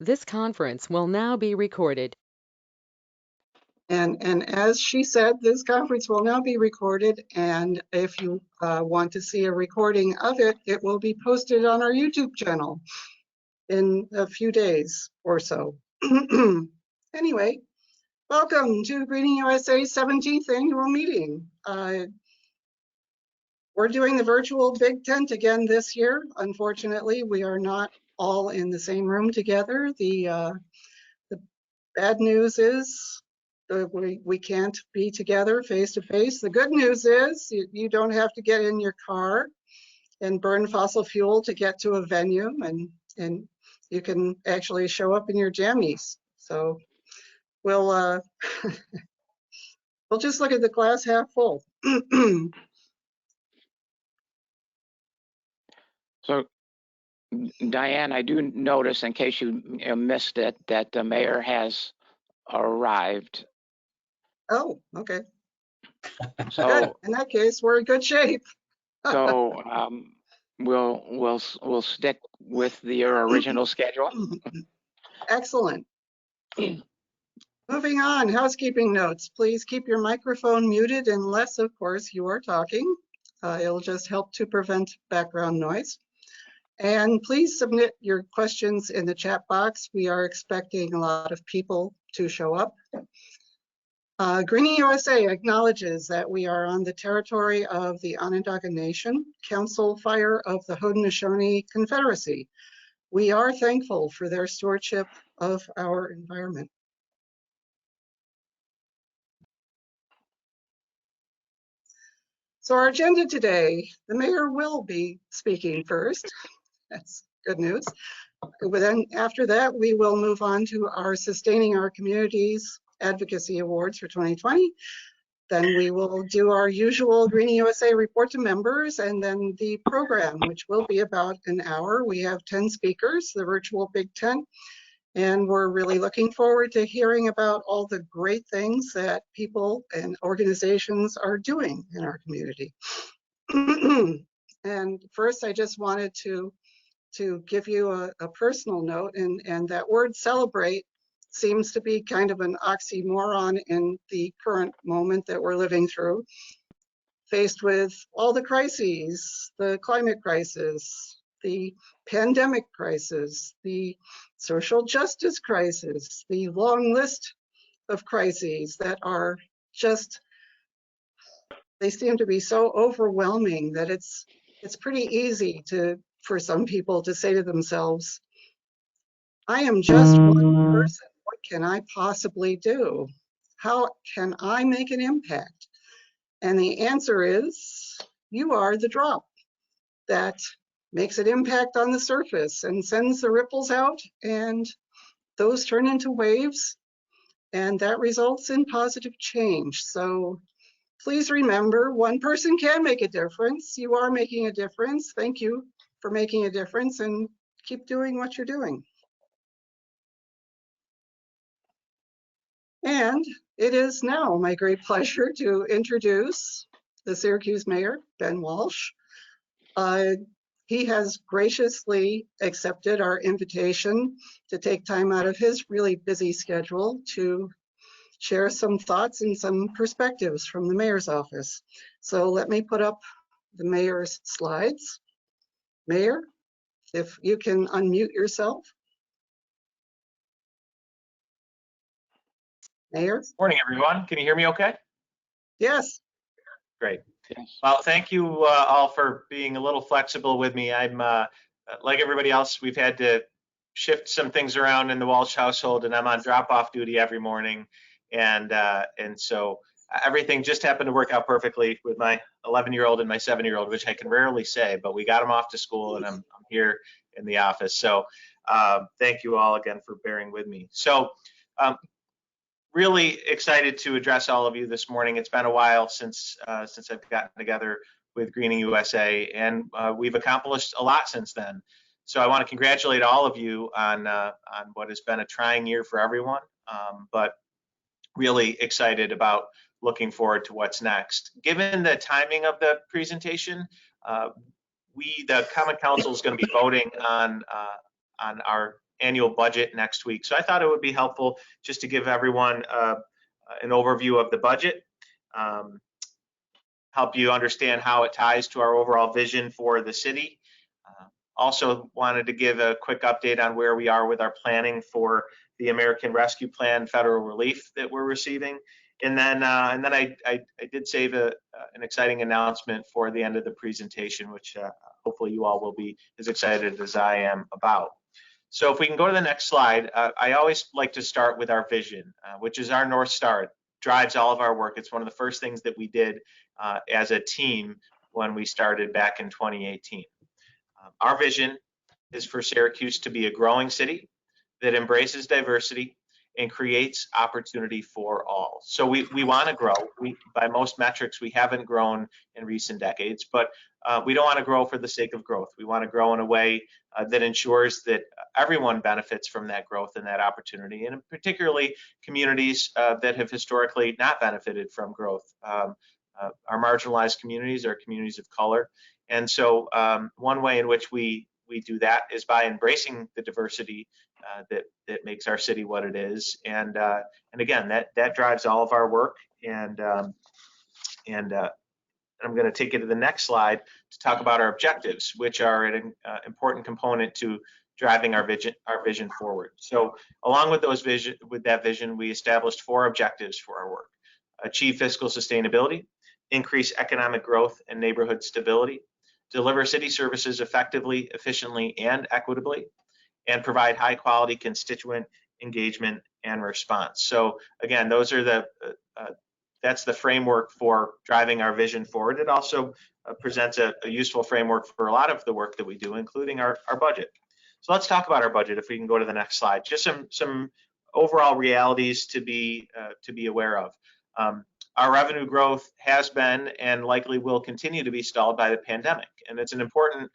This conference will now be recorded. And as she said, this conference will now be recorded, and if you want to see a recording of it, it will be posted on our YouTube channel in a few days or so. Anyway, welcome to GreeningUSA's 17th annual meeting. We're doing the virtual big tent again this year. Unfortunately, we are not all in the same room together. The bad news is we can't be together face to face. The good news is you don't have to get in your car and burn fossil fuel to get to a venue, and you can actually show up in your jammies. So we'll we'll just look at the glass half full. So, Diane, I do notice, in case you missed it, that the mayor has arrived. Oh, okay. So, good. In that case, we're in good shape. so we'll stick with your original schedule. Excellent. Moving on, housekeeping notes. Please keep your microphone muted unless, of course, you are talking. It'll just help to prevent background noise. And please submit your questions in the chat box. We are expecting a lot of people to show up. GreeningUSA acknowledges that we are on the territory of the Onondaga Nation, Council Fire of the Haudenosaunee Confederacy. We are thankful for their stewardship of our environment. So our agenda today, the mayor will be speaking first. That's good news. But then after that, we will move on to our Sustaining Our Communities Advocacy Awards for 2020. Then we will do our usual GreeningUSA report to members, and then the program, which will be about an hour. We have 10 speakers, the virtual Big Tent, and we're really looking forward to hearing about all the great things that people and organizations are doing in our community. And first, I just wanted to give you a personal note, and that word celebrate seems to be kind of an oxymoron in the current moment that we're living through, faced with all the crises, the climate crisis, the pandemic crisis, the social justice crisis, the long list of crises that are just, they seem to be so overwhelming that it's pretty easy for some people to say to themselves, I am just one person. What can I possibly do? How can I make an impact? And the answer is, you are the drop that makes an impact on the surface and sends the ripples out, and those turn into waves, and that results in positive change. So please remember, one person can make a difference. You are making a difference. Thank you for making a difference, and keep doing what you're doing. And it is now my great pleasure to introduce the Syracuse Mayor, Ben Walsh. He has graciously accepted our invitation to take time out of his really busy schedule to share some thoughts and some perspectives from the mayor's office. So let me put up the mayor's slides. Mayor, if you can unmute yourself. Mayor? Morning, everyone. Can you hear me okay? Yes. Great. Well, thank you all for being a little flexible with me. I'm like everybody else, we've had to shift some things around in the Walsh household, and I'm on drop-off duty every morning. And so everything just happened to work out perfectly with my 11-year-old and my 7-year-old, which I can rarely say, but we got them off to school, and I'm here in the office. So thank you all again for bearing with me. So really excited to address all of you this morning. It's been a while since I've gotten together with GreeningUSA, and we've accomplished a lot since then. So I want to congratulate all of you on what has been a trying year for everyone, but really excited about looking forward to what's next. Given the timing of the presentation, the Common Council is going to be voting on our annual budget next week. So I thought it would be helpful just to give everyone an overview of the budget, help you understand how it ties to our overall vision for the city. Also wanted to give a quick update on where we are with our planning for the American Rescue Plan federal relief that we're receiving. And then I did save an exciting announcement for the end of the presentation, which hopefully you all will be as excited as I am about. So if we can go to the next slide, I always like to start with our vision, which is our North Star. It drives all of our work. It's one of the first things that we did as a team when we started back in 2018. Our vision is for Syracuse to be a growing city that embraces diversity and creates opportunity for all. So we want to grow. By most metrics, we haven't grown in recent decades, but we don't want to grow for the sake of growth. We want to grow in a way that ensures that everyone benefits from that growth and that opportunity, and particularly communities that have historically not benefited from growth. Our marginalized communities are communities of color. And so one way in which we do that is by embracing the diversity that makes our city what it is. And again, that drives all of our work. And I'm going to take you to the next slide to talk about our objectives, which are an important component to driving our vision forward. So along with that vision, we established 4 objectives for our work: achieve fiscal sustainability, increase economic growth and neighborhood stability, deliver city services effectively, efficiently, and equitably, and provide high quality constituent engagement and response. So again, those are that's the framework for driving our vision forward. It also presents a useful framework for a lot of the work that we do, including our budget. So let's talk about our budget. If we can go to the next slide, just some overall realities to be aware of. Our revenue growth has been and likely will continue to be stalled by the pandemic, and it's an important.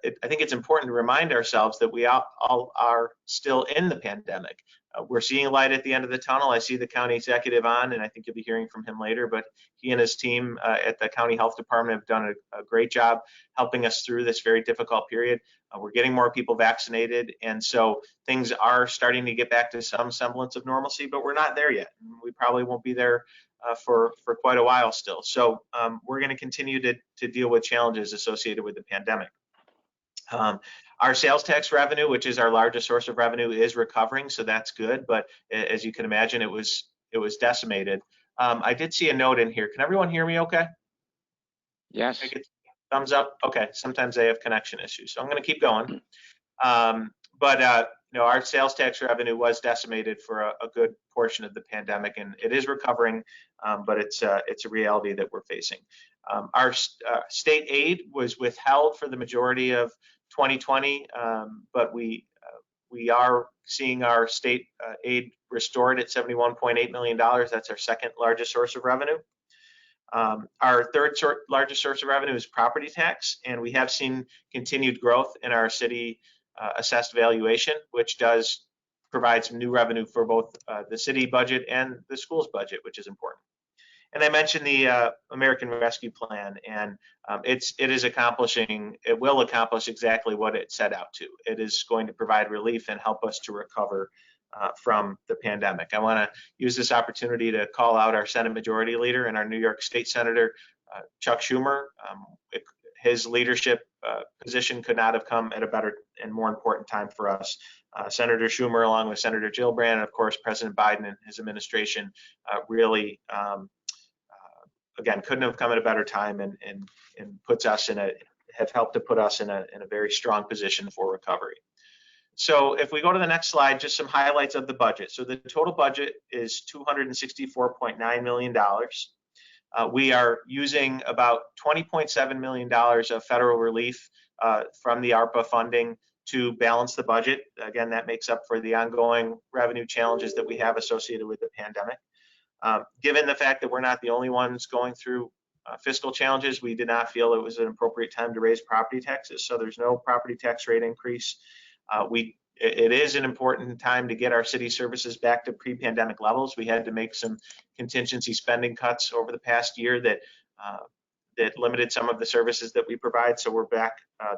I think it's important to remind ourselves that we all are still in the pandemic. We're seeing light at the end of the tunnel. I see the county executive on, and I think you'll be hearing from him later, but he and his team at the county health department have done a great job helping us through this very difficult period. We're getting more people vaccinated, and so things are starting to get back to some semblance of normalcy, but we're not there yet. We probably won't be there for quite a while still. So we're going to continue to deal with challenges associated with the pandemic. Our sales tax revenue, which is our largest source of revenue, is recovering, so that's good. But as you can imagine, it was decimated. I did see a note in here. Can everyone hear me okay? Yes. Thumbs up. Okay. Sometimes they have connection issues, so I'm going to keep going. Our sales tax revenue was decimated for a good portion of the pandemic, and it is recovering, but it's a reality that we're facing. Our state aid was withheld for the majority of 2020, but we are seeing our state aid restored at $71.8 million. That's our second largest source of revenue. Our third largest source of revenue is property tax, and we have seen continued growth in our city assessed valuation, which does provide some new revenue for both the city budget and the school's budget, which is important. And I mentioned the American Rescue Plan, and it will accomplish exactly what it set out to. It is going to provide relief and help us to recover from the pandemic. I want to use this opportunity to call out our Senate Majority Leader and our New York State Senator, Chuck Schumer. His leadership position could not have come at a better and more important time for us. Senator Schumer, along with Senator Gillibrand, and of course President Biden and his administration, really, again, couldn't have come at a better time, and puts us have helped to put us in a very strong position for recovery. So if we go to the next slide, just some highlights of the budget. So the total budget is $264.9 million. We are using about $20.7 million of federal relief from the ARPA funding to balance the budget. Again, that makes up for the ongoing revenue challenges that we have associated with the pandemic. Given the fact that we're not the only ones going through fiscal challenges, we did not feel it was an appropriate time to raise property taxes. So there's no property tax rate increase. It is an important time to get our city services back to pre-pandemic levels. We had to make some contingency spending cuts over the past year that limited some of the services that we provide. So we're back.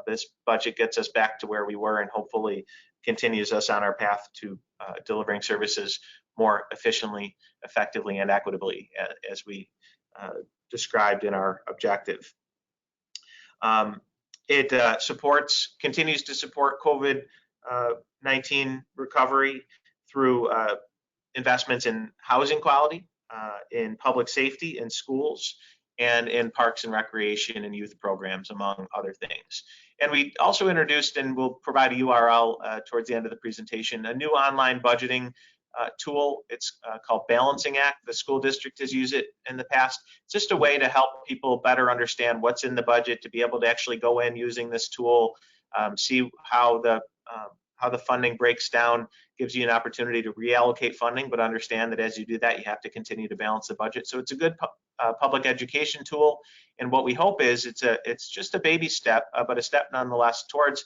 This budget gets us back to where we were, and hopefully continues us on our path to delivering services more efficiently, effectively, and equitably, as we described in our objective. It continues to support COVID-19 recovery through investments in housing quality, in public safety, in schools, and in parks and recreation and youth programs, among other things. And we also introduced, and we'll provide a URL towards the end of the presentation, a new online budgeting tool. It's called Balancing Act. The school district has used it in the past. It's just a way to help people better understand what's in the budget, to be able to actually go in using this tool, see how the funding breaks down, gives you an opportunity to reallocate funding, but understand that as you do that, you have to continue to balance the budget. So it's a good public education tool. And what we hope is it's just a baby step, but a step nonetheless towards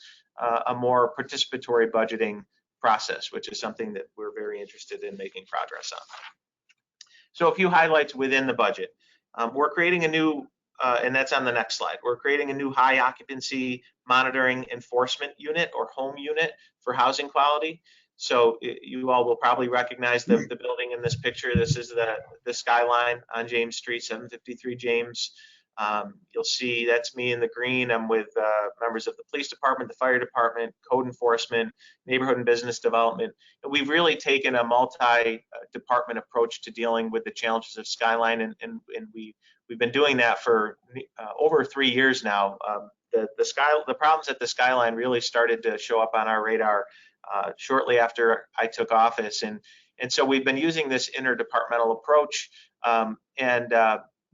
a more participatory budgeting process, which is something that we're very interested in making progress on. So a few highlights within the budget. We're creating a new, and that's on the next slide, we're creating a new high occupancy monitoring enforcement unit, or home unit, for housing quality. So you all will probably recognize the building in this picture. This is the skyline on James Street, 753 James. You'll see that's me in the green. I'm with members of the police department, the fire department, code enforcement, neighborhood and business development. And we've really taken a multi-department approach to dealing with the challenges of Skyline, and we've been doing that for over 3 years now. The problems at the Skyline really started to show up on our radar shortly after I took office, and so we've been using this interdepartmental approach.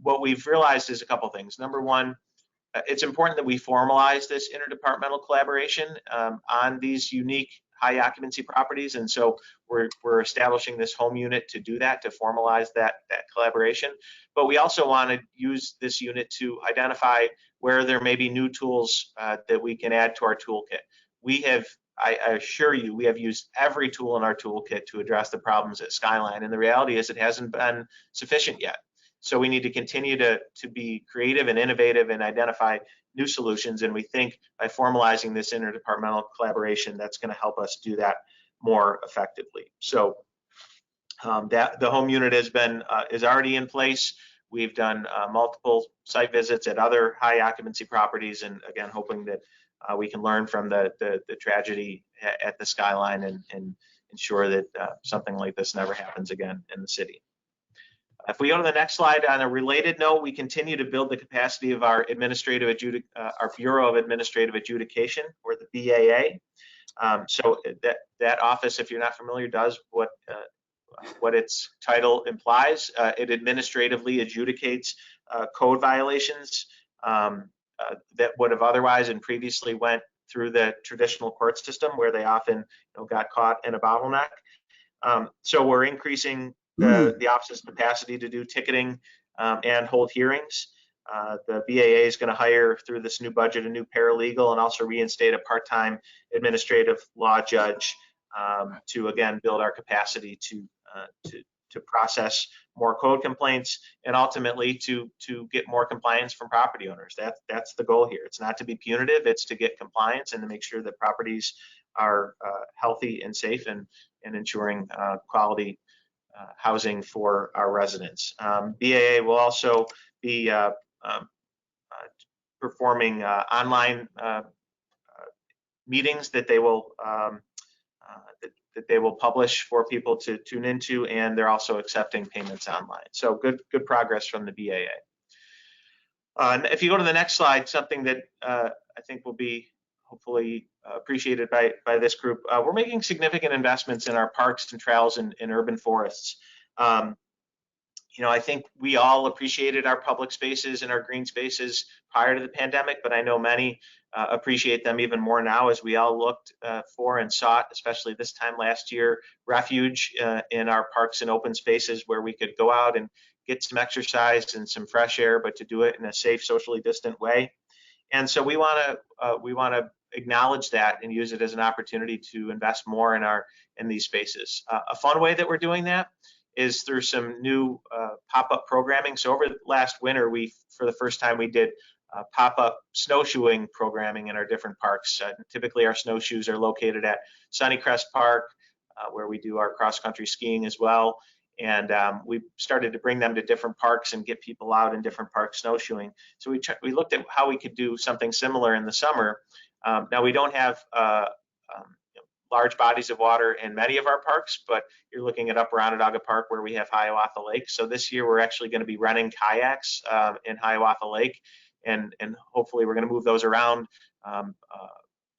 What we've realized is a couple things. Number one, it's important that we formalize this interdepartmental collaboration on these unique high occupancy properties, and so we're establishing this home unit to do that, to formalize that collaboration. But we also want to use this unit to identify where there may be new tools that we can add to our toolkit. I assure you, we have used every tool in our toolkit to address the problems at Skyline, and the reality is it hasn't been sufficient yet. So we need to continue to be creative and innovative and identify new solutions, and we think by formalizing this interdepartmental collaboration, that's going to help us do that more effectively. So that the home unit is already in place. We've done multiple site visits at other high occupancy properties, and again, hoping that we can learn from the tragedy at the Skyline and ensure that something like this never happens again in the city. If we go to the next slide, on a related note, we continue to build the capacity of our our Bureau of Administrative Adjudication, or the BAA. So that office, if you're not familiar, does what its title implies. It administratively adjudicates code violations that would have otherwise and previously went through the traditional court system, where they often got caught in a bottleneck. So we're increasing the office's capacity to do ticketing and hold hearings. The BAA is going to hire, through this new budget, a new paralegal, and also reinstate a part-time administrative law judge to again build our capacity to process more code complaints, and ultimately to get more compliance from property owners. That's the goal here. It's not to be punitive, it's to get compliance and to make sure that properties are healthy and safe, and ensuring quality housing for our residents. BAA will also be performing online meetings that they will publish for people to tune into, and they're also accepting payments online. So good progress from the BAA. If you go to the next slide, something that I think will be hopefully appreciated by this group, we're making significant investments in our parks and trails and urban forests. I think we all appreciated our public spaces and our green spaces prior to the pandemic, but I know many appreciate them even more now, as we all looked for and sought, especially this time last year, refuge in our parks and open spaces where we could go out and get some exercise and some fresh air, but to do it in a safe, socially distant way. And so we want to acknowledge that and use it as an opportunity to invest more in these spaces. A fun way that we're doing that is through some new pop-up programming. So over last winter, for the first time, we did pop-up snowshoeing programming in our different parks. Typically, our snowshoes are located at Sunnycrest Park, where we do our cross-country skiing as well. And we started to bring them to different parks and get people out in different parks snowshoeing. So we looked at how we could do something similar in the summer. Now, we don't have large bodies of water in many of our parks, but you're looking at Upper Onondaga Park where we have Hiawatha Lake. So this year we're actually going to be renting kayaks in Hiawatha Lake, and hopefully we're going to move those around,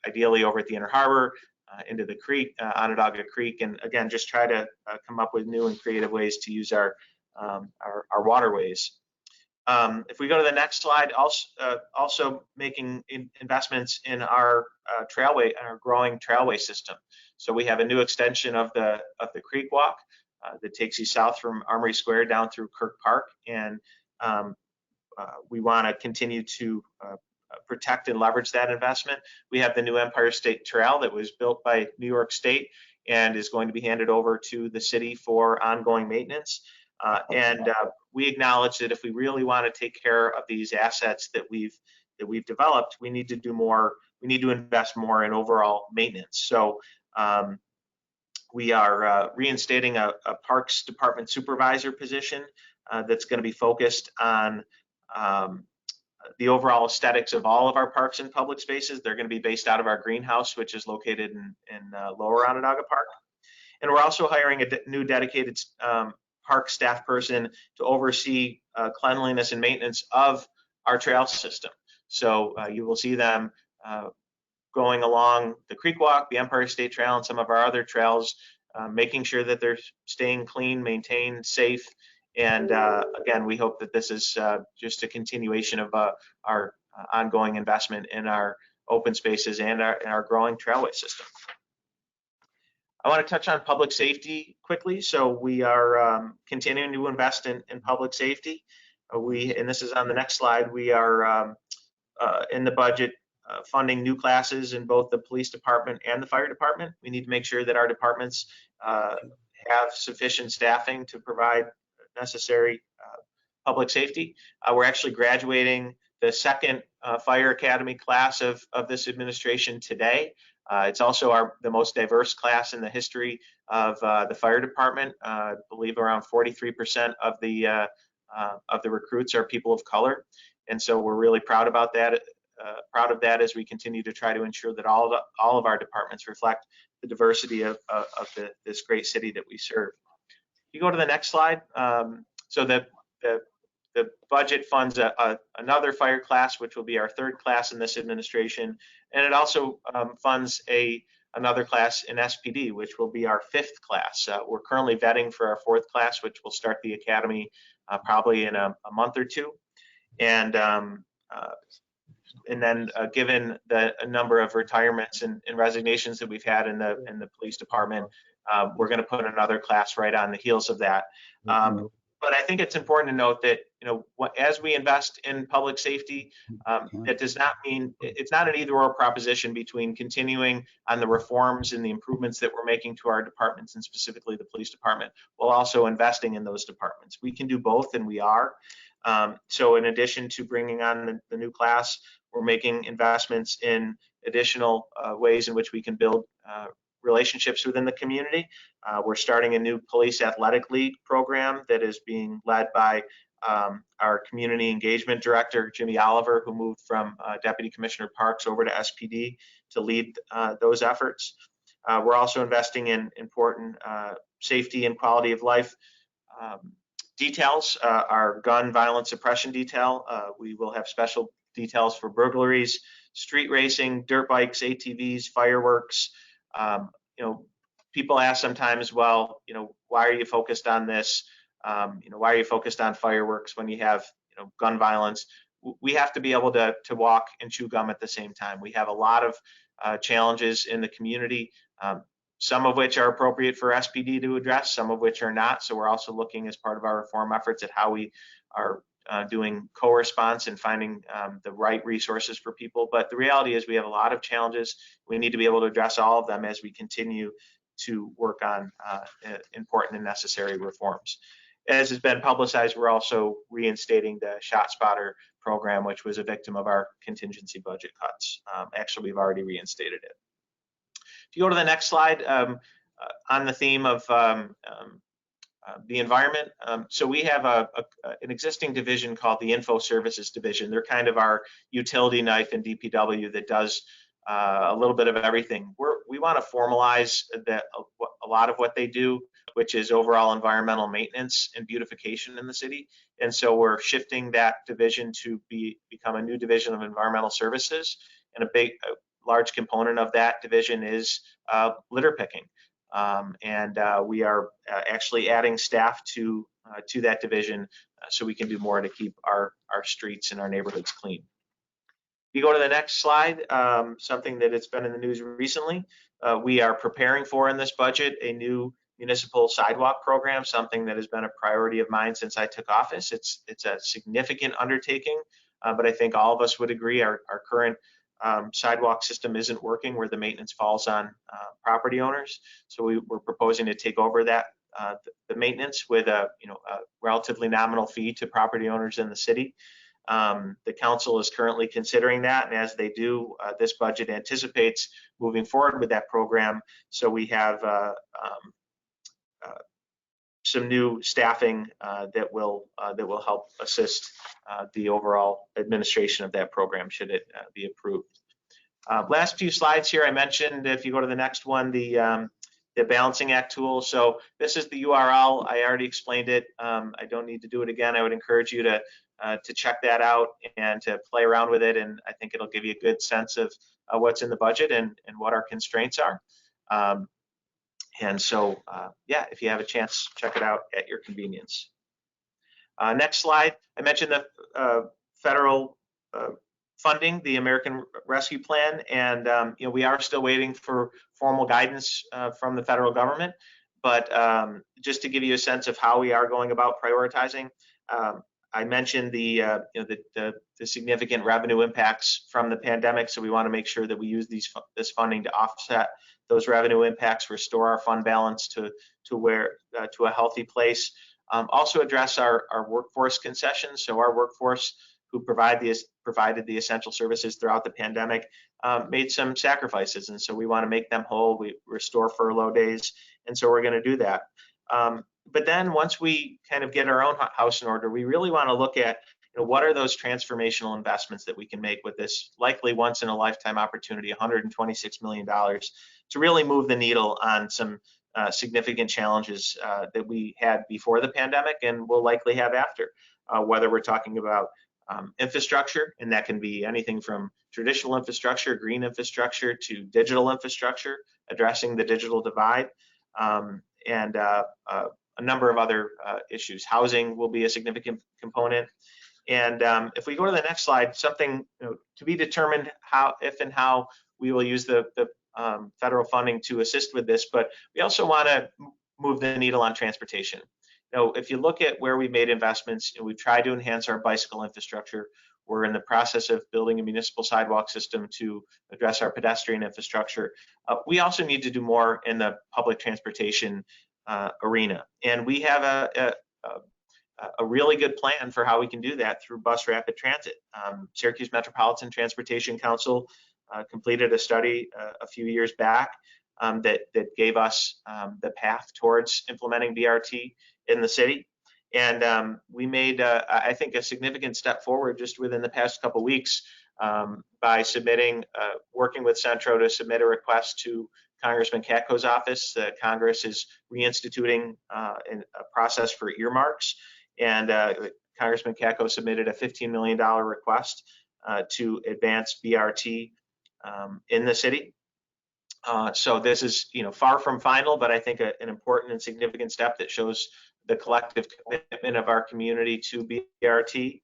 ideally over at the Inner Harbor, into the creek, Onondaga Creek, and again, just try to come up with new and creative ways to use our waterways. If we go to the next slide, also making investments in our trailway, our growing trailway system. So we have a new extension of the Creekwalk that takes you south from Armory Square down through Kirk Park, and we want to continue to protect and leverage that investment. We have the new Empire State Trail that was built by New York State and is going to be handed over to the city for ongoing maintenance. We acknowledge that if we really want to take care of these assets that we've developed, we need to do more. We need to invest more in overall maintenance. So we are reinstating a Parks Department supervisor position that's going to be focused on the overall aesthetics of all of our parks and public spaces. They're going to be based out of our greenhouse, which is located in Lower Onondaga Park. And we're also hiring a new dedicated park staff person to oversee cleanliness and maintenance of our trail system. So you will see them going along the Creekwalk, the Empire State Trail, and some of our other trails, making sure that they're staying clean, maintained, safe. And again, we hope that this is just a continuation of our ongoing investment in our open spaces and our growing trailway system. I want to touch on public safety quickly. So we are continuing to invest in public safety. And this is on the next slide, we are in the budget funding new classes in both the police department and the fire department. We need to make sure that our departments have sufficient staffing to provide necessary public safety. We're actually graduating the second fire academy class of this administration today. It's also the most diverse class in the history of the fire department. I believe around 43% of the recruits are people of color, and so we're really proud about that. Proud of that as we continue to try to ensure that all of our departments reflect the diversity of this great city that we serve. You go to the next slide. So the budget funds another fire class, which will be our third class in this administration, and it also funds another class in SPD, which will be our fifth class. We're currently vetting for our fourth class, which will start the academy probably in a month or two, and then given the number of retirements and resignations that we've had in the police department, we're going to put another class right on the heels of that. But I think it's important to note that, as we invest in public safety, that does not mean it's not an either-or proposition between continuing on the reforms and the improvements that we're making to our departments, and specifically the police department, while also investing in those departments. We can do both, and we are. So in addition to bringing on the new class, we're making investments in additional ways in which we can build relationships within the community. We're starting a new police athletic league program that is being led by our community engagement director, Jimmy Oliver, who moved from Deputy Commissioner Parks over to SPD to lead those efforts. We're also investing in important safety and quality of life details. Our gun violence suppression detail, we will have special details for burglaries, street racing, dirt bikes, ATVs, fireworks. People ask sometimes, well, why are you focused on this? Why are you focused on fireworks when you have, gun violence? We have to be able to walk and chew gum at the same time. We have a lot of challenges in the community, some of which are appropriate for SPD to address, some of which are not. So we're also looking as part of our reform efforts at how we are doing co-response and finding the right resources for people. But the reality is we have a lot of challenges. We need to be able to address all of them as we continue to work on important and necessary reforms. As has been publicized, we're also reinstating the ShotSpotter program, which was a victim of our contingency budget cuts. Actually, we've already reinstated it. If you go to the next slide, on the theme of the environment, so we have an existing division called the Info Services Division. They're kind of our utility knife in DPW that does a little bit of everything. We want to formalize a lot of what they do, which is overall environmental maintenance and beautification in the city. And so we're shifting that division to become a new division of environmental services. And a large component of that division is litter picking. We are actually adding staff to that division so we can do more to keep our streets and our neighborhoods clean. If you go to the next slide, something that has been in the news recently, we are preparing for in this budget a new municipal sidewalk program, something that has been a priority of mine since I took office. It's a significant undertaking, but I think all of us would agree our current sidewalk system isn't working, where the maintenance falls on property owners. So we're proposing to take over that the maintenance with a relatively nominal fee to property owners in the city. The council is currently considering that, and as they do, this budget anticipates moving forward with that program. So we have some new staffing that will help assist the overall administration of that program should it be approved. Last few slides here, I mentioned, if you go to the next one, the balancing act tool. So this is the URL. I already explained it. I don't need to do it again. I would encourage you to check that out and to play around with it. And I think it'll give you a good sense of what's in the budget and what our constraints are. Yeah, if you have a chance, check it out at your convenience. Next slide. I mentioned the federal funding, the American Rescue Plan, and we are still waiting for formal guidance from the federal government. But just to give you a sense of how we are going about prioritizing, I mentioned the significant revenue impacts from the pandemic. So we want to make sure that we use this funding to offset those revenue impacts, restore our fund balance to a healthy place. Also address our workforce concessions. So our workforce, who provided the essential services throughout the pandemic, made some sacrifices, and so we want to make them whole. We restore furlough days, and so we're going to do that. But then once we kind of get our own house in order, we really want to look at what are those transformational investments that we can make with this likely once in a lifetime opportunity, $126 million, to really move the needle on some significant challenges that we had before the pandemic and will likely have after, whether we're talking about infrastructure, and that can be anything from traditional infrastructure, green infrastructure, to digital infrastructure, addressing the digital divide, and a number of other issues. Housing will be a significant component. And if we go to the next slide, something to be determined if and how we will use the federal funding to assist with this, but we also want to move the needle on transportation. If you look at where we made investments, we've tried to enhance our bicycle infrastructure. We're in the process of building a municipal sidewalk system to address our pedestrian infrastructure. We also need to do more in the public transportation arena. And we have a really good plan for how we can do that through bus rapid transit. Syracuse Metropolitan Transportation Council completed a study a few years back that gave us the path towards implementing BRT in the city. And we made, I think, a significant step forward just within the past couple of weeks by working with Centro to submit a request to Congressman Katko's office. Congress is reinstituting a process for earmarks, and Congressman Katko submitted a $15 million request to advance BRT in the city. So this is, far from final, but I think an important and significant step that shows the collective commitment of our community to BRT.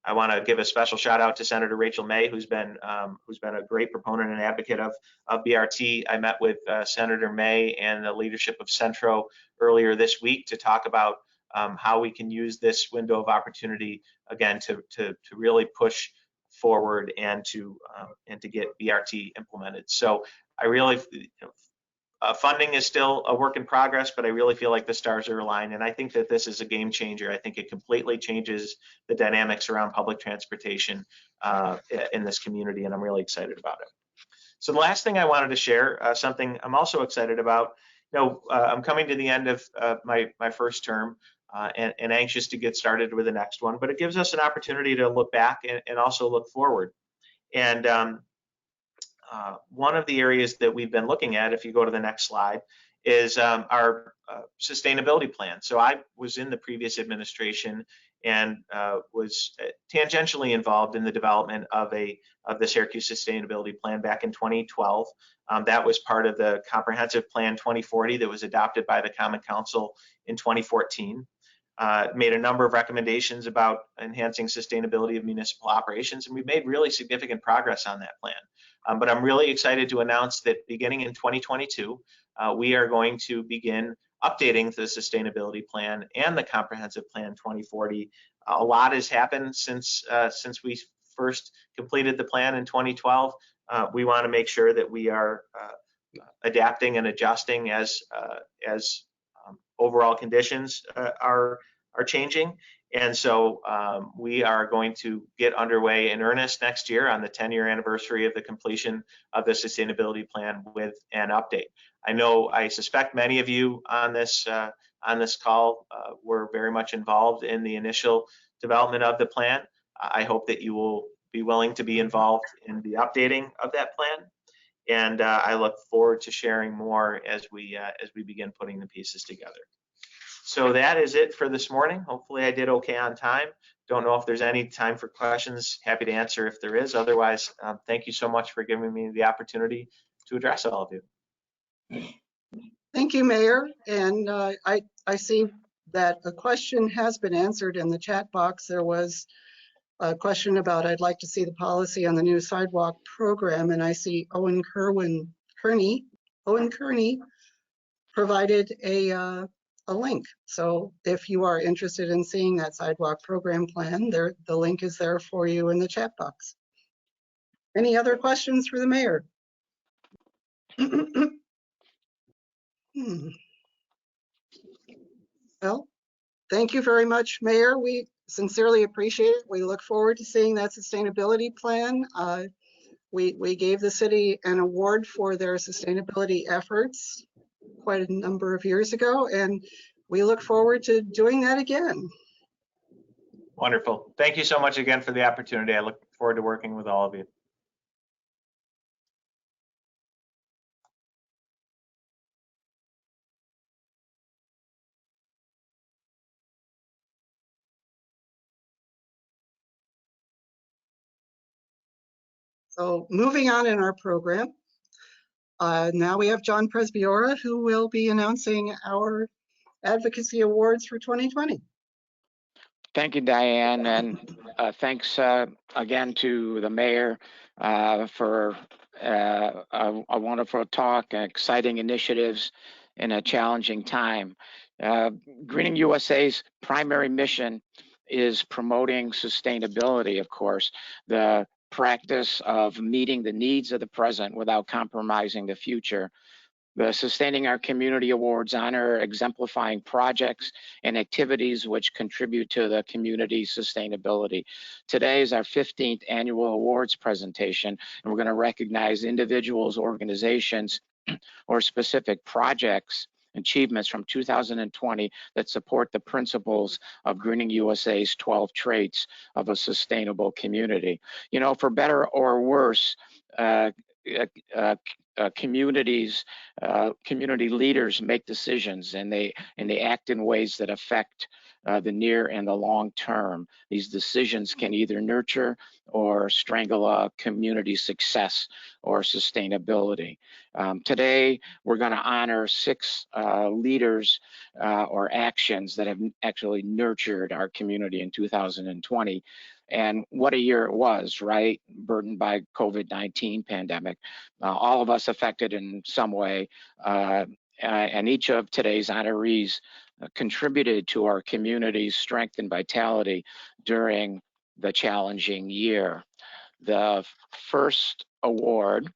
I want to give a special shout out to Senator Rachel May, who's been a great proponent and advocate of BRT. I met with Senator May and the leadership of Centro earlier this week to talk about how we can use this window of opportunity again to really push forward and to get BRT implemented. So I really Funding is still a work in progress, but I really feel like the stars are aligned, and I think that this is a game changer. I think it completely changes the dynamics around public transportation in this community, and I'm really excited about it. So the last thing I wanted to share, something I'm also excited about. I'm coming to the end of my first term and anxious to get started with the next one, but it gives us an opportunity to look back and also look forward. And one of the areas that we've been looking at, if you go to the next slide, is our sustainability plan. So I was in the previous administration and was tangentially involved in the development of the Syracuse Sustainability Plan back in 2012. That was part of the Comprehensive Plan 2040 that was adopted by the Common Council in 2014. Made a number of recommendations about enhancing sustainability of municipal operations, and we've made really significant progress on that plan. But I'm really excited to announce that beginning in 2022, we are going to begin updating the sustainability plan and the Comprehensive Plan 2040. A lot has happened since we first completed the plan in 2012. We want to make sure that we are adapting and adjusting as overall conditions are changing. And so we are going to get underway in earnest next year on the 10-year anniversary of the completion of the sustainability plan with an update. I suspect many of you on this call were very much involved in the initial development of the plan. I hope that you will be willing to be involved in the updating of that plan. And I look forward to sharing more as we begin putting the pieces together. So that is it for this morning. Hopefully I did okay on time. Don't know if there's any time for questions. Happy to answer if there is. Otherwise, thank you so much for giving me the opportunity to address all of you. Thank you, Mayor. And I see that a question has been answered in the chat box. There was a question about I'd like to see the policy on the new sidewalk program, and I see Owen Kearney provided a link. So if you are interested in seeing that sidewalk program plan, the link is there for you in the chat box. Any other questions for the mayor? Well, thank you very much, Mayor. We sincerely appreciate it. We look forward to seeing that sustainability plan. We gave the city an award for their sustainability efforts quite a number of years ago, and we look forward to doing that again. Wonderful. Thank you so much again for the opportunity. I look forward to working with all of you. So moving on in our program, now we have John Presbiora, who will be announcing our advocacy awards for 2020. Thank you, Diane, and thanks again to the mayor for a wonderful talk, exciting initiatives in a challenging time. GreeningUSA's primary mission is promoting sustainability, of course, the practice of meeting the needs of the present without compromising the future. The Sustaining Our Community Awards honor exemplifying projects and activities which contribute to the community's sustainability. Today is our 15th annual awards presentation, and we're going to recognize individuals, organizations, or specific projects, achievements from 2020 that support the principles of GreeningUSA's 12 traits of a sustainable community. You know, for better or worse, community leaders make decisions, and they act in ways that affect the near and the long term. These decisions can either nurture or strangle a community's success or sustainability. Today, we're going to honor 6 leaders or actions that have actually nurtured our community in 2020. And what a year it was, right? Burdened by COVID-19 pandemic. All of us affected in some way. And each of today's honorees contributed to our community's strength and vitality during the challenging year. The first award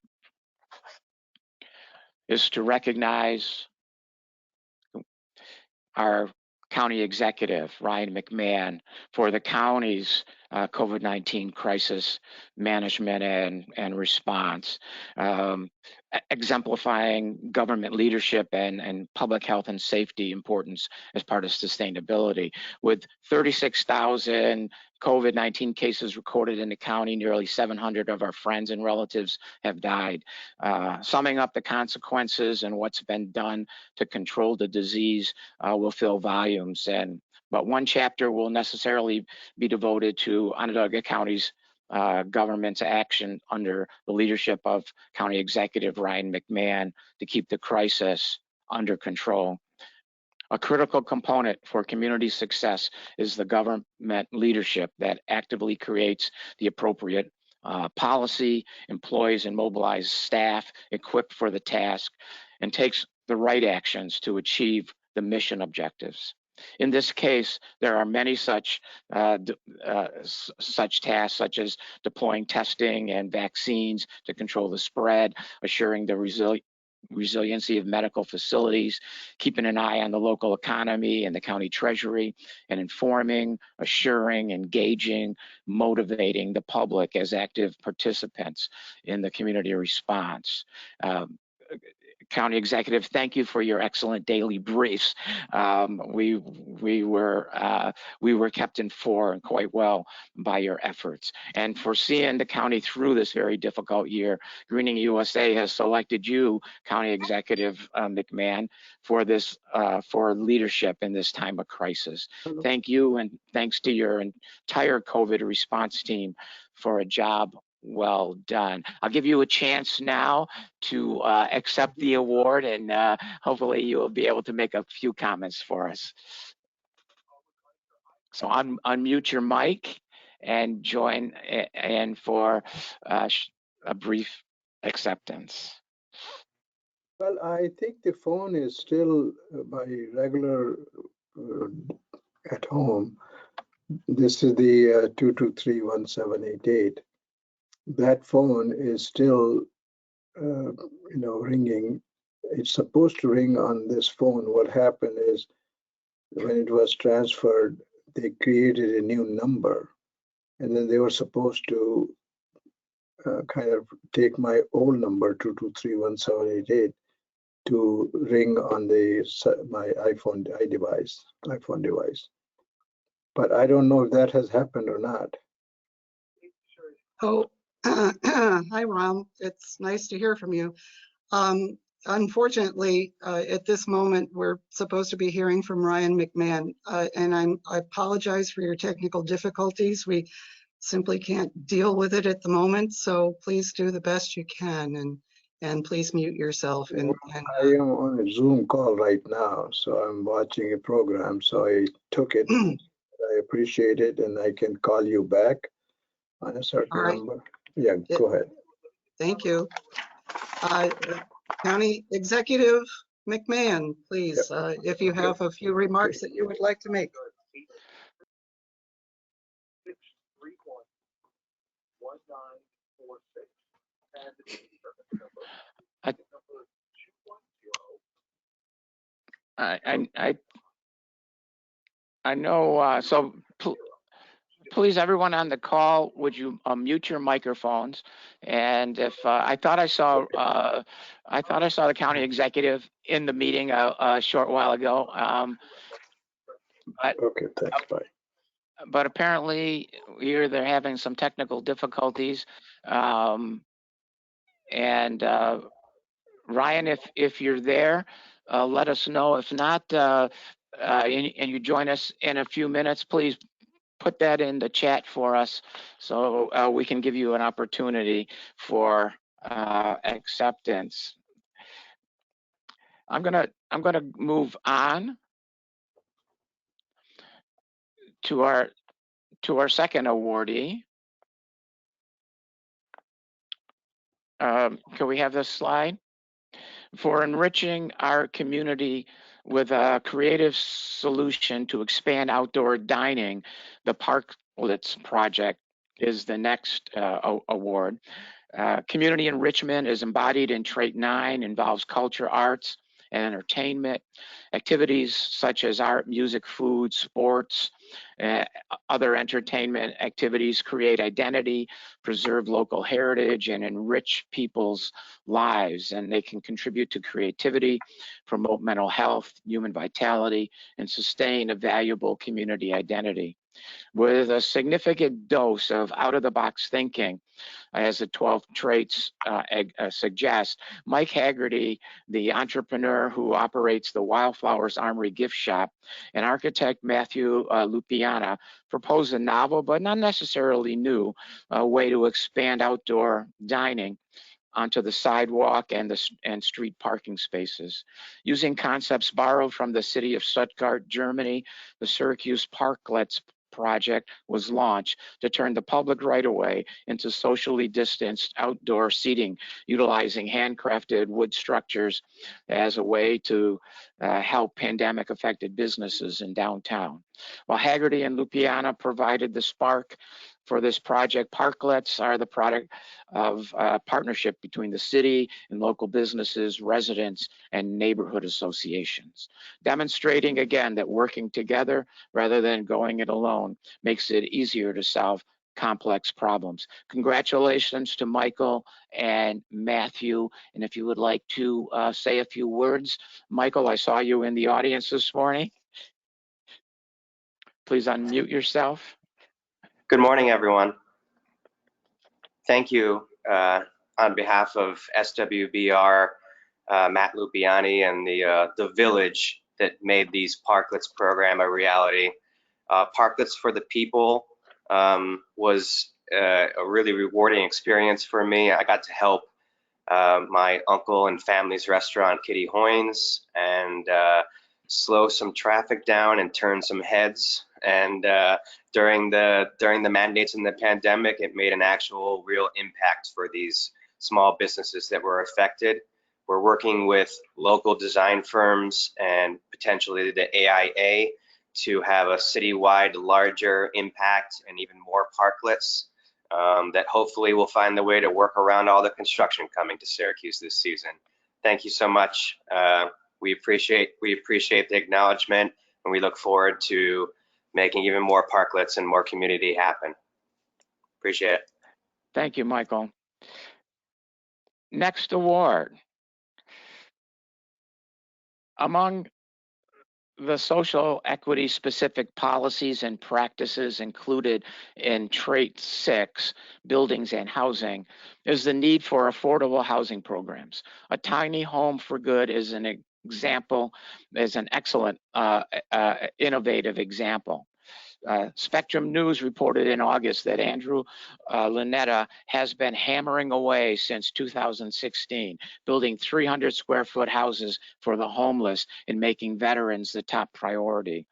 is to recognize our county executive, Ryan McMahon, for the county's COVID-19 crisis management and response, exemplifying government leadership and public health and safety importance as part of sustainability. With 36,000 COVID-19 cases recorded in the county, nearly 700 of our friends and relatives have died. Summing up the consequences and what's been done to control the disease will fill volumes, but one chapter will necessarily be devoted to Onondaga County's government's action under the leadership of County Executive Ryan McMahon to keep the crisis under control. A critical component for community success is the government leadership that actively creates the appropriate policy, employs and mobilizes staff equipped for the task, and takes the right actions to achieve the mission objectives. In this case, there are many such tasks, such as deploying testing and vaccines to control the spread, assuring the resiliency of medical facilities, keeping an eye on the local economy and the county treasury, and informing, assuring, engaging, motivating the public as active participants in the community response. County Executive, thank you for your excellent daily briefs. We were kept informed quite well by your efforts, and for seeing the county through this very difficult year. GreeningUSA has selected you, County Executive McMahon, for this for leadership in this time of crisis. Thank you, and thanks to your entire COVID response team for a job well done. I'll give you a chance now to accept the award, and hopefully you will be able to make a few comments for us. So unmute your mic and join in for a brief acceptance. Well, I think the phone is still by regular at home. This is the 223-1788. That phone is still, ringing. It's supposed to ring on this phone. What happened is when it was transferred, they created a new number, and then they were supposed to kind of take my old number 223-1788 to ring on my iPhone device. But I don't know if that has happened or not. Oh, hi, Ram. It's nice to hear from you. Unfortunately, at this moment, we're supposed to be hearing from Ryan McMahon, and I apologize for your technical difficulties. We simply can't deal with it at the moment, so please do the best you can, and please mute yourself. I am on a Zoom call right now, so I'm watching a program, so I took it. I appreciate it, and I can call you back on a certain number. Yeah, go ahead. Thank you. County Executive McMahon, please, if you have a few remarks that you would like to make. I know, so please, everyone on the call, would you mute your microphones? And if I thought I saw the county executive in the meeting a short while ago. Okay, thanks. Bye. But apparently, they're having some technical difficulties. And Ryan, if you're there, let us know. If not, and you join us in a few minutes, please put that in the chat for us so we can give you an opportunity for acceptance. I'm gonna move on to our second awardee. Can we have this slide? For enriching our community with a creative solution to expand outdoor dining, the Parklets project is the next award. Community enrichment is embodied in trait 9, involves culture, arts, and entertainment. Activities such as art, music, food, sports, other entertainment activities create identity, preserve local heritage, and enrich people's lives. And they can contribute to creativity, promote mental health, human vitality, and sustain a valuable community identity. With a significant dose of out-of-the-box thinking, as the 12 traits suggest, Mike Haggerty, the entrepreneur who operates the Wildflowers Armory gift shop, and architect Matthew Lupiana proposed a novel but not necessarily new way to expand outdoor dining onto the sidewalk and street parking spaces. Using concepts borrowed from the city of Stuttgart, Germany, the Syracuse Parklets project was launched to turn the public right-of-way into socially distanced outdoor seating, utilizing handcrafted wood structures as a way to help pandemic-affected businesses in downtown. While Haggerty and Lupiana provided the spark for this project, parklets are the product of a partnership between the city and local businesses, residents, and neighborhood associations, demonstrating again that working together rather than going it alone makes it easier to solve complex problems. Congratulations to Michael and Matthew. And if you would like to say a few words, Michael, I saw you in the audience this morning. Please unmute yourself. Good morning, everyone. Thank you on behalf of SWBR, Matt Lupiani, and the village that made these Parklets program a reality. Parklets for the People was a really rewarding experience for me. I got to help my uncle and family's restaurant, Kitty Hoynes, and slow some traffic down and turn some heads. And during the mandates and the pandemic, it made an actual real impact for these small businesses that were affected. We're working with local design firms and potentially the AIA to have a citywide larger impact and even more parklets that hopefully will find the way to work around all the construction coming to Syracuse this season. Thank you so much. We appreciate the acknowledgement, and we look forward to making even more parklets and more community happen. Appreciate it. Thank you, Michael. Next award. Among the social equity specific policies and practices included in trait 6, buildings and housing, is the need for affordable housing programs. A tiny home for good is an example, is an excellent innovative example. Spectrum News reported in August that Andrew Linetta has been hammering away since 2016, building 300 square foot houses for the homeless and making veterans the top priority.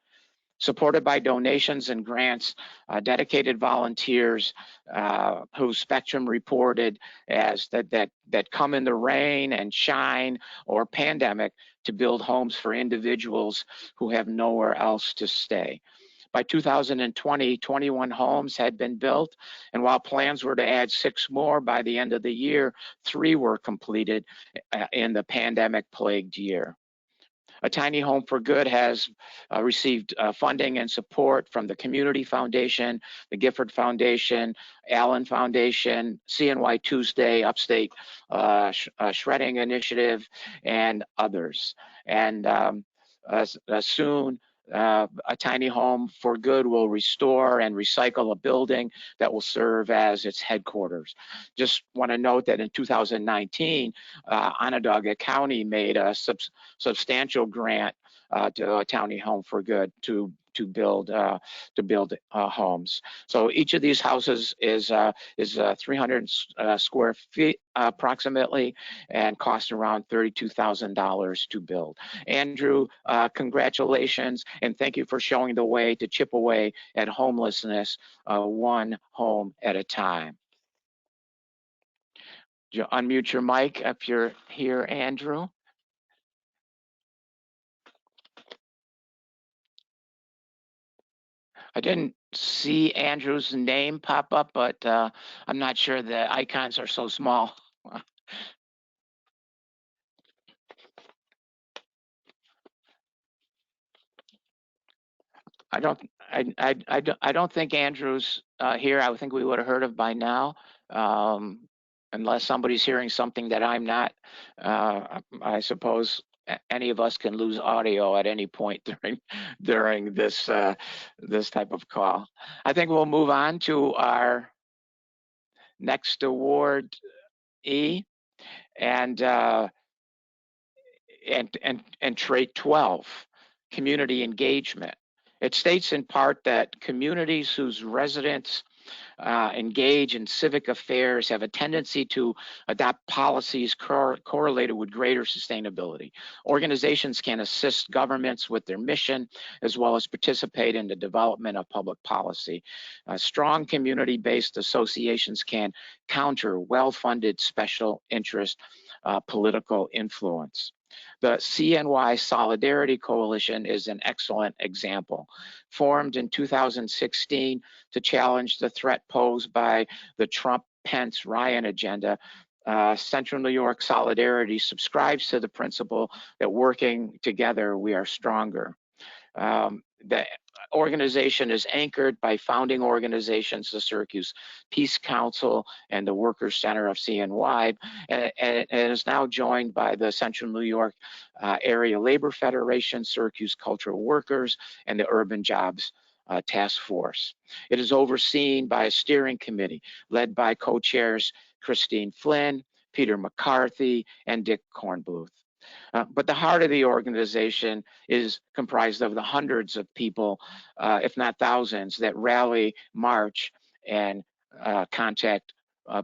Supported by donations and grants, dedicated volunteers who Spectrum reported as that come in the rain and shine or pandemic to build homes for individuals who have nowhere else to stay. By 2020, 21 homes had been built, and while plans were to add 6 more by the end of the year, 3 were completed in the pandemic-plagued year. A Tiny Home for Good has received funding and support from the Community Foundation, the Gifford Foundation, Allen Foundation, CNY Tuesday, Upstate Shredding Initiative, and others. And soon, A Tiny Home for Good will restore and recycle a building that will serve as its headquarters. Just want to note that in 2019, Onondaga County made a substantial grant to A Tiny Home for Good to build homes. So each of these houses is 300 square feet approximately, and cost around $32,000 to build. Andrew, congratulations, and thank you for showing the way to chip away at homelessness one home at a time. Unmute your mic if you're here, Andrew. I didn't see Andrew's name pop up, but I'm not sure the icons are so small. I don't think Andrew's here. I would think we would have heard of by now, unless somebody's hearing something that I'm not. I suppose any of us can lose audio at any point during this this type of call. I think we'll move on to our next award, E, and trait 12, community engagement. It states in part that communities whose residents engage in civic affairs have a tendency to adopt policies correlated with greater sustainability. Organizations can assist governments with their mission, as well as participate in the development of public policy. Strong community-based associations can counter well-funded special interest political influence. The CNY Solidarity Coalition is an excellent example. Formed in 2016 to challenge the threat posed by the Trump-Pence-Ryan agenda, Central New York Solidarity subscribes to the principle that working together, we are stronger. The organization is anchored by founding organizations, the Syracuse Peace Council and the Workers Center of CNY, and is now joined by the Central New York Area Labor Federation, Syracuse Cultural Workers, and the Urban Jobs Task Force. It is overseen by a steering committee led by co-chairs Christine Flynn, Peter McCarthy, and Dick Kornbluth. But the heart of the organization is comprised of the hundreds of people, if not thousands, that rally, march, and contact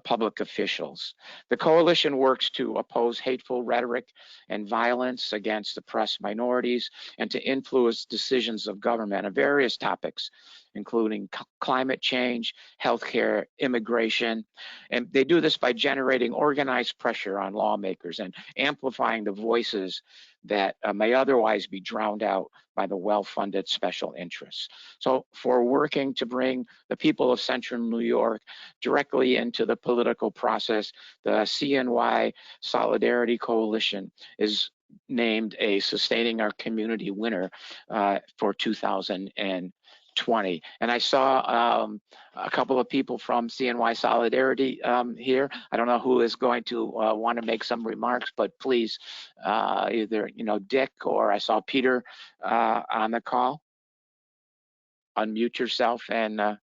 public officials. The coalition works to oppose hateful rhetoric and violence against oppressed minorities and to influence decisions of government on various topics, including climate change, healthcare, immigration. And they do this by generating organized pressure on lawmakers and amplifying the voices that may otherwise be drowned out by the well-funded special interests. So for working to bring the people of Central New York directly into the political process, the CNY Solidarity Coalition is named a Sustaining Our Community winner for 2020. And I saw a couple of people from CNY Solidarity here. I don't know who is going to want to make some remarks, but please, either Dick or I saw Peter on the call. Unmute yourself and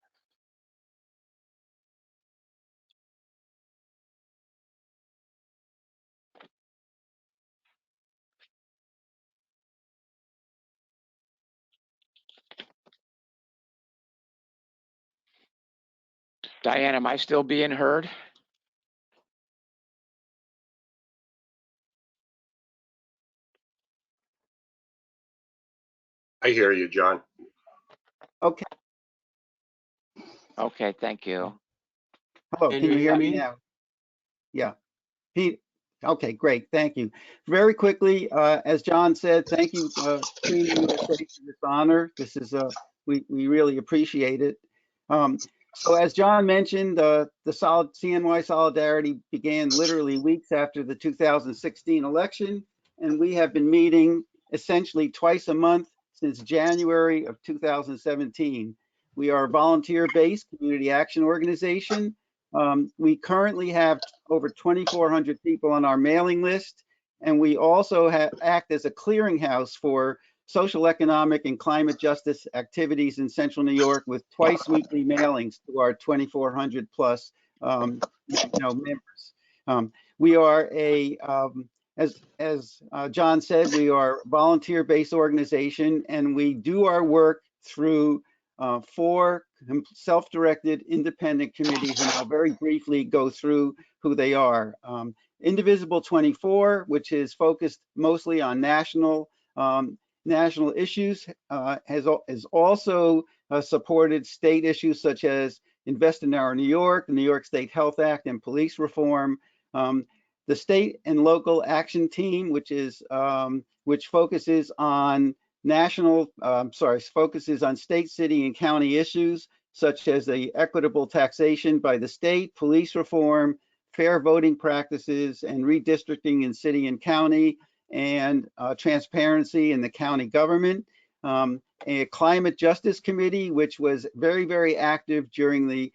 Diane, am I still being heard? I hear you, John. Okay. Okay, thank you. Hello, can you hear me now? Yeah. Pete. Okay, great. Thank you. Very quickly, as John said, thank you, GreeningUSA, for this honor. This is we really appreciate it. So as John mentioned, the CNY Solidarity began literally weeks after the 2016 election, and we have been meeting essentially twice a month since January of 2017. We are a volunteer-based community action organization. We currently have over 2,400 people on our mailing list, and we also act as a clearinghouse for social, economic, and climate justice activities in Central New York with twice weekly mailings to our 2,400 plus members. We are as John said, we are a volunteer-based organization, and we do our work through 4 self-directed independent committees, and I'll very briefly go through who they are. Indivisible 24, which is focused mostly on national issues, has also supported state issues such as Invest in Our New York, the New York State Health Act, and police reform. The State and Local Action Team, which focuses on focuses on state, city, and county issues, such as the equitable taxation by the state, police reform, fair voting practices, and redistricting in city and county, and transparency in the county government. A climate justice committee, which was very, very active during the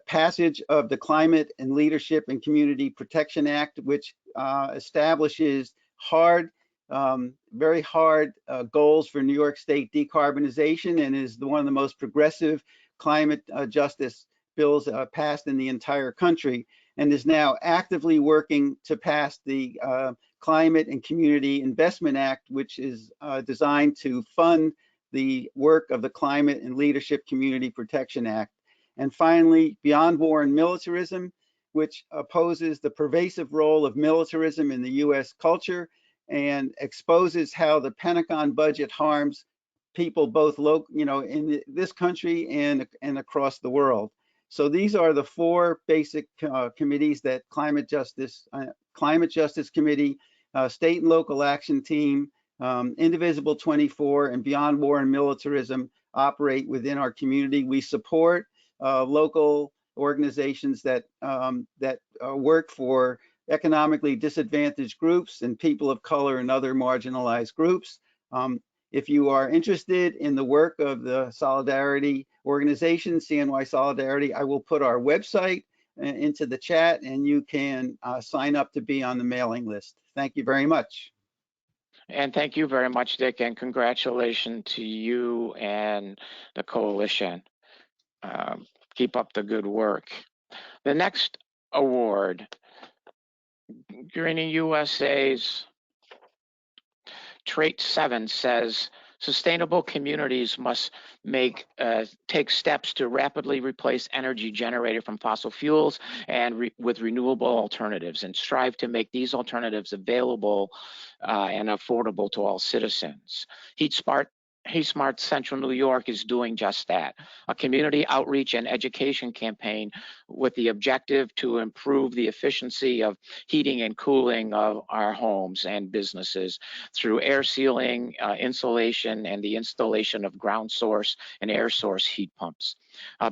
passage of the Climate and Leadership and Community Protection Act, which establishes very hard goals for New York State decarbonization, and is one of the most progressive climate justice bills passed in the entire country, and is now actively working to pass the Climate and Community Investment Act, which is designed to fund the work of the Climate and Leadership Community Protection Act. And finally, Beyond War and Militarism, which opposes the pervasive role of militarism in the US culture and exposes how the Pentagon budget harms people both in this country and across the world. So these are the four basic committees that Climate Justice Committee, State and Local Action Team, Indivisible 24, and Beyond War and Militarism operate within our community. We support local organizations that work for economically disadvantaged groups and people of color and other marginalized groups. If you are interested in the work of the Solidarity organization, CNY Solidarity, I will put our website into the chat, and you can sign up to be on the mailing list. Thank you very much. And thank you very much, Dick, and congratulations to you and the coalition. Keep up the good work. The next award, Greening USA's Trait 7 says, sustainable communities must take steps to rapidly replace energy generated from fossil fuels and with renewable alternatives, and strive to make these alternatives available and affordable to all citizens. Heat Smart Central New York is doing just that, a community outreach and education campaign with the objective to improve the efficiency of heating and cooling of our homes and businesses through air sealing, insulation, and the installation of ground source and air source heat pumps.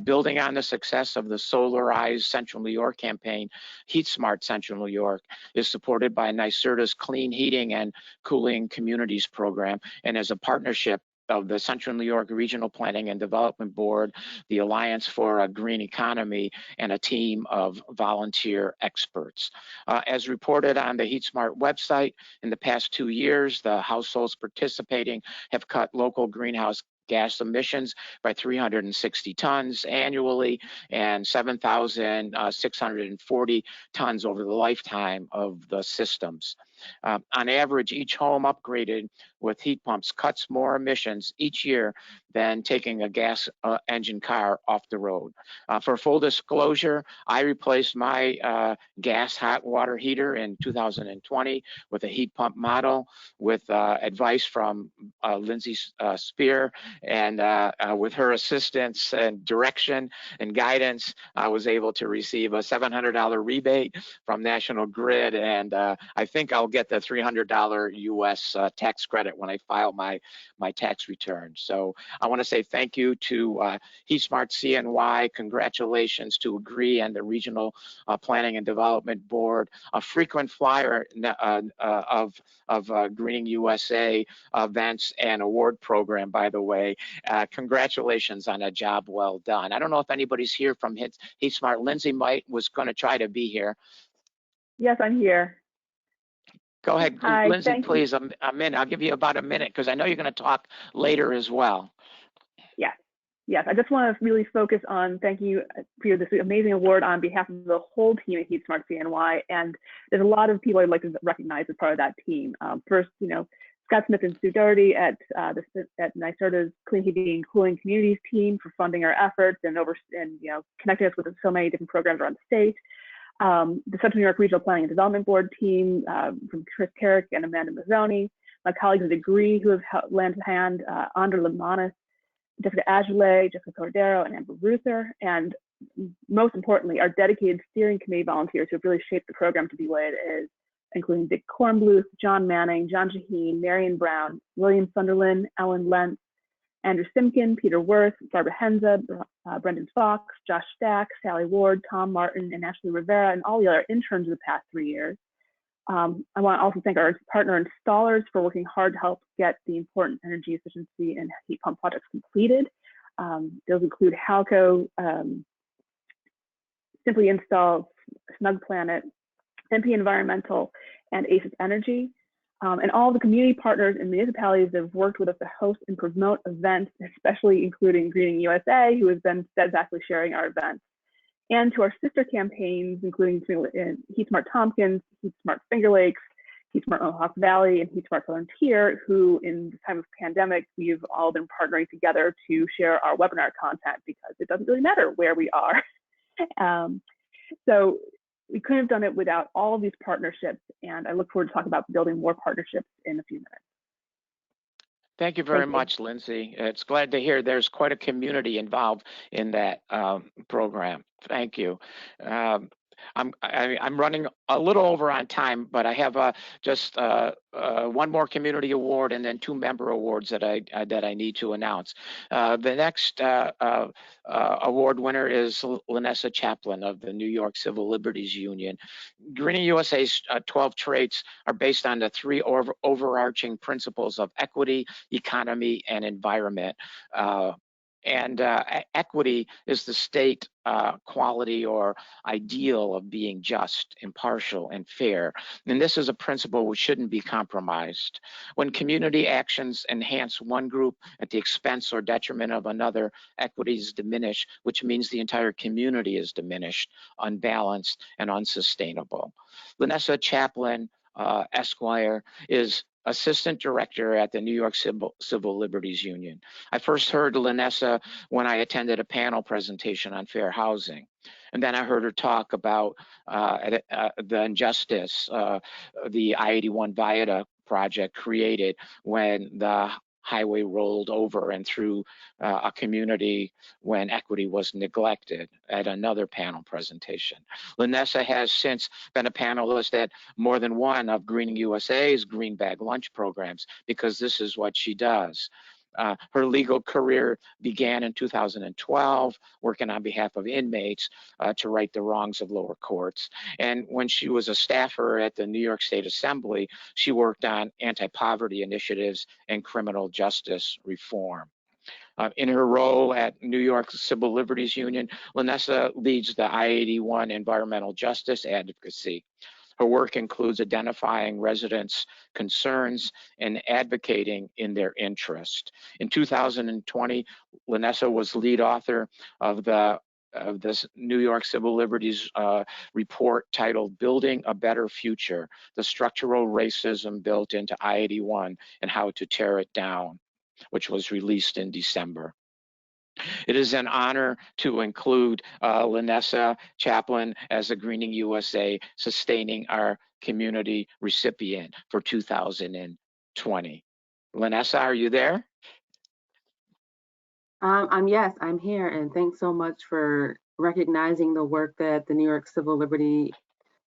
Building on the success of the Solarized Central New York campaign, Heat Smart Central New York is supported by NYSERDA's Clean Heating and Cooling Communities program, and is a partnership of the Central New York Regional Planning and Development Board, the Alliance for a Green Economy, and a team of volunteer experts. As reported on the Heat Smart website, in the past 2 years, the households participating have cut local greenhouse gas emissions by 360 tons annually and 7,640 tons over the lifetime of the systems. On average, each home upgraded with heat pumps cuts more emissions each year than taking a gas engine car off the road. For full disclosure, I replaced my gas hot water heater in 2020 with a heat pump model with advice from Lindsay Spear, and with her assistance and direction and guidance, I was able to receive a $700 rebate from National Grid, and I think I'll get the $300 US tax credit when I file my tax return. So I want to say thank you to Heat Smart CNY. Congratulations to AGREE and the Regional Planning and Development Board, a frequent flyer of Greening USA events and award program, by the way. Congratulations on a job well done. I don't know if anybody's here from Heat Smart. Lindsay was going to try to be here. Yes, I'm here. Go ahead, Hi, Lindsay, please. A minute. I'll give you about a minute because I know you're going to talk later as well. Yes. I just want to really focus on thank you for this amazing award on behalf of the whole team at Heat Smart CNY. And there's a lot of people I'd like to recognize as part of that team. First, Scott Smith and Sue Doherty at NYSERDA's Clean Heating and Cooling Communities team for funding our efforts and connecting us with so many different programs around the state. The Central New York Regional Planning and Development Board team from Chris Carrick and Amanda Mazzoni, my colleagues at AGREE who have lent a hand, Andra Lemanis, Jessica Aguilera, Jessica Cordero, and Amber Ruther, and most importantly, our dedicated steering committee volunteers who have really shaped the program to be what it is. including Dick Kornbluth, John Manning, John Shaheen, Marion Brown, William Sunderland, Ellen Lentz, Andrew Simkin, Peter Worth, Barbara Henza, Brendan Fox, Josh Stack, Sally Ward, Tom Martin, and Ashley Rivera, and all the other interns of the past 3 years. I want to also thank our partner installers for working hard to help get the important energy efficiency and heat pump projects completed. Those include Halco, Simply Install, Snug Planet, MP Environmental, and ACES Energy. And all the community partners and municipalities that have worked with us to host and promote events, especially including GreeningUSA, who has been steadfastly sharing our events. And to our sister campaigns, including Heat Smart Tompkins, Heat Smart Finger Lakes, Heat Smart Mohawk Valley, and Heat Smart Southern Tier, who in this time of pandemic, we've all been partnering together to share our webinar content because it doesn't really matter where we are. So we couldn't have done it without all of these partnerships, and I look forward to talking about building more partnerships in a few minutes. Thank you very much, Lindsay. It's glad to hear there's quite a community involved in that program. Thank you. I'm running a little over on time, but I have just one more community award and then 2 member awards that I need to announce. The next award winner is Lanessa Chaplin of the New York Civil Liberties Union. GreeningUSA's 12 traits are based on the 3 overarching principles of equity, economy, and environment. Equity is the state quality or ideal of being just, impartial, and fair. And this is a principle which shouldn't be compromised. When community actions enhance one group at the expense or detriment of another, equity is diminished, which means the entire community is diminished, unbalanced, and unsustainable. Lanessa Chaplin, Esquire, is Assistant Director at the New York Civil Liberties Union. I first heard Lanessa when I attended a panel presentation on fair housing. And then I heard her talk about the injustice the I-81 Viaduct project created when the highway rolled over and through a community when equity was neglected at another panel presentation. Lanessa has since been a panelist at more than one of GreeningUSA's Green Bag Lunch programs because this is what she does. Her legal career began in 2012, working on behalf of inmates to right the wrongs of lower courts. And when she was a staffer at the New York State Assembly, she worked on anti-poverty initiatives and criminal justice reform. In her role at New York Civil Liberties Union, Lanessa leads the I-81 environmental justice advocacy. Her work includes identifying residents' concerns and advocating in their interest. In 2020, Lanessa was lead author of this New York Civil Liberties report titled Building a Better Future, the Structural Racism Built into I-81 and How to Tear It Down, which was released in December. It is an honor to include Lanessa Chaplin as a GreeningUSA Sustaining Our Community recipient for 2020. Lanessa, are you there? Yes, I'm here, and thanks so much for recognizing the work that the New York Civil Liberties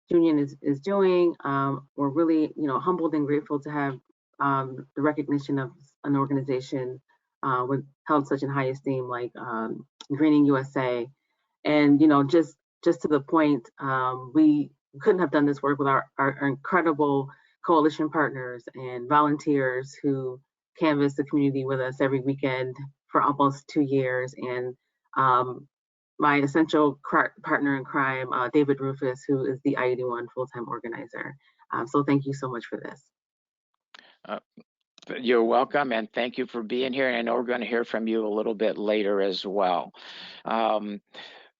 Union is doing. We're really, humbled and grateful to have the recognition of an organization held such in high esteem like GreeningUSA. And just to the point, we couldn't have done this work without our incredible coalition partners and volunteers who canvass the community with us every weekend for almost 2 years. And my essential partner in crime, David Rufus, who is the I-81 full-time organizer. So thank you so much for this. You're welcome, and thank you for being here. And I know we're going to hear from you a little bit later as well.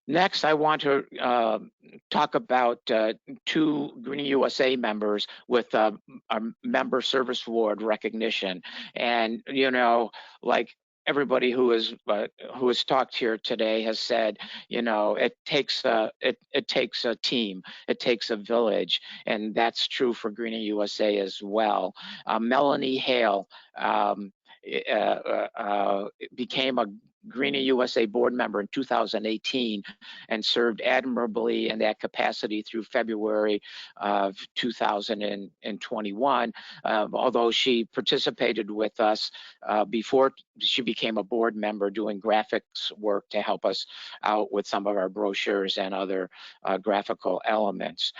Next, I want to talk about 2 GreeningUSA members with a member service award recognition. And, like everybody who has talked here today has said, it takes a team, it takes a village, and that's true for GreeningUSA as well. Melanie Hale became a GreeningUSA board member in 2018 and served admirably in that capacity through February of 2021, although she participated with us before she became a board member doing graphics work to help us out with some of our brochures and other graphical elements.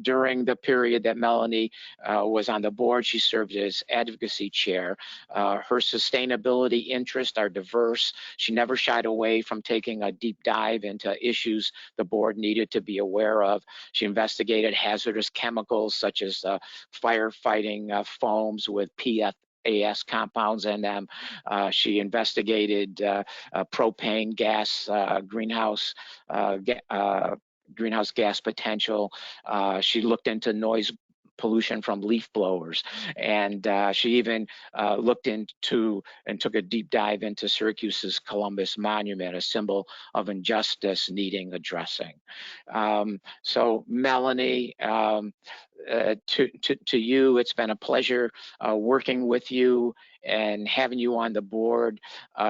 During the period that Melanie was on the board, she served as advocacy chair. Her sustainability interests are diverse. She never shied away from taking a deep dive into issues the board needed to be aware of. She investigated hazardous chemicals such as firefighting foams with PFAS compounds in them. She investigated propane gas, greenhouse gas potential. She looked into noise pollution from leaf blowers, and she even looked into and took a deep dive into Syracuse's Columbus Monument, a symbol of injustice needing addressing. So Melanie, to you, it's been a pleasure working with you and having you on the board.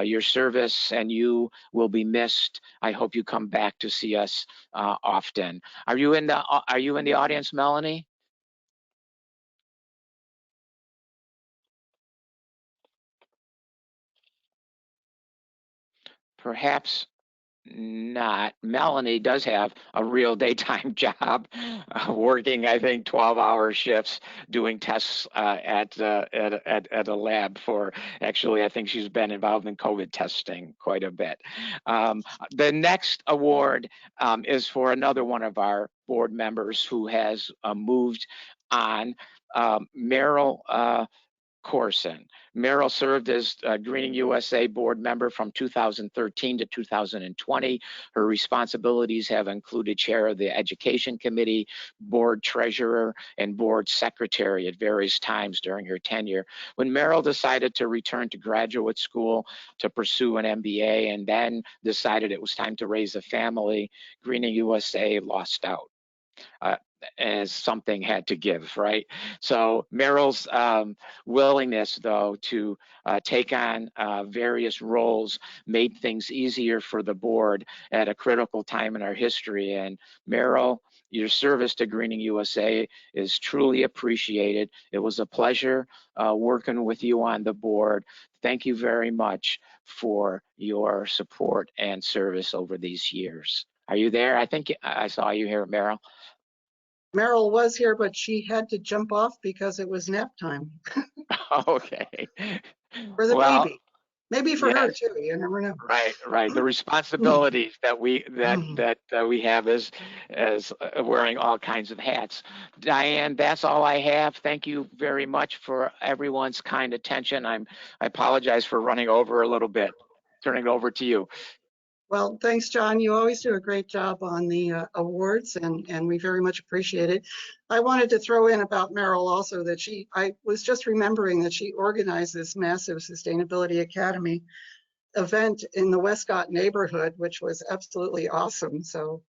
Your service and you will be missed. I hope you come back to see us often. Are you in the audience, Melanie? Perhaps not. Melanie does have a real daytime job, working, I think, 12-hour shifts doing tests at a lab for, actually, I think she's been involved in COVID testing quite a bit. The next award is for another one of our board members who has moved on, Meryl Corson. Meryl served as GreeningUSA board member from 2013 to 2020. Her responsibilities have included chair of the education committee, board treasurer, and board secretary at various times during her tenure. When Meryl decided to return to graduate school to pursue an MBA and then decided it was time to raise a family, GreeningUSA lost out. As something had to give, right? So Meryl's willingness, though, to take on various roles made things easier for the board at a critical time in our history. And Meryl, your service to GreeningUSA is truly appreciated. It was a pleasure working with you on the board. Thank you very much for your support and service over these years. Are you there? I think I saw you here, Meryl. Meryl was here, but she had to jump off because it was nap time. Okay. For the baby. Maybe for her yes. too, you never know. Right. The responsibilities that we we have as wearing all kinds of hats. Diane, that's all I have. Thank you very much for everyone's kind attention. I apologize for running over a little bit. Turning it over to you. Well, thanks, John. You always do a great job on the awards, and we very much appreciate it. I wanted to throw in about Meryl also that I was just remembering that she organized this massive Sustainability Academy event in the Westcott neighborhood, which was absolutely awesome. So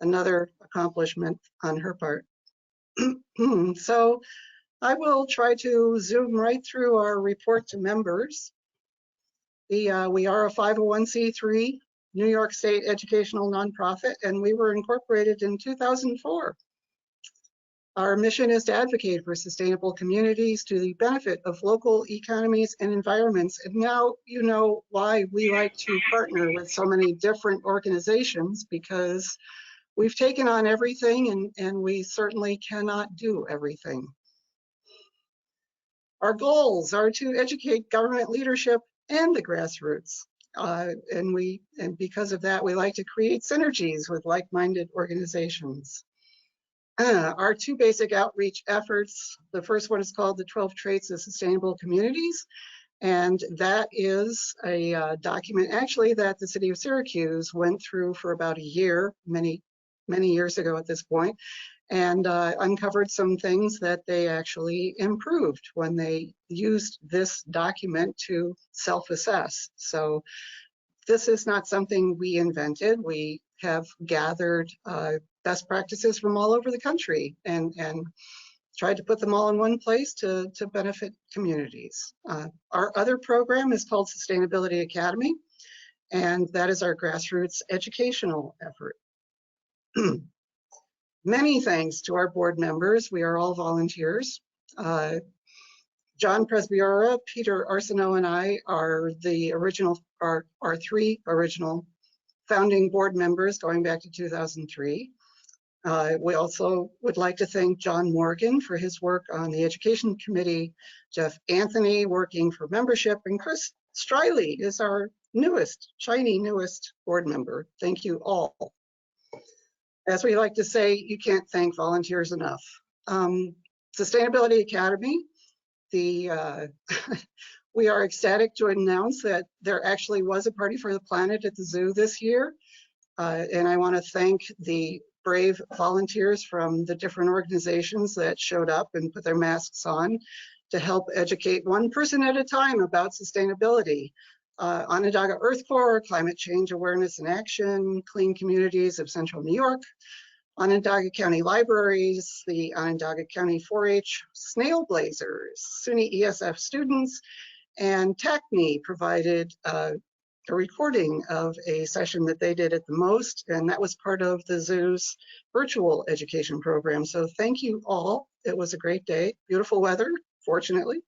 another accomplishment on her part. So I will try to zoom right through our report to members. We are a 501c3 New York State educational nonprofit, and we were incorporated in 2004. Our mission is to advocate for sustainable communities to the benefit of local economies and environments. And now you know why we like to partner with so many different organizations, because we've taken on everything and we certainly cannot do everything. Our goals are to educate government leadership and the grassroots. And because of that, we like to create synergies with like-minded organizations. Our two basic outreach efforts, the first one is called the 12 Traits of Sustainable Communities. And that is a document actually that the city of Syracuse went through for about a year, many years ago at this point, and uncovered some things that they actually improved when they used this document to self-assess. So this is not something we invented. We have gathered best practices from all over the country and tried to put them all in one place to benefit communities. Our other program is called Sustainability Academy. and that is our grassroots educational effort. Many thanks to our board members. We are all volunteers. John Presbyora, Peter Arsenault, and I are the original, our three original founding board members going back to 2003. We also would like to thank John Morgan for his work on the Education Committee, Jeff Anthony working for membership, and Chris Striley is our newest, shiny newest board member. Thank you all. As we like to say, you can't thank volunteers enough. Sustainability Academy, we are ecstatic to announce that there actually was a party for the planet at the zoo this year. And I want to thank the brave volunteers from the different organizations that showed up and put their masks on to help educate one person at a time about sustainability. Onondaga Earth Corps, Climate Change Awareness and Action, Clean Communities of Central New York, Onondaga County Libraries, the Onondaga County 4-H Snail Blazers, SUNY ESF students, and TACNY provided a recording of a session that they did at the most, and that was part of the zoo's virtual education program. So thank you all. It was a great day, beautiful weather, fortunately.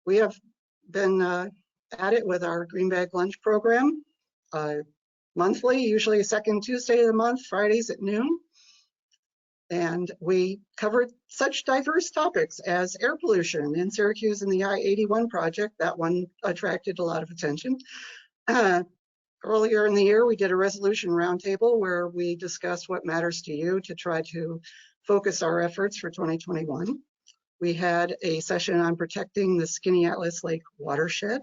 We have been at it with our Green Bag Lunch program monthly, usually second Tuesday of the month, Fridays at noon. And we covered such diverse topics as air pollution in Syracuse and the I-81 project. That one attracted a lot of attention. Earlier in the year, we did a resolution roundtable where we discussed what matters to you to try to focus our efforts for 2021. We had a session on protecting the Skinny Atlas Lake watershed.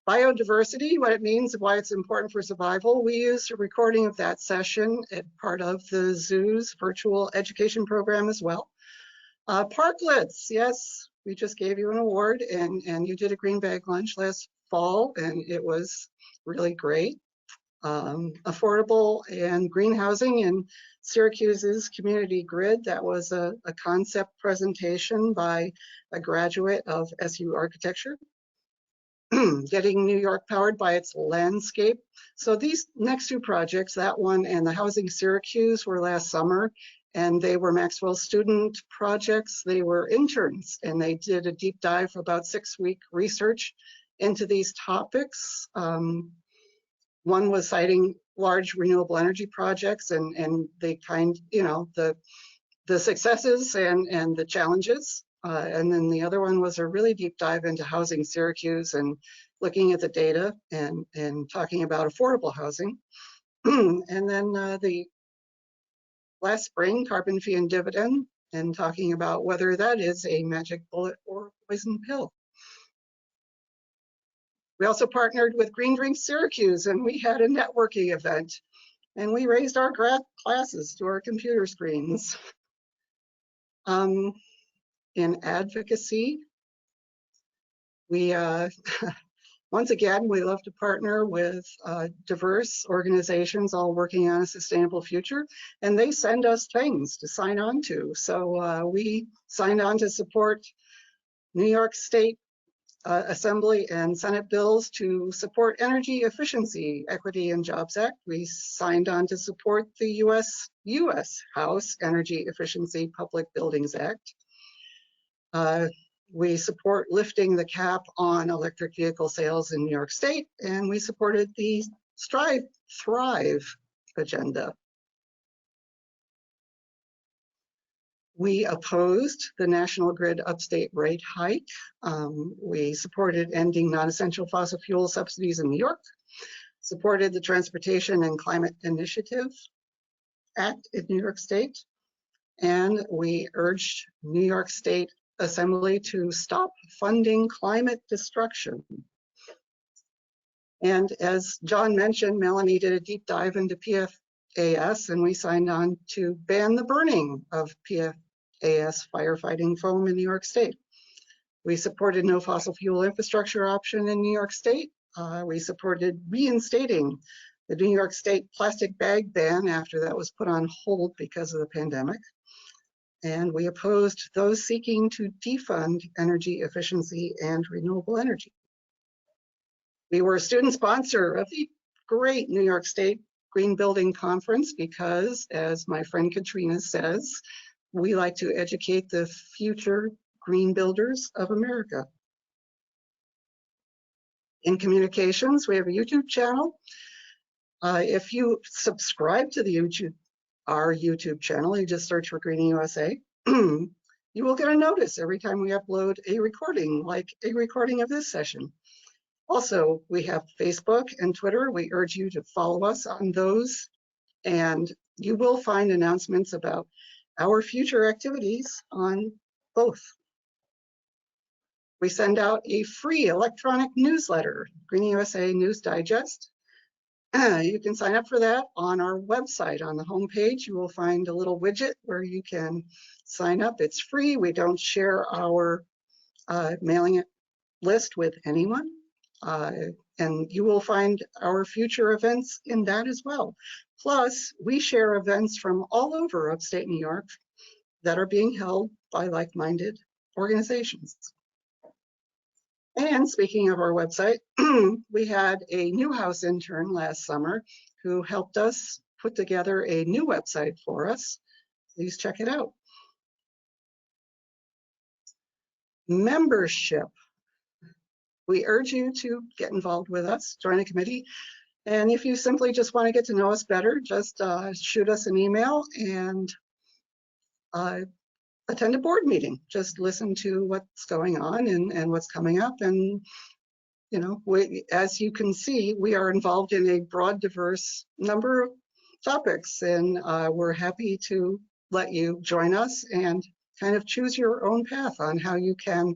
Biodiversity, what it means, why it's important for survival. We used a recording of that session as part of the zoo's virtual education program as well. Parklets, yes, we just gave you an award and you did a Green Bag Lunch last fall and it was really great. Affordable and green housing in Syracuse's community grid. That was a concept presentation by a graduate of SU Architecture. Getting New York powered by its landscape. So these next two projects, that one and the Housing Syracuse, were last summer, and they were Maxwell student projects. They were interns, and they did a deep dive, about 6-week research into these topics. One was citing large renewable energy projects and the kind, you know, the successes and the challenges. And then the other one was a really deep dive into Housing Syracuse and looking at the data and talking about affordable housing. And then the last spring, carbon fee and dividend, and talking about whether that is a magic bullet or poison pill. We also partnered with Green Drink Syracuse and we had a networking event and we raised our classes to our computer screens. In advocacy, we once again, we love to partner with diverse organizations all working on a sustainable future, and they send us things to sign on to. So we signed on to support New York State Assembly and Senate bills to support Energy Efficiency, Equity and Jobs Act. We signed on to support the U.S. House Energy Efficiency Public Buildings Act. We support lifting the cap on electric vehicle sales in New York State, and we supported the Thrive agenda. We opposed the National Grid upstate rate hike. We supported ending non-essential fossil fuel subsidies in New York, supported the Transportation and Climate Initiative Act in New York State, and we urged New York State Assembly to stop funding climate destruction. And as John mentioned, Melanie did a deep dive into PFAS, and we signed on to ban the burning of PFAS firefighting foam in New York State. We supported no fossil fuel infrastructure option in New York State. We supported reinstating the New York State plastic bag ban after that was put on hold because of the pandemic. and we opposed those seeking to defund energy efficiency and renewable energy. We were a student sponsor of the great New York State Green Building Conference because, as my friend Katrina says, we like to educate the future green builders of America. In communications, we have a YouTube channel. If you subscribe to our YouTube channel, you just search for GreeningUSA, you will get a notice every time we upload a recording, like a recording of this session. Also, we have Facebook and Twitter. We urge you to follow us on those, and you will find announcements about our future activities on both. We send out a free electronic newsletter, GreeningUSA News Digest. You can sign up for that on our website. On the homepage, you will find a little widget where you can sign up. It's free. We don't share our mailing list with anyone. And you will find our future events in that as well. Plus, we share events from all over upstate New York that are being held by like-minded organizations. And speaking of our website, we had a Newhouse intern last summer who helped us put together a new website for us. Please check it out. Membership. We urge you to get involved with us, join a committee. And if you simply just want to get to know us better, just shoot us an email and attend a board meeting. Just listen to what's going on and what's coming up. And, you know, as you can see, we are involved in a broad, diverse number of topics. And we're happy to let you join us and kind of choose your own path on how you can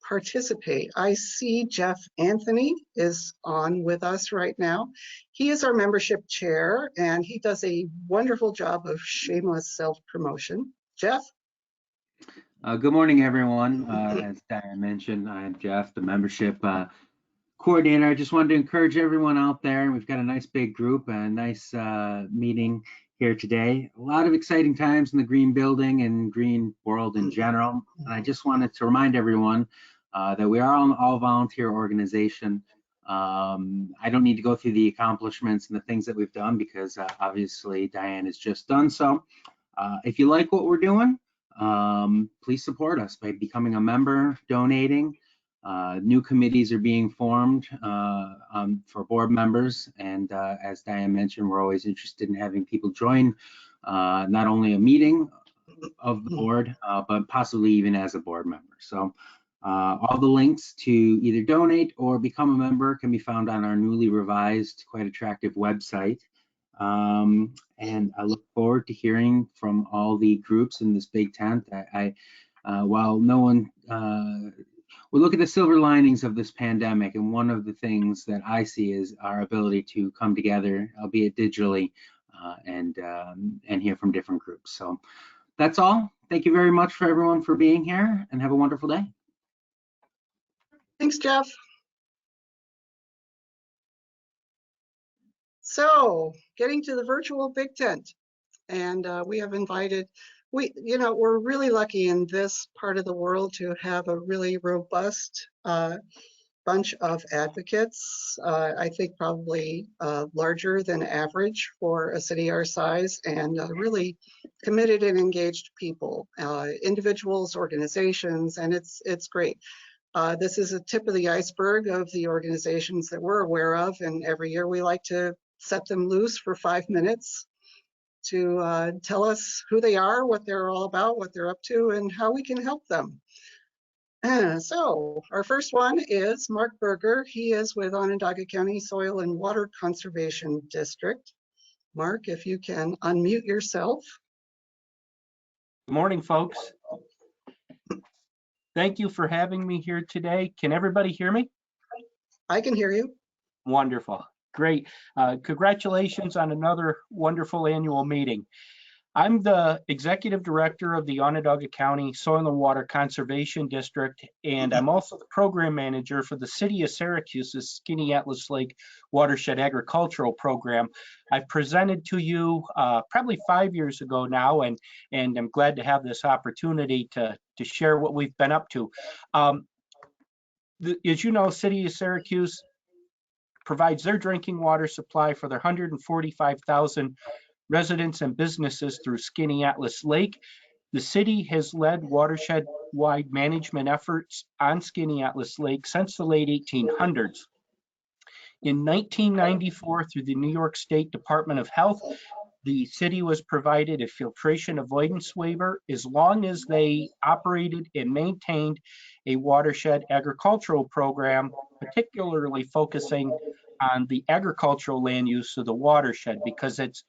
participate. I see Jeff Anthony is on with us right now. He is our membership chair, and he does a wonderful job of shameless self-promotion. Jeff? Good morning, everyone. As Diane mentioned, I'm Jeff, the membership coordinator. I just wanted to encourage everyone out there. We've got a nice big group, a nice meeting here today. A lot of exciting times in the green building and green world in general. And I just wanted to remind everyone that we are an all-volunteer organization. I don't need to go through the accomplishments and the things that we've done because obviously Diane has just done so. If you like what we're doing, please support us by becoming a member, donating. New committees are being formed for board members, and as Diane mentioned, we're always interested in having people join not only a meeting of the board, but possibly even as a board member. So all the links to either donate or become a member can be found on our newly revised, quite attractive website. And I look forward to hearing from all the groups in this big tent. While no one, we look at the silver linings of this pandemic, and one of the things that I see is our ability to come together, albeit digitally, and hear from different groups. So that's all. Thank you very much for everyone for being here, and have a wonderful day. Thanks, Jeff. So, getting to the virtual big tent, and we have invited, we're really lucky in this part of the world to have a really robust bunch of advocates. I think probably larger than average for a city our size, and really committed and engaged people, individuals, organizations, and it's great. This is a tip of the iceberg of the organizations that we're aware of, and every year we like to set them loose for 5 minutes to tell us who they are, what they're all about, what they're up to, and how we can help them. So our first one is Mark Berger. He is with Onondaga County Soil and Water Conservation District. Mark, if you can unmute yourself. Good morning, folks. Thank you for having me here today. Can everybody hear me? I can hear you. Wonderful. Great. Congratulations on another wonderful annual meeting. I'm the Executive Director of the Onondaga County Soil and Water Conservation District, and I'm also the Program Manager for the City of Syracuse's Skinny Atlas Lake Watershed Agricultural Program. I've presented to you probably 5 years ago now, and I'm glad to have this opportunity to share what we've been up to. As you know, City of Syracuse provides their drinking water supply for their 145,000 residents and businesses through Skinny Atlas Lake. The city has led watershed-wide management efforts on Skinny Atlas Lake since the late 1800s. In 1994, through the New York State Department of Health, the city was provided a filtration avoidance waiver as long as they operated and maintained a watershed agricultural program, particularly focusing on the agricultural land use of the watershed, because it's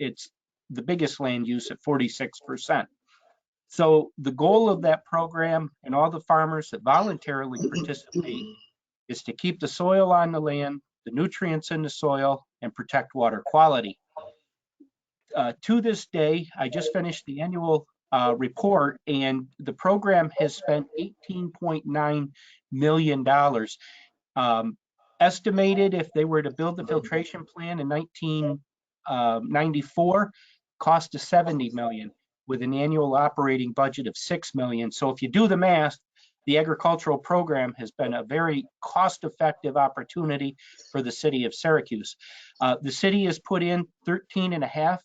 the biggest land use at 46%. So the goal of that program and all the farmers that voluntarily participate is to keep the soil on the land, the nutrients in the soil, and protect water quality. To this day, I just finished the annual report, and the program has spent $18.9 million. Estimated, if they were to build the filtration plant in 1994, cost of $70 million, with an annual operating budget of $6 million. So if you do the math, the agricultural program has been a very cost-effective opportunity for the city of Syracuse. The city has put in $13.5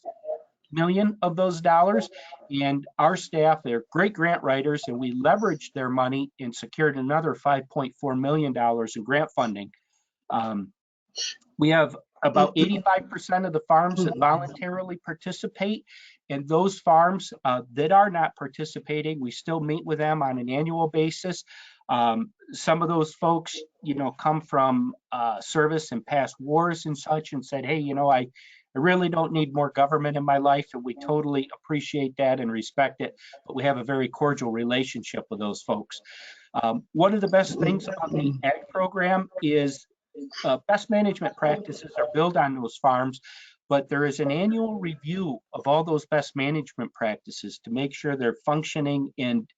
million of those dollars, and our staff, they're great grant writers, and we leveraged their money and secured another $5.4 million in grant funding. We have about 85% of the farms that voluntarily participate, and those farms that are not participating, we still meet with them on an annual basis. Some of those folks, come from service and past wars and such, and said, hey, I really don't need more government in my life, and we totally appreciate that and respect it, but we have a very cordial relationship with those folks. One of the best things about the ag program is best management practices are built on those farms, but there is an annual review of all those best management practices to make sure they're functioning and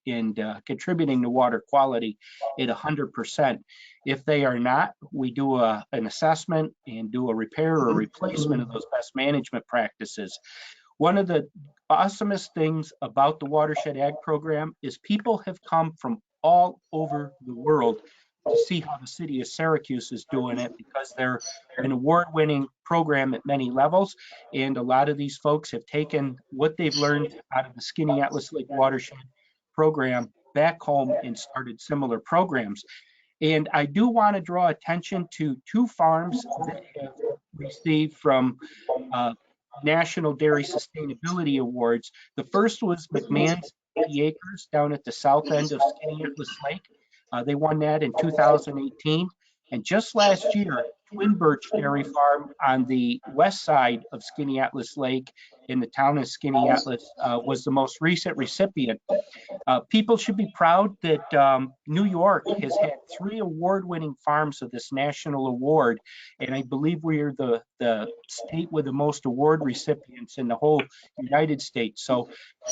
contributing to water quality at 100%. If they are not, we do an assessment and do a repair or replacement of those best management practices. One of the awesomest things about the Watershed Ag program is people have come from all over the world to see how the city of Syracuse is doing it, because they're an award-winning program at many levels, and a lot of these folks have taken what they've learned out of the Skinny Atlas Lake Watershed program back home and started similar programs. And I do want to draw attention to 2 farms that have received from National Dairy Sustainability Awards. The first was McMahon's 80 Acres down at the south end of Skinny Atlas Lake. They won that in 2018. And just last year, Twin Birch Dairy Farm on the west side of Skinny Atlas Lake in the town of Skinny Atlas was the most recent recipient. People should be proud that New York has had 3 award-winning farms of this national award, and I believe we are the state with the most award recipients in the whole United States. So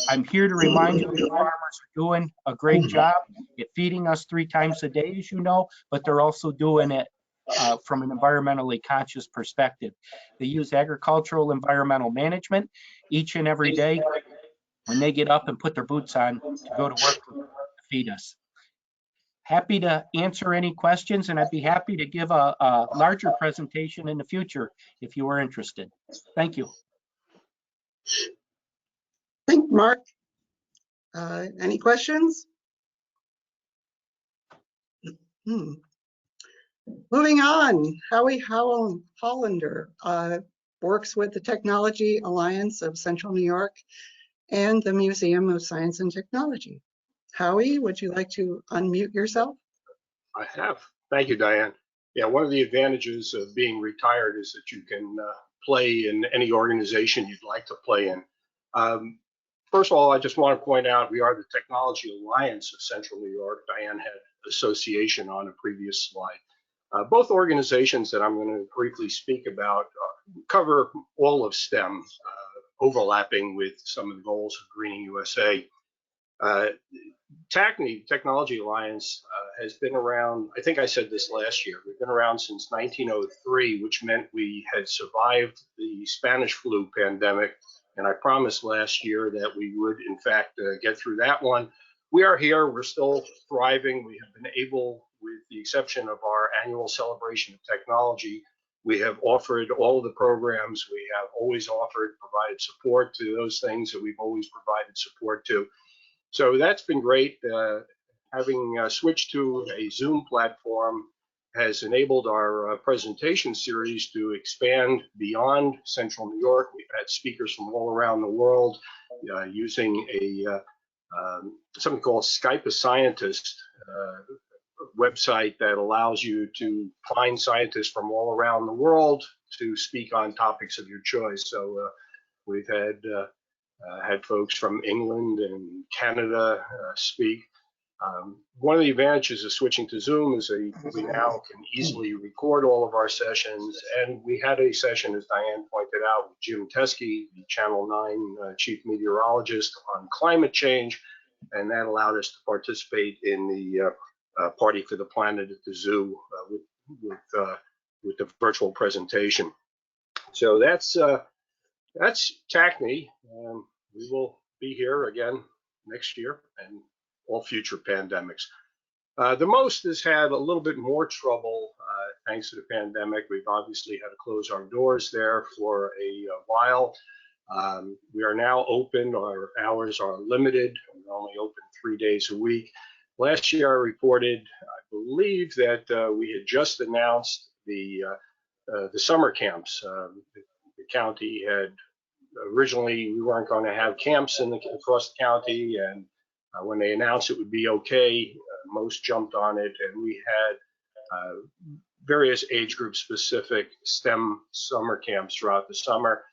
I'm here to remind you the farmers are doing a great job at feeding us 3 times a day, as you know, but they're also doing it from an environmentally conscious perspective. They use agricultural environmental management each and every day when they get up and put their boots on to go to work to feed us. Happy to answer any questions, and I'd be happy to give a larger presentation in the future if you are interested. Thank you. Thank you, Mark. Any questions? Moving on, Howie Hollander works with the Technology Alliance of Central New York and the Museum of Science and Technology. Howie, would you like to unmute yourself? I have. Thank you, Diane. Yeah, one of the advantages of being retired is that you can play in any organization you'd like to play in. First of all, I just want to point out we are the Technology Alliance of Central New York. Diane had association on a previous slide. Both organizations that I'm going to briefly speak about cover all of STEM, overlapping with some of the goals of Greening USA. TACNY, Technology Alliance, has been around, I think I said this last year, we've been around since 1903, which meant we had survived the Spanish flu pandemic. And I promised last year that we would, in fact, get through that one. We are here, we're still thriving. We have been able, with the exception of our annual celebration of technology, we have offered all of the programs. We have always provided support to those things that we've always provided support to. So that's been great. Having switched to a Zoom platform has enabled our presentation series to expand beyond Central New York. We've had speakers from all around the world using a something called Skype a Scientist website that allows you to find scientists from all around the world to speak on topics of your choice. So we've had folks from England and Canada speak. One of the advantages of switching to Zoom is that we now can easily record all of our sessions. And we had a session, as Diane pointed out, with Jim Teskey, the Channel 9 chief meteorologist, on climate change. And that allowed us to participate in the Party for the Planet at the Zoo with the virtual presentation. So that's TACNY. We will be here again next year and all future pandemics. The most has had a little bit more trouble thanks to the pandemic. We've obviously had to close our doors there for a while. We are now open. Our hours are limited. We're only open 3 days a week. Last year I reported, I believe, that we had just announced the summer camps. The county had originally, we weren't going to have camps across the county, and when they announced it would be okay, most jumped on it, and we had various age group specific STEM summer camps throughout the summer.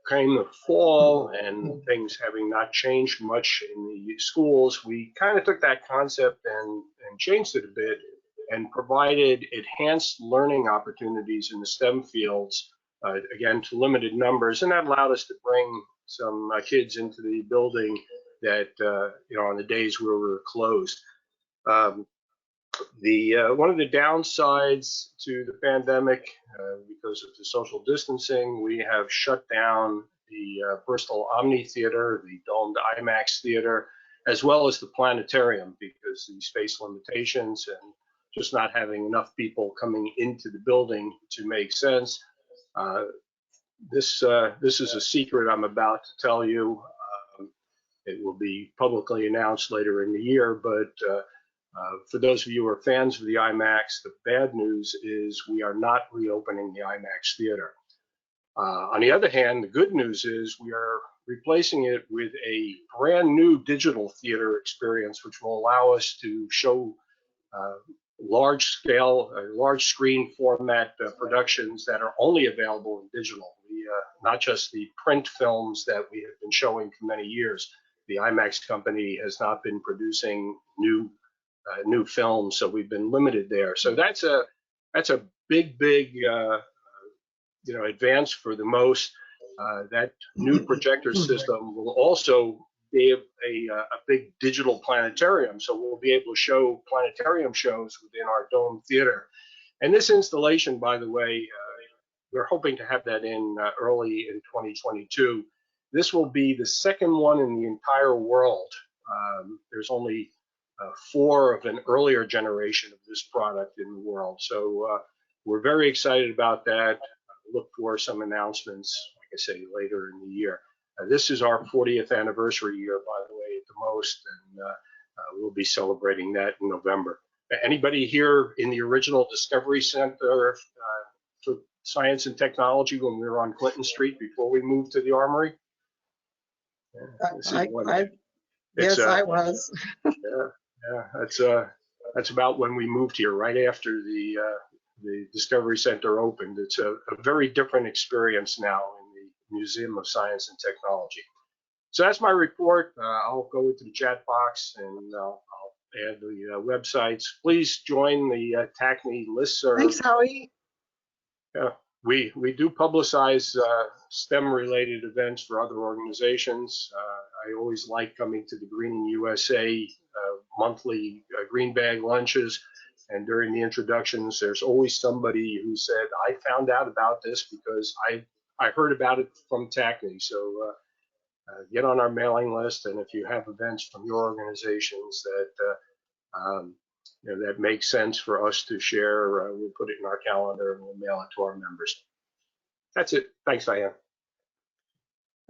Came the fall, and things having not changed much in the schools, we kind of took that concept and changed it a bit and provided enhanced learning opportunities in the STEM fields, again, to limited numbers. And that allowed us to bring some kids into the building that, on the days where we were closed. One of the downsides to the pandemic, because of the social distancing, we have shut down the Bristol Omni Theater, the domed IMAX Theater, as well as the planetarium, because the space limitations and just not having enough people coming into the building to make sense. This is a secret I'm about to tell you. It will be publicly announced later in the year, but for those of you who are fans of the IMAX, the bad news is we are not reopening the IMAX Theater. On the other hand, the good news is we are replacing it with a brand new digital theater experience, which will allow us to show large scale, large screen format productions that are only available in digital. Not just the print films that we have been showing for many years. The IMAX company has not been producing new films, so we've been limited there. So that's a big advance for the most. That new projector system will also be a big digital planetarium, so we'll be able to show planetarium shows within our dome theater. And this installation, by the way, we're hoping to have that in early in 2022. This will be the second one in the entire world. There's only 4 of an earlier generation of this product in the world. So we're very excited about that. Look for some announcements, like I say, later in the year. This is our 40th anniversary year, by the way, at the most, and we'll be celebrating that in November. Anybody here in the original Discovery Center for Science and Technology when we were on Clinton Street before we moved to the Armory? Yes, I was. That's about when we moved here, right after the Discovery Center opened. It's a very different experience now in the Museum of Science and Technology. So that's my report. I'll go into the chat box and I'll add the websites. Please join the TACNY listserv. Thanks, Howie. Yeah, We do publicize STEM-related events for other organizations. I always like coming to the GreeningUSA monthly green bag lunches. And during the introductions, there's always somebody who said, I found out about this because I heard about it from TACNY. So get on our mailing list. And if you have events from your organizations that that makes sense for us to share, we'll put it in our calendar and we'll mail it to our members. That's it. Thanks, Diane.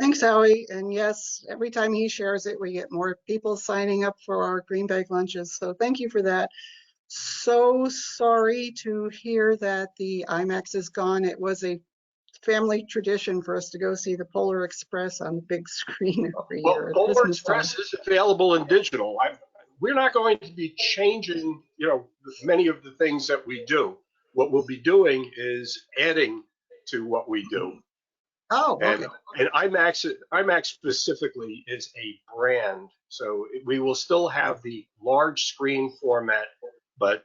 Thanks, Howie. And yes, every time he shares it, we get more people signing up for our green bag lunches. So thank you for that. So sorry to hear that the IMAX is gone. It was a family tradition for us to go see the Polar Express on the big screen every year. Well, Polar Express is available in digital. We're not going to be changing, many of the things that we do. What we'll be doing is adding to what we do. Oh, okay. And IMAX specifically is a brand. So we will still have the large screen format, but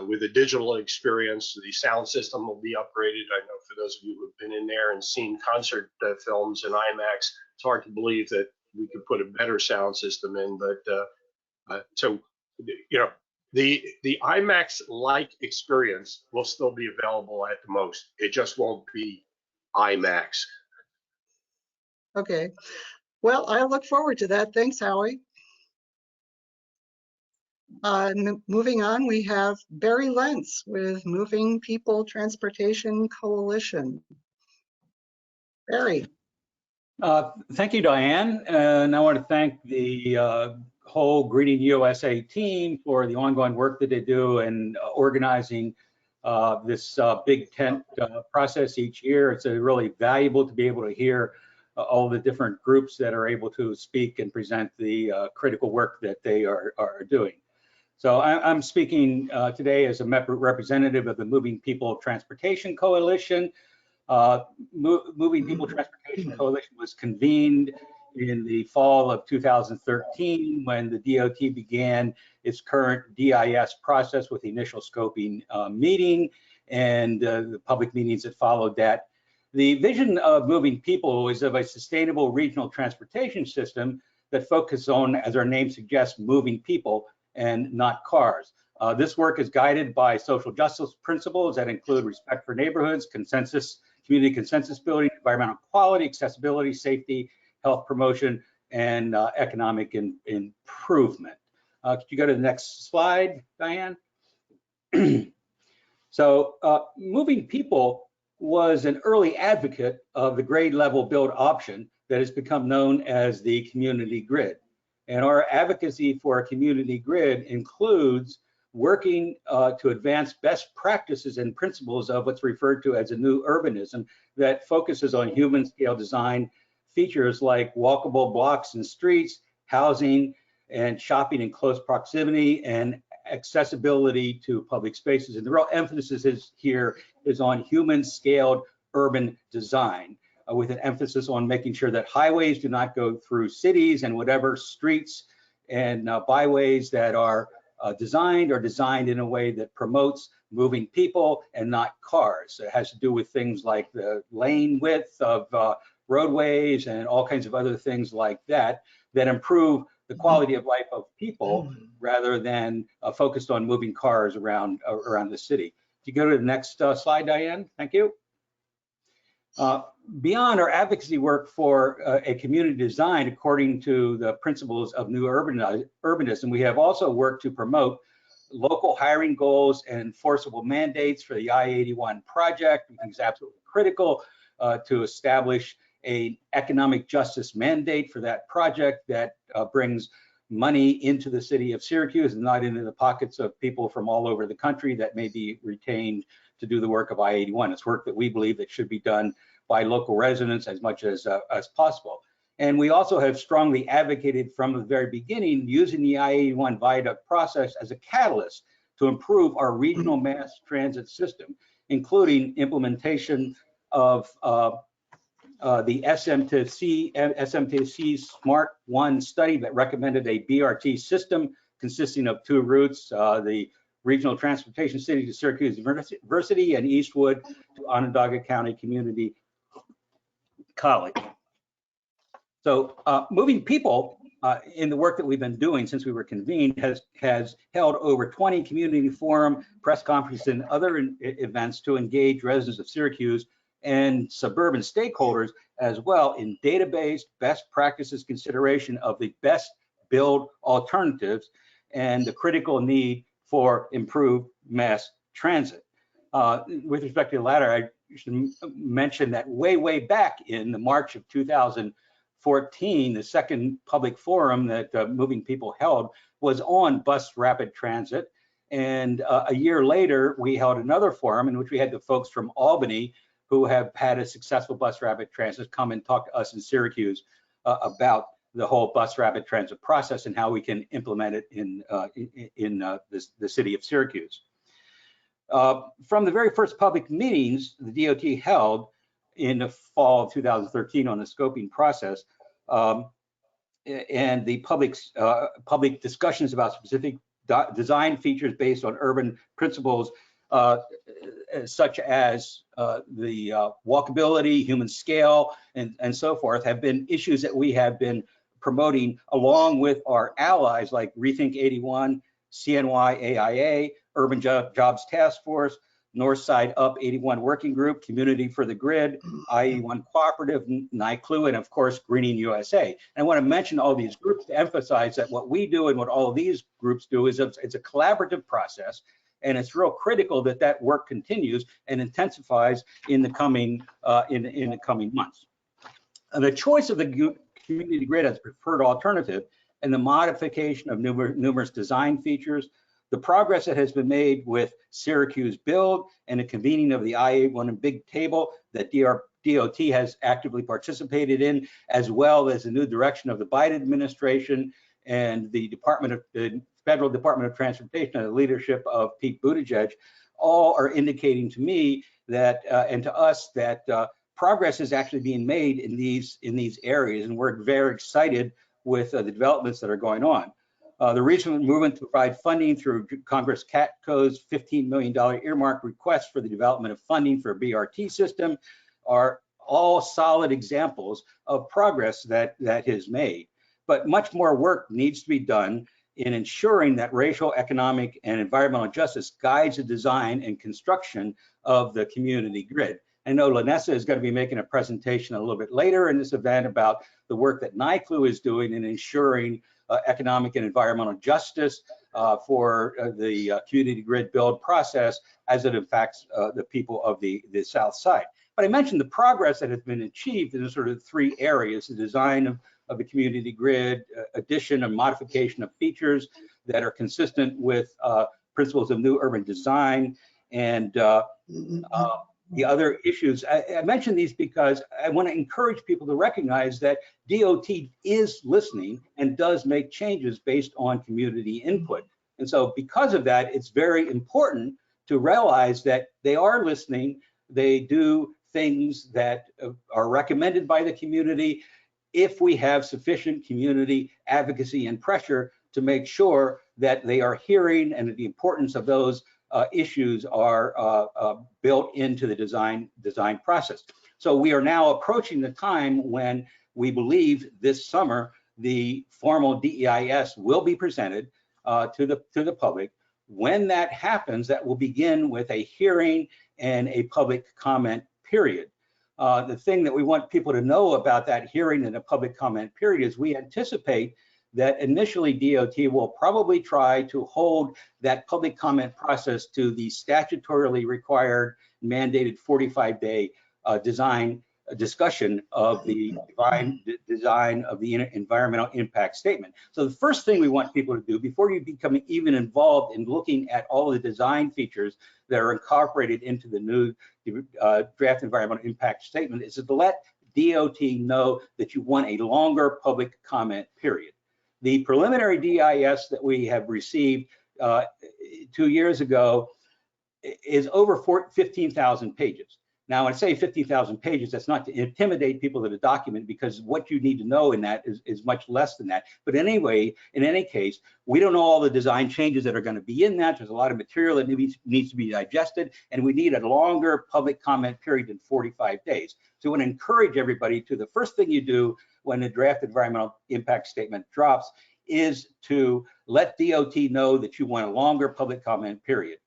with a digital experience, the sound system will be upgraded. I know for those of you who've been in there and seen concert films in IMAX, it's hard to believe that we could put a better sound system in. But so, the IMAX-like experience will still be available at the most. It just won't be IMAX. Okay. Well, I look forward to that. Thanks, Howie. Moving on, we have Barry Lentz with Moving People Transportation Coalition. Barry. Thank you, Diane. And I want to thank the whole GreeningUSA team for the ongoing work that they do in organizing this big tent process each year. It's really valuable to be able to hear all the different groups that are able to speak and present the critical work that they are doing. So I'm speaking today as a representative of the Moving People Transportation Coalition. Moving People Transportation Coalition was convened in the fall of 2013 when the DOT began its current DIS process with the initial scoping meeting and the public meetings that followed that. The vision of Moving People is of a sustainable regional transportation system that focuses on, as our name suggests, moving people and not cars. This work is guided by social justice principles that include respect for neighborhoods, community consensus building, environmental quality, accessibility, safety, health promotion, and economic improvement. Could you go to the next slide, Diane? So Moving People was an early advocate of the grade level build option that has become known as the community grid. And our advocacy for a community grid includes working to advance best practices and principles of what's referred to as a new urbanism that focuses on human scale design features like walkable blocks and streets, housing, and shopping in close proximity, and accessibility to public spaces. And the real emphasis here is on human scaled urban design, with an emphasis on making sure that highways do not go through cities, and whatever streets and byways that are designed in a way that promotes moving people and not cars. It has to do with things like the lane width of roadways and all kinds of other things like that that improve the quality of life of people rather than focused on moving cars around the city. If you go to the next slide, Diane, thank you. Beyond our advocacy work for a community design according to the principles of new urbanism, we have also worked to promote local hiring goals and enforceable mandates for the I-81 project. We think it's absolutely critical to establish an economic justice mandate for that project that brings money into the city of Syracuse and not into the pockets of people from all over the country that may be retained to do the work of I-81. It's work that we believe that should be done by local residents as much as possible. And we also have strongly advocated from the very beginning using the I-81 viaduct process as a catalyst to improve our regional mass transit system, including implementation of the SMTC Smart One study that recommended a BRT system consisting of two routes, the Regional Transportation City to Syracuse University, and Eastwood to Onondaga County Community College. So moving people in the work that we've been doing since we were convened has held over 20 community forum, press conferences, and other events to engage residents of Syracuse and suburban stakeholders as well in data-based best practices consideration of the best build alternatives and the critical need for improved mass transit. With respect to the latter, I should mention that way back in the March of 2014, the second public forum that Moving People held was on bus rapid transit. And a year later, we held another forum in which we had the folks from Albany who have had a successful bus rapid transit come and talk to us in Syracuse about the whole bus rapid transit process and how we can implement it in the city of Syracuse. From the very first public meetings the DOT held in the fall of 2013 on the scoping process and the public discussions about specific design features based on urban principles such as the walkability, human scale, and so forth have been issues that we have been promoting along with our allies like Rethink 81, CNY AIA, Urban Jobs Task Force, Northside Up 81 Working Group, Community for the Grid, IE1 Cooperative, NICLU, and of course, GreeningUSA. And I want to mention all these groups to emphasize that what we do and what all of these groups do is it's a collaborative process, and it's real critical that that work continues and intensifies in the coming months. And the choice of the community grid as preferred alternative and the modification of numerous design features, the progress that has been made with Syracuse Build and the convening of the I-81 and Big Table that DOT has actively participated in, as well as the new direction of the Biden administration and the Federal Department of Transportation under the leadership of Pete Buttigieg, all are indicating to me that and to us that progress is actually being made in these areas, and we're very excited with the developments that are going on. The recent movement to provide funding through Congress CATCO's $15 million earmark request for the development of funding for a BRT system are all solid examples of progress that is made. But much more work needs to be done in ensuring that racial, economic, and environmental justice guides the design and construction of the community grid. I know Lanessa is going to be making a presentation a little bit later in this event about the work that NICLU is doing in ensuring economic and environmental justice for the community grid build process as it impacts the people of the South Side. But I mentioned the progress that has been achieved in sort of three areas: the design of the community grid, addition and modification of features that are consistent with principles of new urban design, and the other issues. I mention these because I want to encourage people to recognize that DOT is listening and does make changes based on community input. And so because of that, it's very important to realize that they are listening. They do things that are recommended by the community if we have sufficient community advocacy and pressure to make sure that they are hearing and the importance of those issues are built into the design process. So we are now approaching the time when we believe this summer the formal DEIS will be presented to the public. When that happens, that will begin with a hearing and a public comment period. The thing that we want people to know about that hearing and a public comment period is we anticipate that initially DOT will probably try to hold that public comment process to the statutorily required mandated 45-day design discussion of the design of the environmental impact statement. So the first thing we want people to do before you become even involved in looking at all the design features that are incorporated into the new draft environmental impact statement is to let DOT know that you want a longer public comment period. The preliminary DEIS that we have received 2 years ago is over 15,000 pages. Now, when I say 50,000 pages, that's not to intimidate people to the document, because what you need to know in that is much less than that. But anyway, in any case, we don't know all the design changes that are going to be in that. There's a lot of material that needs to be digested, and we need a longer public comment period than 45 days. So I want to encourage everybody to, the first thing you do when the draft environmental impact statement drops is to let DOT know that you want a longer public comment period.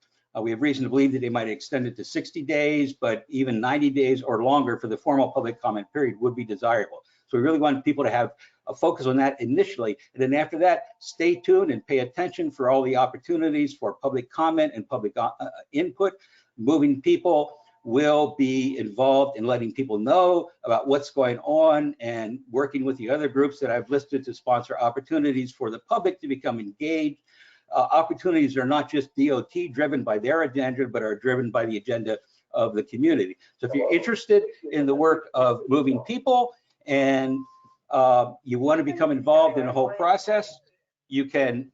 We have reason to believe that they might extend it to 60 days, but even 90 days or longer for the formal public comment period would be desirable. So we really want people to have a focus on that initially. And then after that, stay tuned and pay attention for all the opportunities for public comment and public input. Moving people will be involved in letting people know about what's going on and working with the other groups that I've listed to sponsor opportunities for the public to become engaged. Opportunities are not just DOT driven by their agenda, but are driven by the agenda of the community. So if you're interested in the work of moving people and you want to become involved in the whole process, you can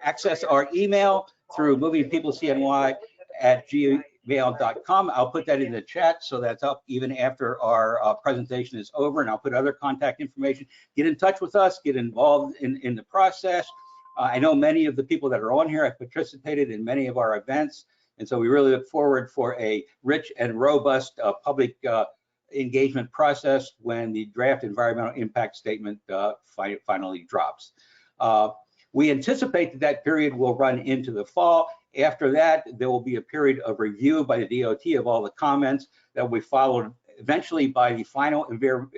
access our email through movingpeoplecny@gmail.com. I'll put that in the chat, so that's up even after our presentation is over, and I'll put other contact information. Get in touch with us, get involved in the process. I know many of the people that are on here have participated in many of our events, and so we really look forward for a rich and robust public engagement process when the draft environmental impact statement finally drops. We anticipate that period will run into the fall. After that, there will be a period of review by the DOT of all the comments that will be followed eventually by the final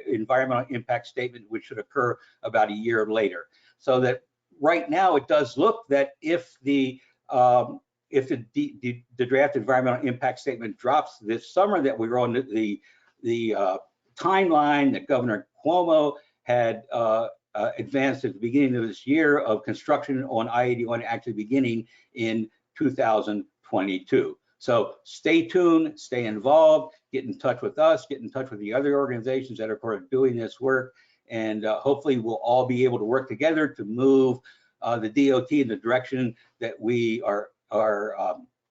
environmental impact statement, which should occur about a year later. So that right now, it does look that if the draft environmental impact statement drops this summer, that we're on the timeline that Governor Cuomo had advanced at the beginning of this year of construction on I-81 actually beginning in 2022. So stay tuned, stay involved, get in touch with us, get in touch with the other organizations that are part of doing this work. And hopefully we'll all be able to work together to move the DOT in the direction that we are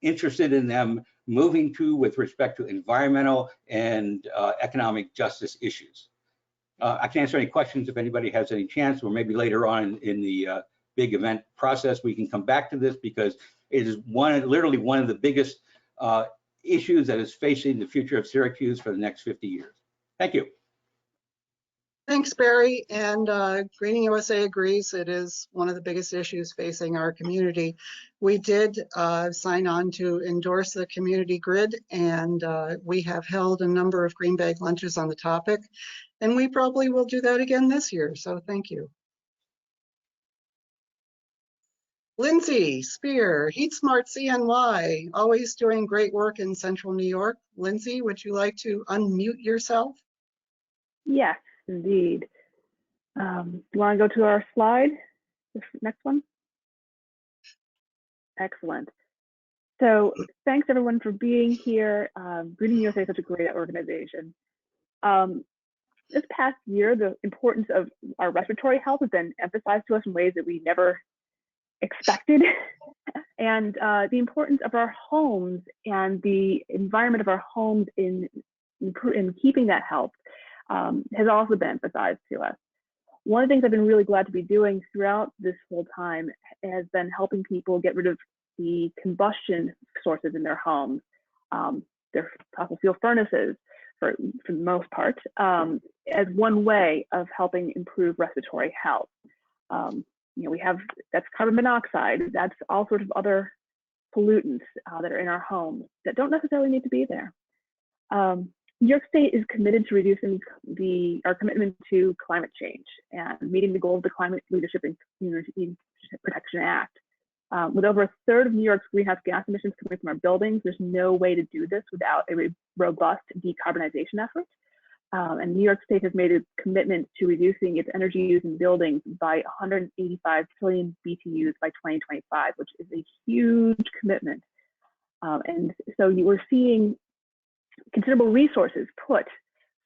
interested in them moving to with respect to environmental and economic justice issues. I can answer any questions if anybody has any chance, or maybe later on in the big event process, we can come back to this, because it is literally one of the biggest issues that is facing the future of Syracuse for the next 50 years. Thank you. Thanks, Barry. And GreeningUSA agrees it is one of the biggest issues facing our community. We did sign on to endorse the community grid, and we have held a number of green bag lunches on the topic, and we probably will do that again this year. So thank you. Lindsay Spear, Heat Smart CNY, always doing great work in Central New York. Lindsay, would you like to unmute yourself? Yes, indeed. You want to go to our slide, this next one? Excellent. So thanks everyone for being here. GreeningUSA is such a great organization. This past year, the importance of our respiratory health has been emphasized to us in ways that we never expected. And the importance of our homes and the environment of our homes in keeping that health has also been emphasized to us. One of the things I've been really glad to be doing throughout this whole time has been helping people get rid of the combustion sources in their homes, their fossil fuel furnaces for the most part, as one way of helping improve respiratory health. You know, that's carbon monoxide, that's all sorts of other pollutants that are in our homes that don't necessarily need to be there. New York State is committed to reducing our commitment to climate change and meeting the goal of the Climate Leadership and Community Protection Act. With over a third of New York's greenhouse gas emissions coming from our buildings, there's no way to do this without a robust decarbonization effort. And New York State has made a commitment to reducing its energy use in buildings by 185 trillion BTUs by 2025, which is a huge commitment. And so you were seeing considerable resources put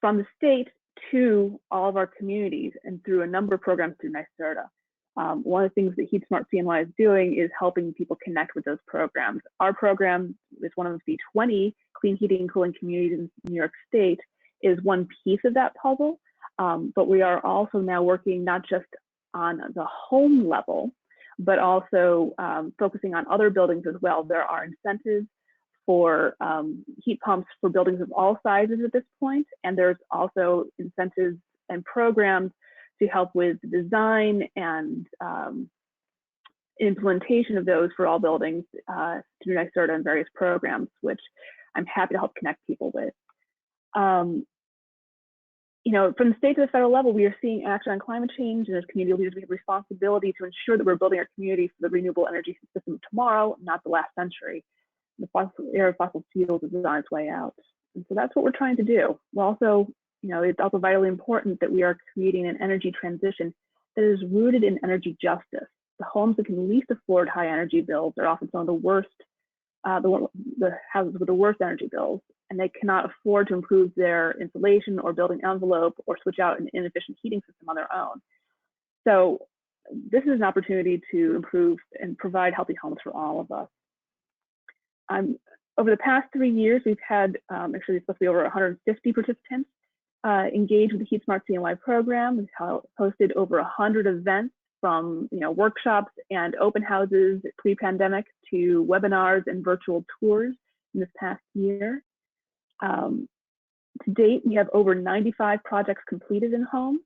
from the state to all of our communities and through a number of programs through NYSERDA. One of the things that Heat Smart CNY is doing is helping people connect with those programs. Our program is one of the 20 clean heating and cooling communities in New York State is one piece of that puzzle. But we are also now working not just on the home level, but also focusing on other buildings as well. There are incentives for heat pumps for buildings of all sizes at this point, and there's also incentives and programs to help with design and implementation of those for all buildings through NYSERDA and various programs, which I'm happy to help connect people with. You know, from the state to the federal level, we are seeing action on climate change, and as community leaders, we have responsibility to ensure that we're building our community for the renewable energy system of tomorrow, not the last century. The era of fossil fuels is on its way out. And so that's what we're trying to do. We're also, you know, it's also vitally important that we are creating an energy transition that is rooted in energy justice. The homes that can least afford high energy bills are often some of the worst, the houses with the worst energy bills, and they cannot afford to improve their insulation or building envelope or switch out an inefficient heating system on their own. So this is an opportunity to improve and provide healthy homes for all of us. Over the past 3 years, we've had actually it's supposed to be over 150 participants engaged with the Heat Smart CNY program. We've hosted over 100 events, from workshops and open houses pre-pandemic to webinars and virtual tours in this past year. To date, we have over 95 projects completed in home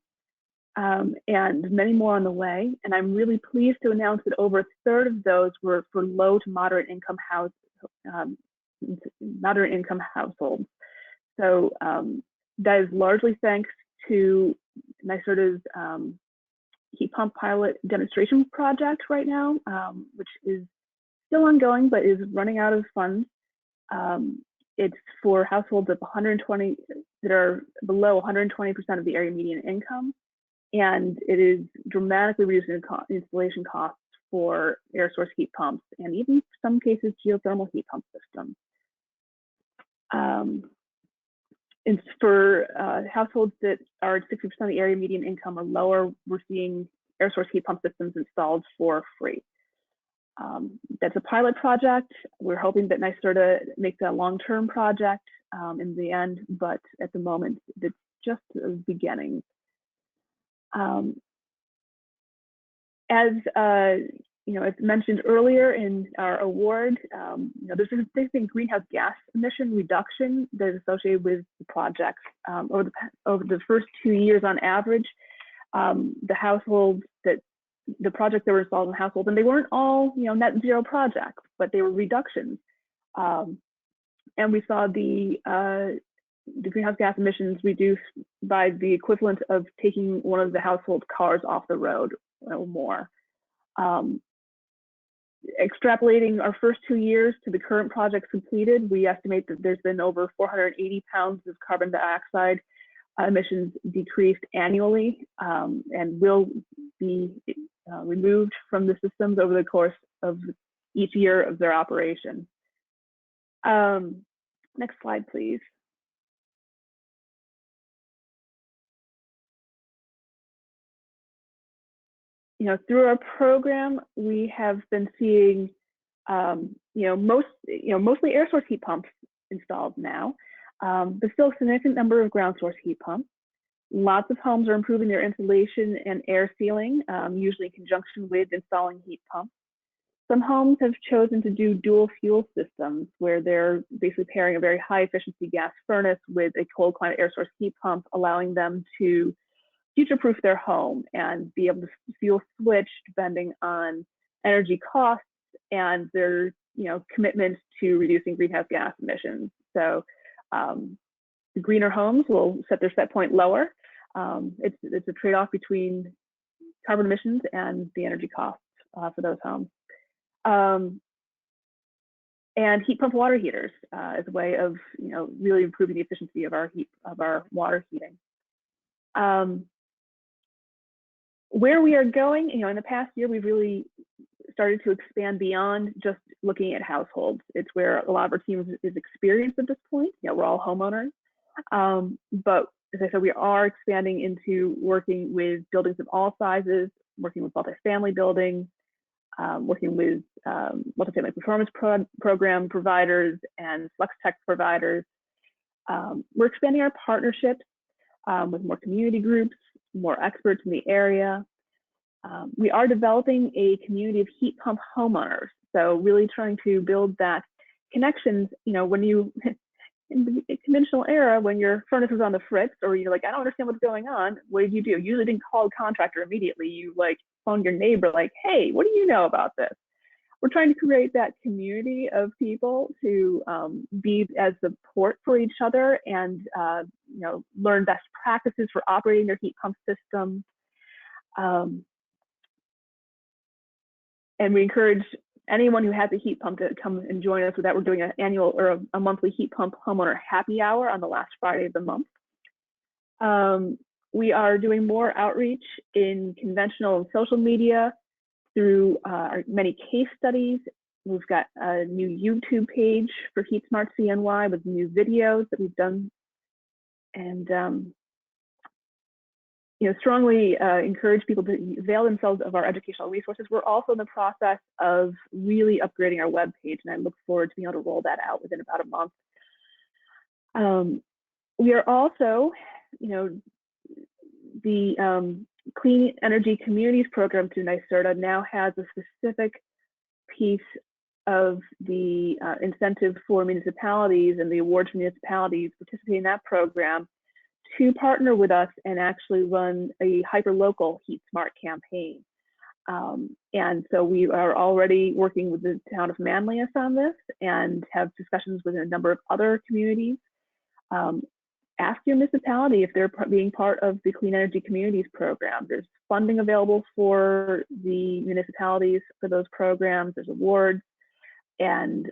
and many more on the way. And I'm really pleased to announce that over a third of those were for low to moderate income households. So that is largely thanks to NYSERDA's heat pump pilot demonstration project right now, which is still ongoing but is running out of funds. It's for households of 120 that are below 120% of the area median income, and it is dramatically reducing installation costs for air source heat pumps and even in some cases geothermal heat pump systems. And for households that are at 60% of the area median income or lower, we're seeing air source heat pump systems installed for free. That's a pilot project. We're hoping that NYSERDA makes a long-term project in the end, but at the moment, it's just the beginning. As mentioned earlier in our award, there's a significant greenhouse gas emission reduction that is associated with the projects. Over the first 2 years on average, the projects that were installed in households, and they weren't all net zero projects, but they were reductions. And we saw the greenhouse gas emissions reduced by the equivalent of taking one of the household cars off the road or more. Extrapolating our first 2 years to the current projects completed, we estimate that there's been over 480 pounds of carbon dioxide emissions decreased annually and will be removed from the systems over the course of each year of their operation. Next slide, please. Through our program, we have been seeing, mostly air source heat pumps installed now, but still a significant number of ground source heat pumps. Lots of homes are improving their insulation and air sealing, usually in conjunction with installing heat pumps. Some homes have chosen to do dual fuel systems, where they're basically pairing a very high efficiency gas furnace with a cold climate air source heat pump, allowing them to future-proof their home and be able to fuel switch depending on energy costs and their commitment to reducing greenhouse gas emissions. So the greener homes will set their set point lower. It's a trade-off between carbon emissions and the energy costs for those homes. And heat pump water heaters as a way of really improving the efficiency of our water heating. Where we are going, in the past year, we've really started to expand beyond just looking at households. It's where a lot of our team is experienced at this point. We're all homeowners. But as I said, we are expanding into working with buildings of all sizes, working with multifamily buildings, working with multifamily performance program providers and flex tech providers. We're expanding our partnerships with more community groups, more experts in the area. We are developing a community of heat pump homeowners. So really trying to build that connections, you know, when you, in the conventional era, when your furnace was on the fritz, or you're like, I don't understand what's going on, what did you do? You usually didn't call a contractor immediately. You like phoned your neighbor like, hey, what do you know about this? We're trying to create that community of people to be as support for each other and you know, learn best practices for operating their heat pump systems. And we encourage anyone who has a heat pump to come and join us with that. We're doing an annual or a monthly heat pump homeowner happy hour on the last Friday of the month. We are doing more outreach in conventional and social media through our many case studies. We've got a new YouTube page for Heat Smart CNY with new videos that we've done. And you know, strongly encourage people to avail themselves of our educational resources. We're also in the process of really upgrading our webpage, and I look forward to being able to roll that out within about a month. We are also, you know, the Clean Energy Communities program through NYSERDA now has a specific piece of the incentive for municipalities and the awards for municipalities participating in that program to partner with us and actually run a hyper-local Heat Smart campaign. And so we are already working with the town of Manlius on this and have discussions with a number of other communities. Ask your municipality if they're being part of the Clean Energy Communities program. There's funding available for the municipalities for those programs. There's awards. And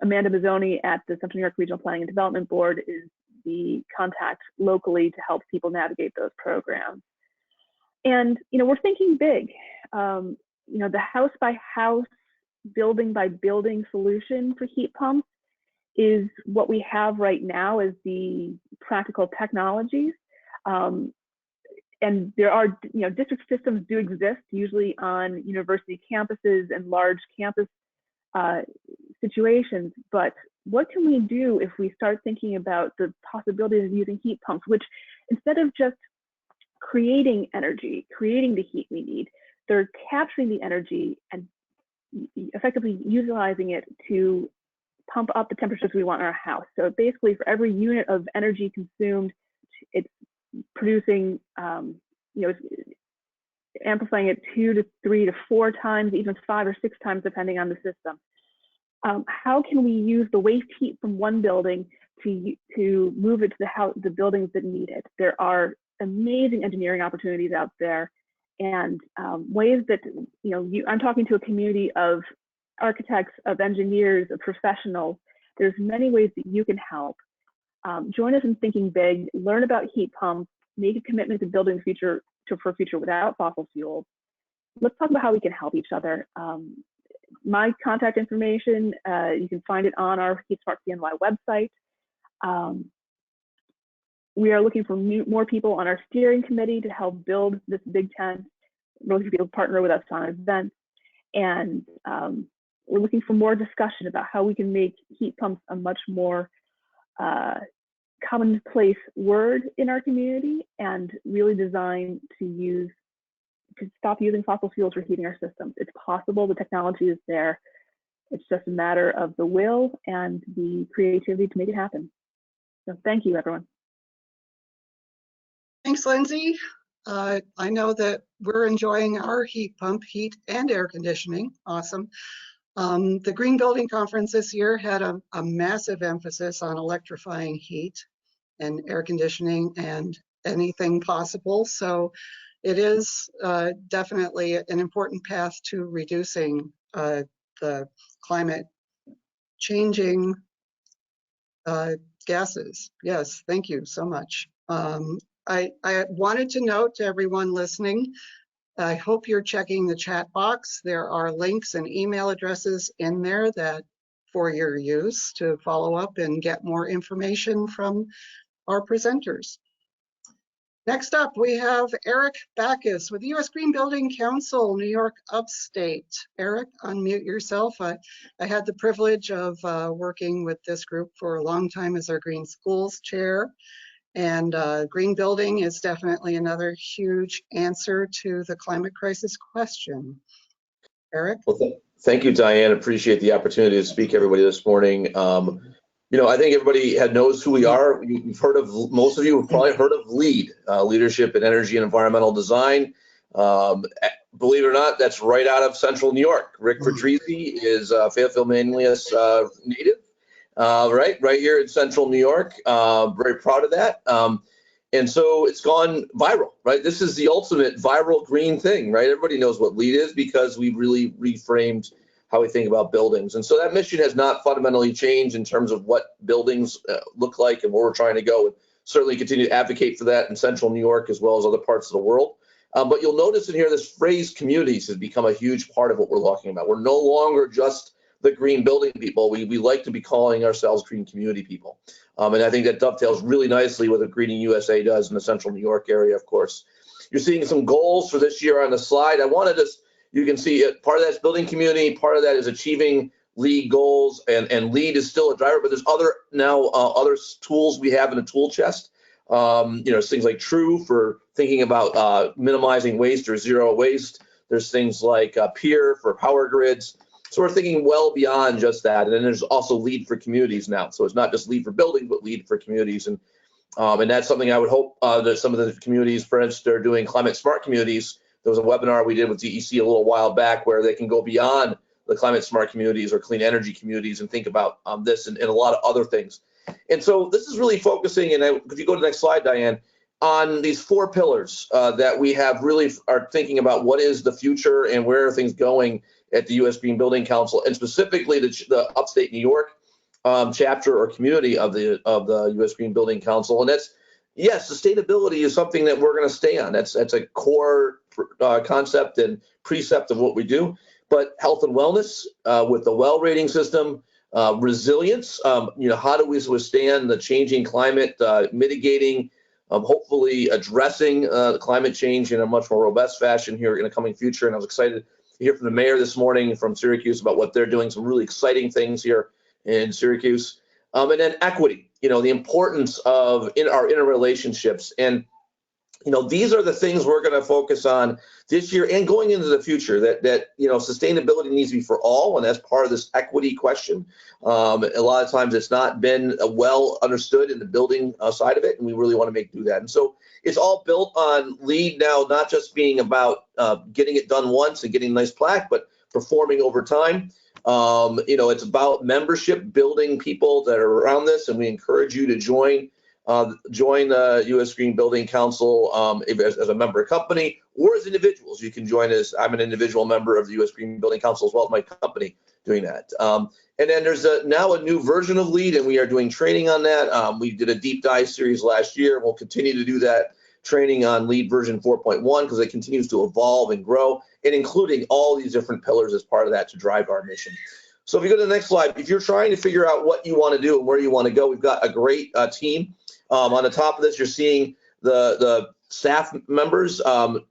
Amanda Mazzoni at the Central New York Regional Planning and Development Board is the contact locally to help people navigate those programs. And, you know, we're thinking big. You know, the house by house, building by building solution for heat pumps is what we have right now as the practical technologies. And there are, you know, district systems do exist, usually on university campuses and large campus situations, but what can we do if we start thinking about the possibilities of using heat pumps, which instead of just creating energy, creating the heat we need, they're capturing the energy and effectively utilizing it to pump up the temperatures we want in our house. So basically for every unit of energy consumed, it's producing, you know, it's amplifying it 2 to 3 to 4 times, even 5 or 6 times, depending on the system. How can we use the waste heat from one building to move it to the buildings that need it? There are amazing engineering opportunities out there, and ways that, you know, I'm talking to a community of architects, of engineers, of professionals. There's many ways that you can help. Join us in thinking big, learn about heat pumps, make a commitment to building the future for a future without fossil fuels. Let's talk about how we can help each other. My contact information, you can find it on our Heat Smart CNY website. We are looking for more people on our steering committee to help build this big tent. We're looking for people to partner with us on events. And we're looking for more discussion about how we can make heat pumps a much more commonplace word in our community and really designed to stop using fossil fuels for heating our systems. It's possible, the technology is there. It's just a matter of the will and the creativity to make it happen. So thank you, everyone. Thanks, Lindsay. I know that we're enjoying our heat pump, heat and air conditioning. Awesome. The Green Building Conference this year had a massive emphasis on electrifying heat and air conditioning and anything possible. So it is definitely an important path to reducing the climate changing gases. Yes, thank you so much. I wanted to note to everyone listening, I hope you're checking the chat box. There are links and email addresses in there that for your use to follow up and get more information from our presenters. Next up, we have Eric Backus with the U.S. Green Building Council, New York Upstate. Eric, unmute yourself. I had the privilege of working with this group for a long time as our Green Schools Chair. And green building is definitely another huge answer to the climate crisis question. Eric? Well, thank you, Diane. Appreciate the opportunity to speak to everybody this morning. You know, I think everybody knows who we are. You've heard of, most of you have probably heard of LEED, Leadership in Energy and Environmental Design. Believe it or not, that's right out of Central New York. Rick Patrizi is Fayetteville Manlius native, right here in Central New York. Very proud of that. And so it's gone viral, right? This is the ultimate viral green thing, right? Everybody knows what LEED is because we really reframed how we think about buildings. And so that mission has not fundamentally changed in terms of what buildings look like and where we're trying to go. And certainly continue to advocate for that in Central New York as well as other parts of the world. But you'll notice in here, this phrase communities has become a huge part of what we're talking about. We're no longer just the green building people. We like to be calling ourselves green community people. And I think that dovetails really nicely with what GreeningUSA does in the Central New York area, of course. You're seeing some goals for this year on the slide. I wanted to, you can see part of that's building community, part of that is achieving LEED goals, and LEED is still a driver, but there's other tools we have in the tool chest. You know, things like True for thinking about minimizing waste or zero waste. There's things like Peer for power grids. So we're thinking well beyond just that. And then there's also LEED for communities now. So it's not just LEED for buildings, but LEED for communities. And that's something I would hope that some of the communities, for instance, they're doing climate smart communities. There was a webinar we did with DEC a little while back where they can go beyond the climate smart communities or clean energy communities and think about this and a lot of other things. And so this is really focusing, and if you go to the next slide, Diane, on these 4 pillars that we have really are thinking about what is the future and where are things going at the U.S. Green Building Council, and specifically the upstate New York chapter or community of the U.S. Green Building Council. And that's, yes, sustainability is something that we're going to stay on. That's a core concept and precept of what we do. But health and wellness with the well rating system, resilience, you know, how do we withstand the changing climate, mitigating, hopefully addressing climate change in a much more robust fashion here in the coming future. And I was excited to hear from the mayor this morning from Syracuse about what they're doing, some really exciting things here in Syracuse. And then equity, you know, the importance of our interrelationships. And, you know, these are the things we're going to focus on this year and going into the future, that you know, sustainability needs to be for all, and that's part of this equity question. A lot of times it's not been well understood in the building side of it, and we really want to do that. And so it's all built on LEED now, not just being about getting it done once and getting a nice plaque, but performing over time. You know, it's about membership, building people that are around this, and we encourage you to join the U.S. Green Building Council as a member company or as individuals. You can join us. I'm an individual member of the U.S. Green Building Council as well as my company doing that. And then there's now a new version of LEED, and we are doing training on that. We did a deep dive series last year. We'll continue to do that training on LEED version 4.1 because it continues to evolve and grow, and including all these different pillars as part of that to drive our mission. So if you go to the next slide, if you're trying to figure out what you want to do and where you want to go, we've got a great team. On the top of this, you're seeing the staff members.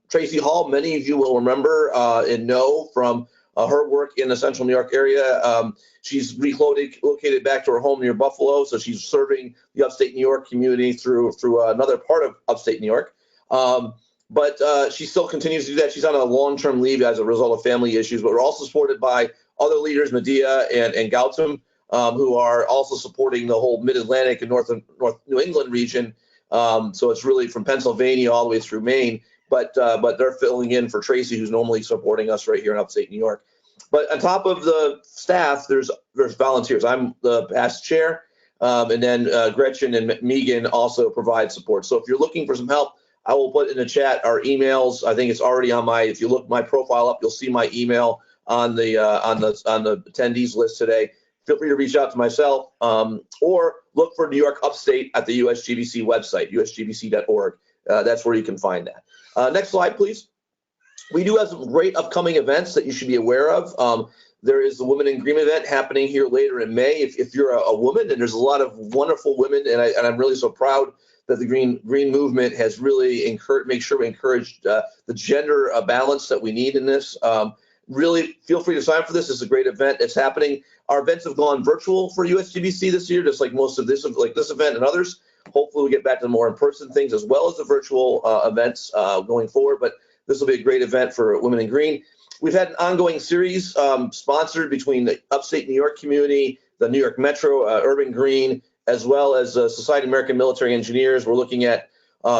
Tracy Hall, many of you will remember and know from her work in the Central New York area. She's relocated back to her home near Buffalo, so she's serving the upstate New York community through another part of upstate New York. But she still continues to do that. She's on a long-term leave as a result of family issues, but we're also supported by other leaders, Medea and Gautam, who are also supporting the whole Mid-Atlantic and North New England region. So it's really from Pennsylvania all the way through Maine, but they're filling in for Tracy, who's normally supporting us right here in upstate New York. But on top of the staff, there's volunteers. I'm the past chair, and then Gretchen and Megan also provide support. So if you're looking for some help, I will put in the chat our emails. I think it's already on if you look my profile up, you'll see my email on the attendees list today. Feel free to reach out to myself or look for New York Upstate at the USGBC website, usgbc.org. That's where you can find that. Next slide, please. We do have some great upcoming events that you should be aware of. There is the Women in Green event happening here later in May. If you're a woman, and there's a lot of wonderful women, and I'm really so proud that the green movement has really make sure we encourage the gender balance that we need in this. Really feel free to sign up for this. It's a great event. It's happening. Our events have gone virtual for USGBC this year, just like most of this, like this event and others. Hopefully we'll get back to the more in-person things as well as the virtual events going forward. But this will be a great event for Women in Green. We've had an ongoing series sponsored between the upstate New York community, the New York Metro, Urban Green, as well as Society of American Military Engineers. We're looking at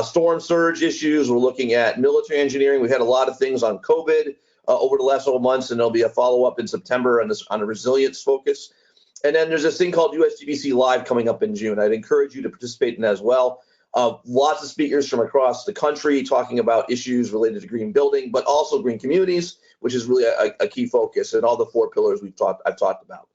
storm surge issues. We're looking at military engineering. We've had a lot of things on COVID over the last several months, and there'll be a follow-up in September on a resilience focus. And then there's this thing called USGBC Live coming up in June. I'd encourage you to participate in that as well. Lots of speakers from across the country talking about issues related to green building, but also green communities, which is really a key focus, and all the 4 pillars I've talked about.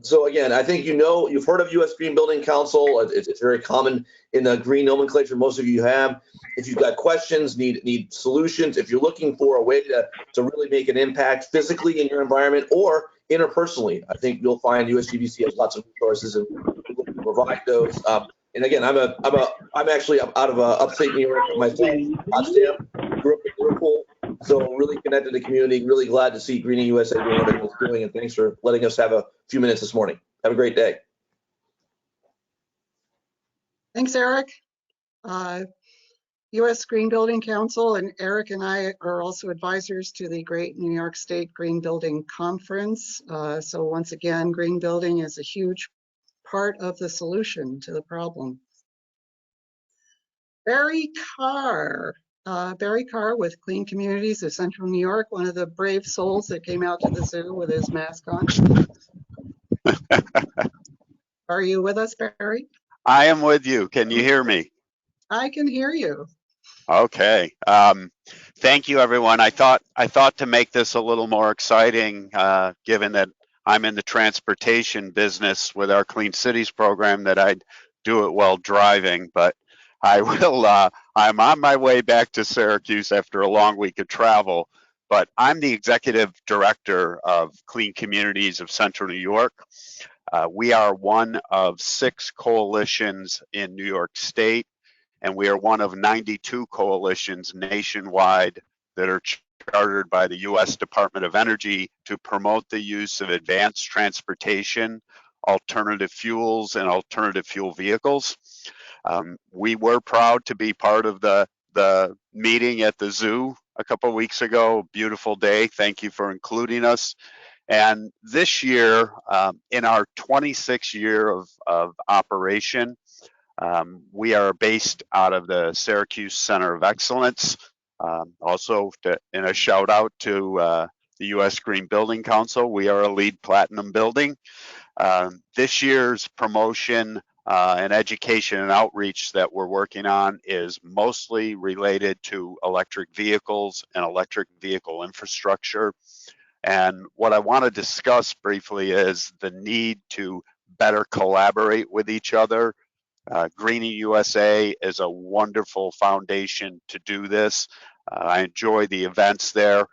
So again, I think you've heard of U.S. Green Building Council. It's very common in the green nomenclature. Most of you have. If you've got questions, need solutions, if you're looking for a way to really make an impact physically in your environment or interpersonally, I think you'll find USGBC has lots of resources and we can provide those. And again, I'm actually out of upstate New York myself, Potsdam, grew up in Liverpool, so really connected to the community. Really glad to see GreeningUSA doing what it's doing, and thanks for letting us have a few minutes this morning. Have a great day. Thanks, Eric. U.S. Green Building Council, and Eric and I are also advisors to the Great New York State Green Building Conference. So once again, green building is a huge part of the solution to the problem. Barry Carr with Clean Communities of Central New York, one of the brave souls that came out to the zoo with his mask on. Are you with us, Barry? I am with you. Can you hear me? I can hear you. Okay. Thank you, everyone. I thought to make this a little more exciting, given that I'm in the transportation business with our Clean Cities program, that I'd do it while driving, but I will. I'm on my way back to Syracuse after a long week of travel, but I'm the executive director of Clean Communities of Central New York. We are one of 6 coalitions in New York State, and we are one of 92 coalitions nationwide that are chartered by the U.S. Department of Energy to promote the use of advanced transportation, alternative fuels, and alternative fuel vehicles. We were proud to be part of the meeting at the zoo a couple of weeks ago. Beautiful day. Thank you for including us. And this year, in our 26th year of operation, we are based out of the Syracuse Center of Excellence. Also, in a shout out to the U.S. Green Building Council, we are a LEED Platinum building. This year's promotion and education and outreach that we're working on is mostly related to electric vehicles and electric vehicle infrastructure. And what I want to discuss briefly is the need to better collaborate with each other. GreeningUSA is a wonderful foundation to do this. I enjoy the events there.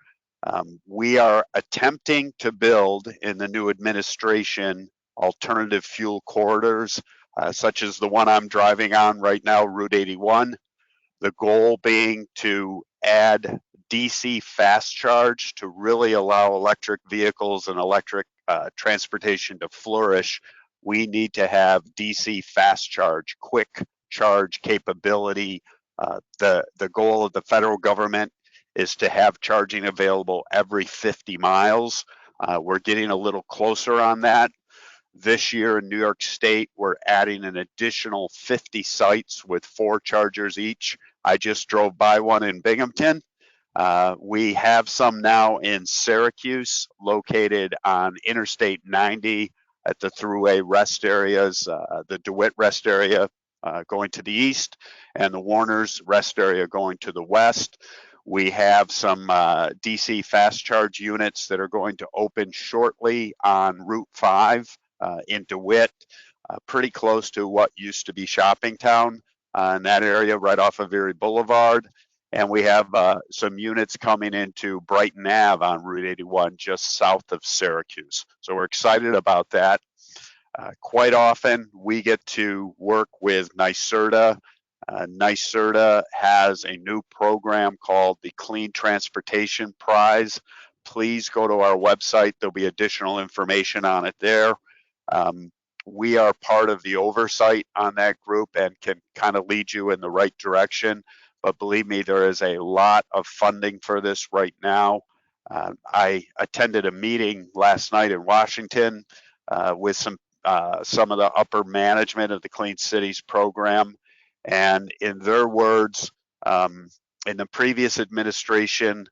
We are attempting to build in the new administration alternative fuel corridors, such as the one I'm driving on right now, Route 81. The goal being to add DC fast charge to really allow electric vehicles and electric transportation to flourish. We need to have DC fast charge, quick charge capability. The goal of the federal government is to have charging available every 50 miles. We're getting a little closer on that. This year in New York State, we're adding an additional 50 sites with 4 chargers each. I just drove by one in Binghamton. We have some now in Syracuse, located on Interstate 90 at the Thruway rest areas, the DeWitt rest area going to the east, and the Warner's rest area going to the west. We have some DC fast charge units that are going to open shortly on Route 5 in DeWitt, pretty close to what used to be Shoppingtown in that area right off of Erie Boulevard. And we have some units coming into Brighton Ave on Route 81, just south of Syracuse. So we're excited about that. Quite often, we get to work with NYSERDA NYSERDA has a new program called the Clean Transportation Prize. Please go to our website. There'll be additional information on it there. We are part of the oversight on that group and can kind of lead you in the right direction. But believe me, there is a lot of funding for this right now. I attended a meeting last night in Washington with some of the upper management of the Clean Cities program. And in their words, in the previous administration,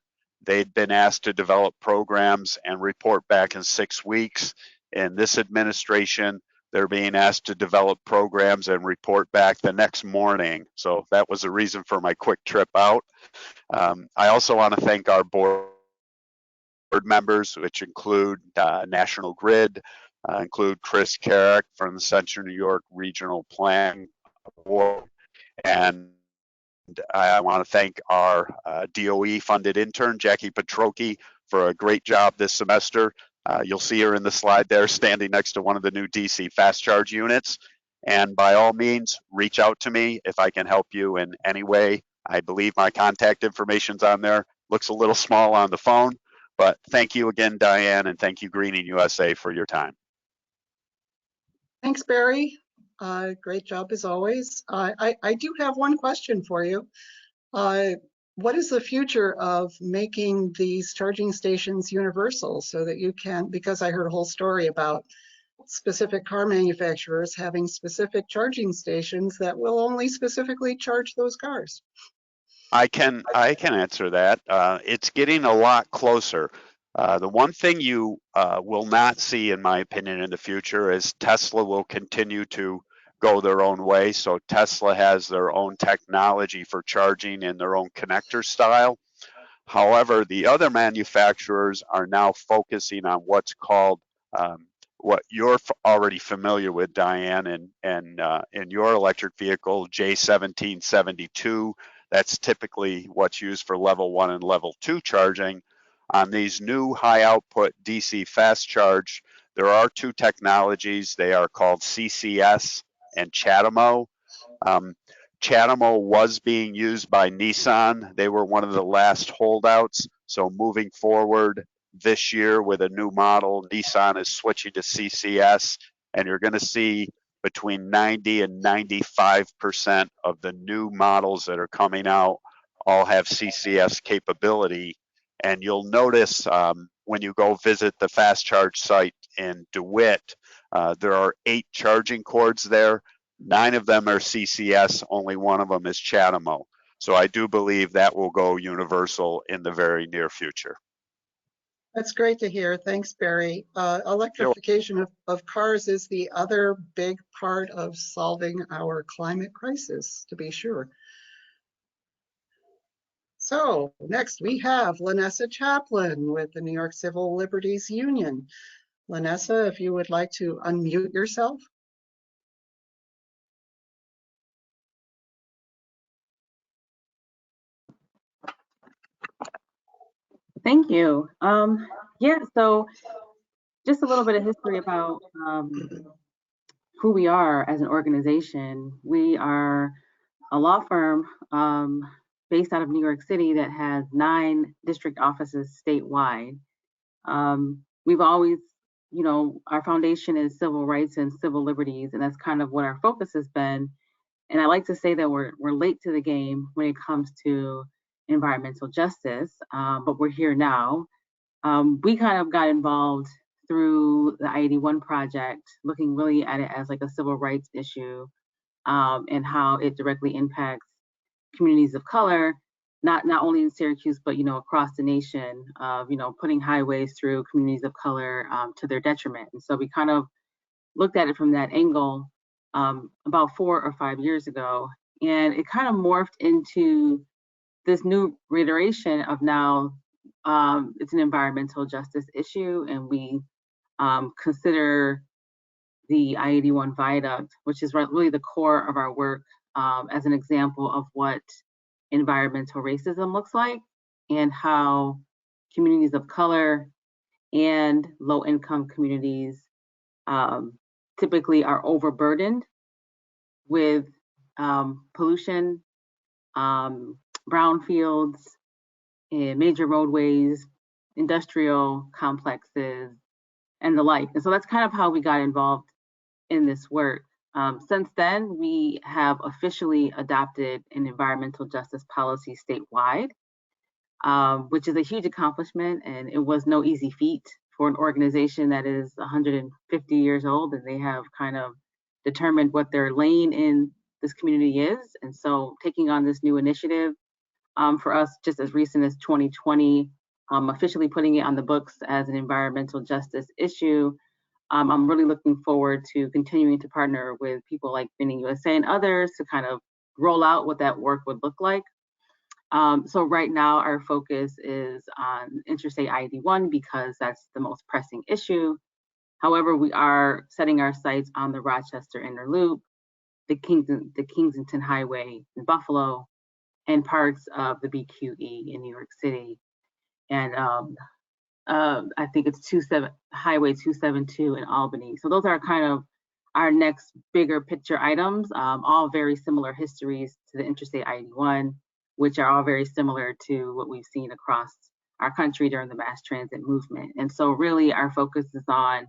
they'd been asked to develop programs and report back in 6 weeks. In this administration, they're being asked to develop programs and report back the next morning. So that was the reason for my quick trip out. I also want to thank our board members, which include National Grid, include Chris Carrick from the Central New York Regional Plan Board, and I want to thank our DOE-funded intern, Jackie Petrocchi, for a great job this semester. You'll see her in the slide there, standing next to one of the new DC fast charge units. And by all means, reach out to me if I can help you in any way. I believe my contact information's on there. Looks a little small on the phone, but thank you again, Diane, and thank you, Greening USA, for your time. Thanks, Barry. Great job as always. I do have one question for you. What is the future of making these charging stations universal so that you can, because I heard a whole story about specific car manufacturers having specific charging stations that will only specifically charge those cars? I can answer that. It's getting a lot closer. The one thing you will not see, in my opinion, in the future is Tesla will continue to go their own way. So Tesla has their own technology for charging in their own connector style. However, the other manufacturers are now focusing on what's called what you're already familiar with, Diane, and in your electric vehicle, J1772. That's typically what's used for level 1 and level 2 charging. On these new high output DC fast charge, there are 2 technologies. They are called CCS and CHAdeMO. CHAdeMO was being used by Nissan. They were one of the last holdouts. So moving forward this year with a new model, Nissan is switching to CCS, and you're going to see between 90 and 95% of the new models that are coming out all have CCS capability. And you'll notice when you go visit the fast charge site in DeWitt, there are 8 charging cords there. 9 of them are CCS, only 1 of them is CHAdeMO. So I do believe that will go universal in the very near future. That's great to hear. Thanks, Barry. Electrification of cars is the other big part of solving our climate crisis, to be sure. So next we have Lanessa Chaplin with the New York Civil Liberties Union. Lanessa, if you would like to unmute yourself. Thank you. Yeah, so just a little bit of history about who we are as an organization. We are a law firm based out of New York City that has 9 district offices statewide. We've always, you know, our foundation is civil rights and civil liberties, and that's kind of what our focus has been. And I like to say that we're late to the game when it comes to environmental justice, but we're here now. We kind of got involved through the I-81 project, looking really at it as like a civil rights issue and how it directly impacts communities of color, not only in Syracuse, but, you know, across the nation, you know, putting highways through communities of color to their detriment. And so we kind of looked at it from that angle about 4 or 5 years ago, and it kind of morphed into this new reiteration of now it's an environmental justice issue, and we consider the I-81 viaduct, which is really the core of our work, as an example of what environmental racism looks like and how communities of color and low-income communities typically are overburdened with pollution, brownfields, major roadways, industrial complexes, and the like. And so that's kind of how we got involved in this work. Since then, we have officially adopted an environmental justice policy statewide, which is a huge accomplishment, and it was no easy feat for an organization that is 150 years old, and they have kind of determined what their lane in this community is. And so taking on this new initiative, for us, just as recent as 2020, officially putting it on the books as an environmental justice issue, I'm really looking forward to continuing to partner with people like GreeningUSA and others to kind of roll out what that work would look like. So right now, our focus is on Interstate ID1 because that's the most pressing issue. However, we are setting our sights on the Rochester Inner Loop, the Kensington Highway in Buffalo, and parts of the BQE in New York City. And I think it's Highway 272 in Albany. So those are kind of our next bigger picture items, all very similar histories to the Interstate ID1, which are all very similar to what we've seen across our country during the mass transit movement. And so really our focus is on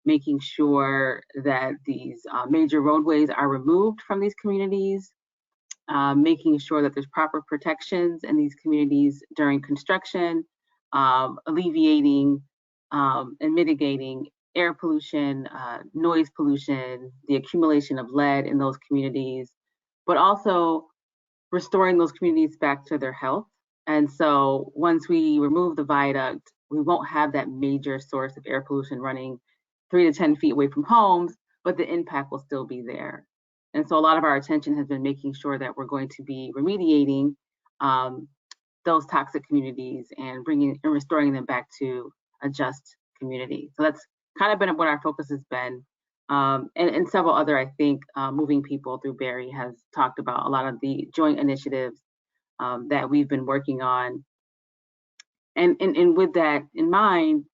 making sure that these major roadways are removed from these communities, making sure that there's proper protections in these communities during construction, alleviating and mitigating air pollution, noise pollution, the accumulation of lead in those communities, but also restoring those communities back to their health. And so once we remove the viaduct, we won't have that major source of air pollution running 3 to 10 feet away from homes, but the impact will still be there. And so a lot of our attention has been making sure that we're going to be remediating those toxic communities and restoring them back to a just community. So that's kind of been what our focus has been. And several other, I think, Moving People through Barry has talked about a lot of the joint initiatives that we've been working on. And with that in mind,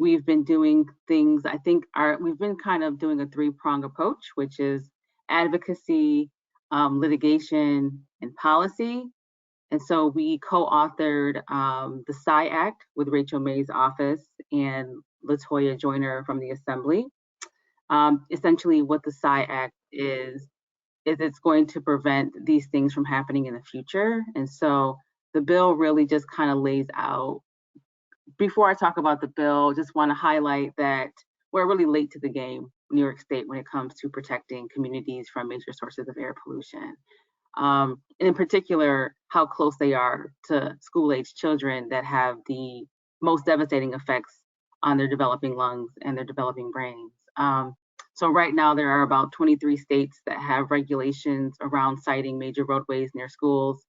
we've been doing things, I think we've been kind of doing a 3-prong approach, which is advocacy, litigation, and policy. And so we co-authored the PSY Act with Rachel May's office and LaToya Joyner from the Assembly. Essentially what the PSY Act is it's going to prevent these things from happening in the future. And so the bill really just kind of lays out. Before I talk about the bill, just want to highlight that we're really late to the game, New York State, when it comes to protecting communities from major sources of air pollution. And in particular, how close they are to school-age children that have the most devastating effects on their developing lungs and their developing brains. So right now, there are about 23 states that have regulations around siting major roadways near schools.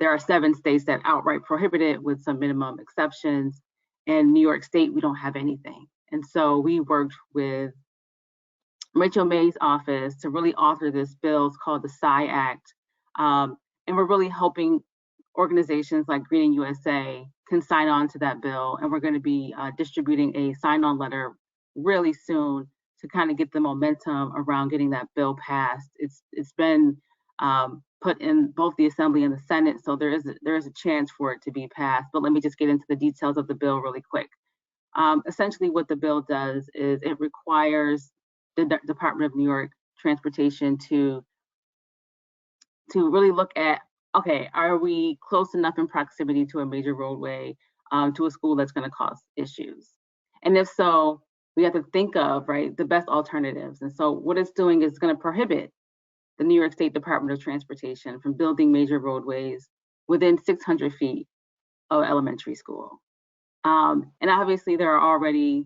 There are 7 states that outright prohibit it with some minimum exceptions. And New York State, we don't have anything. And so we worked with Rachel May's office to really author this bill. It's called the PSY Act. And we're really hoping organizations like GreeningUSA can sign on to that bill. And we're going to be distributing a sign-on letter really soon to kind of get the momentum around getting that bill passed. It's been put in both the Assembly and the Senate, so there is a chance for it to be passed. But let me just get into the details of the bill really quick. Essentially, what the bill does is it requires the Department of New York Transportation to really look at, okay, are we close enough in proximity to a major roadway, to a school that's going to cause issues? And if so, we have to think of, right, the best alternatives. And so what it's doing is going to prohibit the New York State Department of Transportation from building major roadways within 600 feet of elementary school. And obviously there are already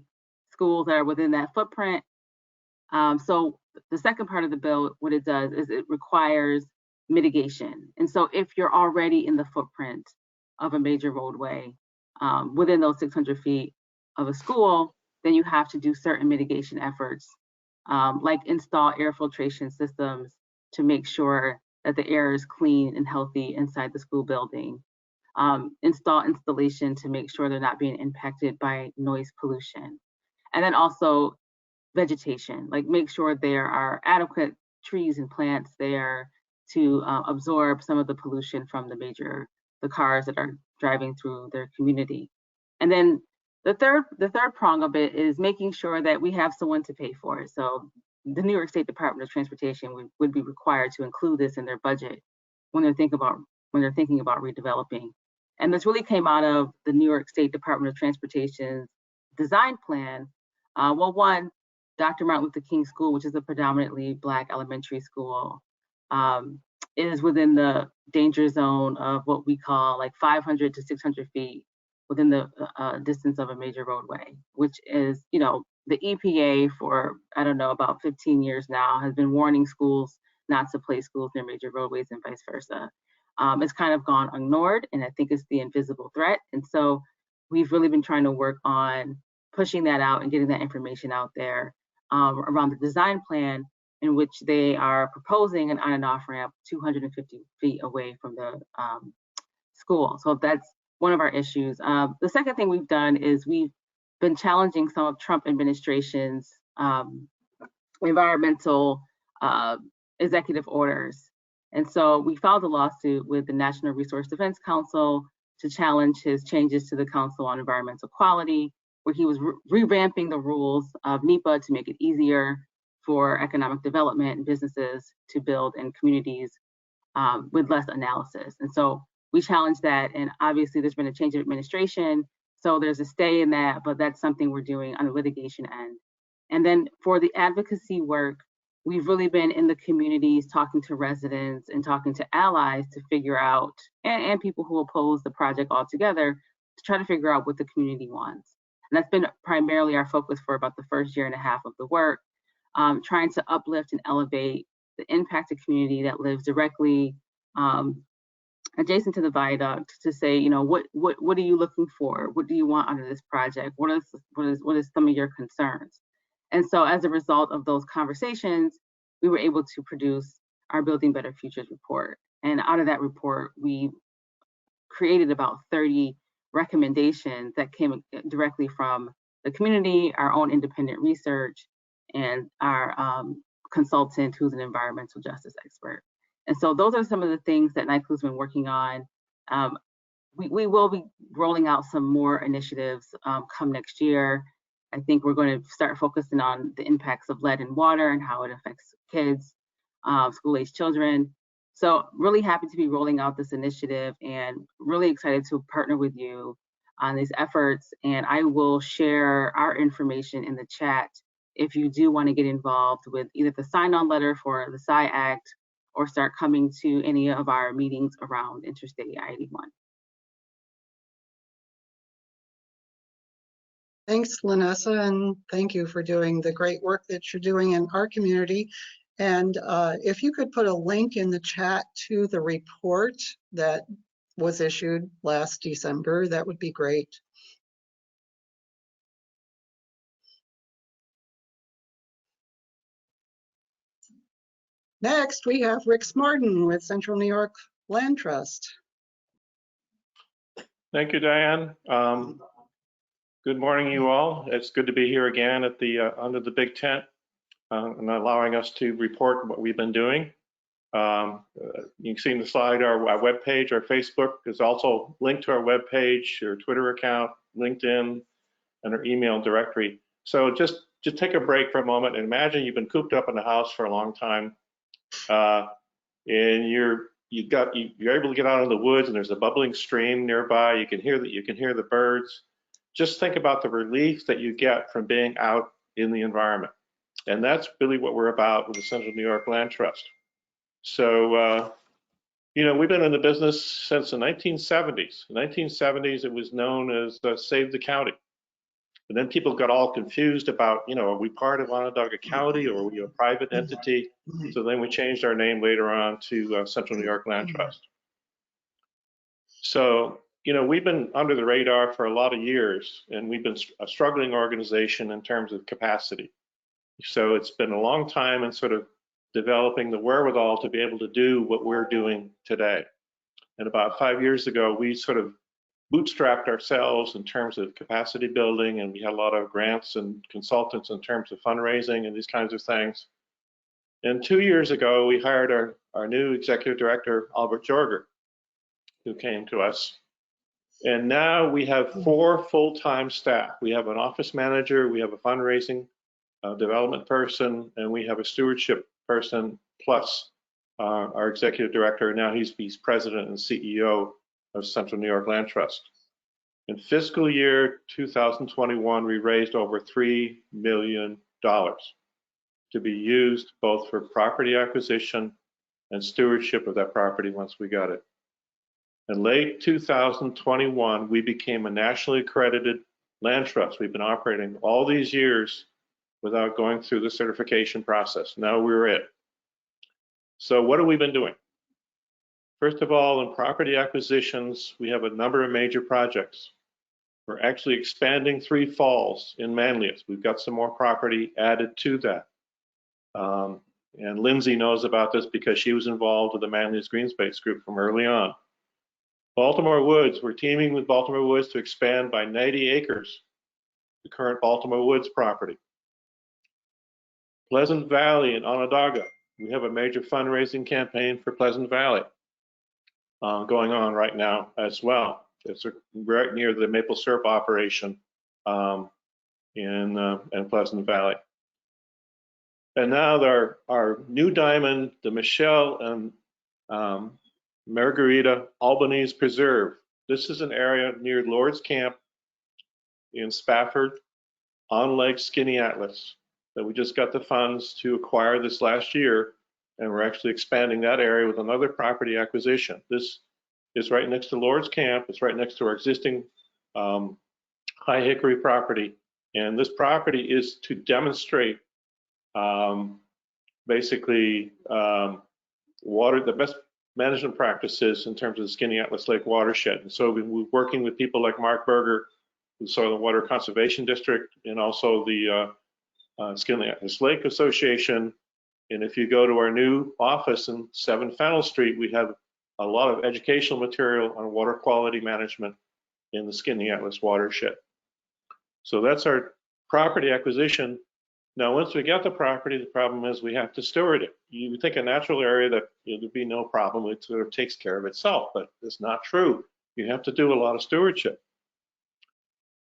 schools that are within that footprint. So the second part of the bill, what it does is it requires mitigation. And so if you're already in the footprint of a major roadway within those 600 feet of a school, then you have to do certain mitigation efforts, like install air filtration systems to make sure that the air is clean and healthy inside the school building. Install installation to make sure they're not being impacted by noise pollution. And then also vegetation, like make sure there are adequate trees and plants there to absorb some of the pollution from the cars that are driving through their community. And then the third prong of it is making sure that we have someone to pay for it. So the New York State Department of Transportation would be required to include this in their budget when they're thinking about redeveloping. And this really came out of the New York State Department of Transportation's design plan. Well, one, Dr. Martin Luther King School, which is a predominantly Black elementary school, is within the danger zone of what we call like 500 to 600 feet within the distance of a major roadway, which is, you know, the EPA for, I don't know, about 15 years now has been warning schools not to place schools near major roadways and vice versa. It's kind of gone ignored, and I think it's the invisible threat. And so we've really been trying to work on pushing that out and getting that information out there around the design plan, in which they are proposing an on and off ramp 250 feet away from the school. So that's one of our issues. The second thing we've done is we've been challenging some of Trump administration's environmental executive orders. And so we filed a lawsuit with the National Resource Defense Council to challenge his changes to the Council on Environmental Quality, where he was revamping the rules of NEPA to make it easier for economic development and businesses to build in communities with less analysis. And so we challenged that, and obviously there's been a change of administration, so there's a stay in that, but that's something we're doing on the litigation end. And then for the advocacy work, we've really been in the communities talking to residents and talking to allies to figure out, and people who oppose the project altogether, to try to figure out what the community wants. And that's been primarily our focus for about the first year and a half of the work, trying to uplift and elevate the impacted community that lives directly adjacent to the viaduct, to say, you know, what are you looking for? What do you want out of this project? What is some of your concerns? And so as a result of those conversations, we were able to produce our Building Better Futures report. And out of that report, we created about 30 recommendations that came directly from the community, our own independent research, and our consultant who's an environmental justice expert. And so those are some of the things that NYCLU's been working on. We will be rolling out some more initiatives come next year. I think we're going to start focusing on the impacts of lead in water and how it affects kids, school-age children. So really happy to be rolling out this initiative and really excited to partner with you on these efforts. And I will share our information in the chat if you do want to get involved with either the sign-on letter for the SCI Act or start coming to any of our meetings around Interstate I-81. Thanks, Lanessa, and thank you for doing the great work that you're doing in our community. And if you could put a link in the chat to the report that was issued last December, that would be great. Next, we have Rick Smarden with Central New York Land Trust. Thank you, Diane. Good morning, you all. It's good to be here again at the under the big tent and allowing us to report what we've been doing. You can see in the slide our webpage, our Facebook is also linked to our webpage, our Twitter account, LinkedIn, and our email directory. So just take a break for a moment and imagine you've been cooped up in the house for a long time, and you're able to get out in the woods and there's a bubbling stream nearby. You can hear the birds. Just think about the relief that you get from being out in the environment. And that's really what we're about with the Central New York Land Trust. So, you know, we've been in the business since the 1970s. In the 1970s, it was known as Save the County. And then people got all confused about, you know, are we part of Onondaga County or are we a private entity? So then we changed our name later on to Central New York Land Trust. So, you know, we've been under the radar for a lot of years, and we've been a struggling organization in terms of capacity. So it's been a long time in sort of developing the wherewithal to be able to do what we're doing today. And about 5 years ago, we sort of bootstrapped ourselves in terms of capacity building, and we had a lot of grants and consultants in terms of fundraising and these kinds of things. And 2 years ago, we hired our new executive director, Albert Jorger, who came to us. And now we have 4 full-time staff. We have an office manager, we have a fundraising development person, and we have a stewardship person, plus our executive director. Now he's president and CEO of Central New York Land Trust. In fiscal year 2021, we raised over $3 million to be used both for property acquisition and stewardship of that property once we got it. In late 2021, we became a nationally accredited land trust. We've been operating all these years without going through the certification process. Now we're it. So what have we been doing? First of all, in property acquisitions, we have a number of major projects. We're actually expanding Three Falls in Manlius. We've got some more property added to that. And Lindsay knows about this because she was involved with the Manlius Green Space Group from early on. Baltimore Woods, we're teaming with Baltimore Woods to expand by 90 acres, the current Baltimore Woods property. Pleasant Valley in Onondaga, we have a major fundraising campaign for Pleasant Valley going on right now as well. It's right near the maple syrup operation in Pleasant Valley. And now our new diamond, the Michelle and Margarita Albanese Preserve. This is an area near Lord's Camp in Spafford on Lake Skinny-Atlas that we just got the funds to acquire this last year, and we're actually expanding that area with another property acquisition. This is right next to Lord's Camp. It's right next to our existing High Hickory property, and this property is to demonstrate basically the best management practices in terms of the Skinny-Atlas Lake watershed. And so we're working with people like Mark Berger, the Soil and Water Conservation District, and also the Skinny-Atlas Lake Association. And if you go to our new office in 7 Fennell Street, we have a lot of educational material on water quality management in the Skinny-Atlas watershed. So that's our property acquisition. Now, once we get the property, the problem is we have to steward it. You would think a natural area that there'd be no problem, it sort of takes care of itself, but it's not true. You have to do a lot of stewardship.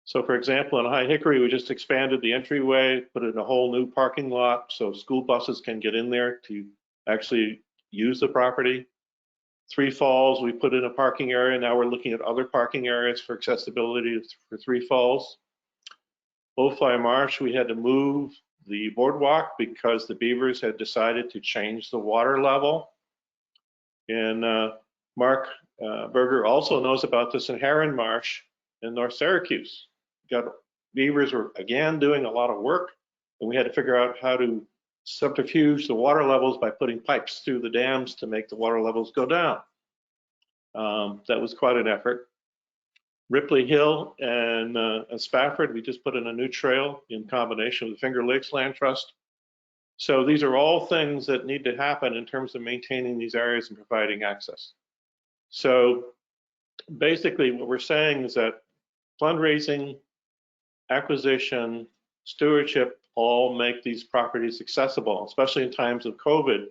So for example, in High Hickory, we just expanded the entryway, put in a whole new parking lot so school buses can get in there to actually use the property. Three Falls, we put in a parking area. Now we're looking at other parking areas for accessibility for Three Falls. Bowfly Marsh, we had to move the boardwalk because the beavers had decided to change the water level. And Mark Berger also knows about this in Heron Marsh in North Syracuse. Beavers were again doing a lot of work, and we had to figure out how to subterfuge the water levels by putting pipes through the dams to make the water levels go down. That was quite an effort. Ripley Hill and Spafford, we just put in a new trail in combination with the Finger Lakes Land Trust. So these are all things that need to happen in terms of maintaining these areas and providing access. So basically what we're saying is that fundraising, acquisition, stewardship all make these properties accessible, especially in times of COVID,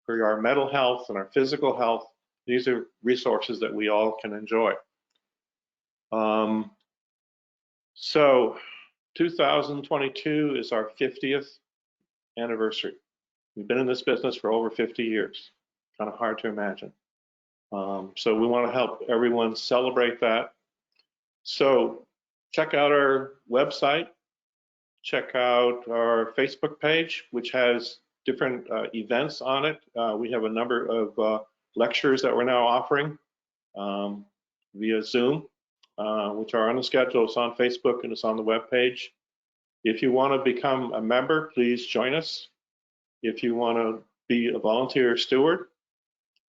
for our mental health and our physical health. These are resources that we all can enjoy. So 2022 is our 50th anniversary. We've been in this business for over 50 years. Kind of hard to imagine. So we want to help everyone celebrate that. So check out our website, check out our Facebook page, which has different events on it. We have a number of lectures that we're now offering via Zoom, which are on the schedule. It's on Facebook and it's on the web page. If you want to become a member, please join us. If you want to be a volunteer steward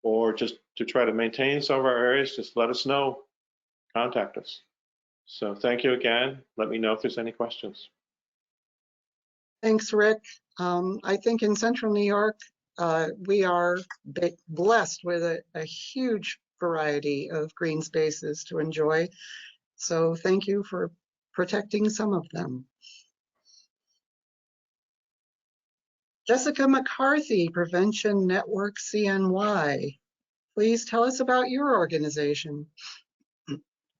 or just to try to maintain some of our areas, just let us know, contact us. So thank you again. Let me know if there's any questions. Thanks, Rick. I think in Central New York, we are blessed with a huge variety of green spaces to enjoy. So thank you for protecting some of them. Jessica McCarthy, Prevention Network CNY. Please tell us about your organization.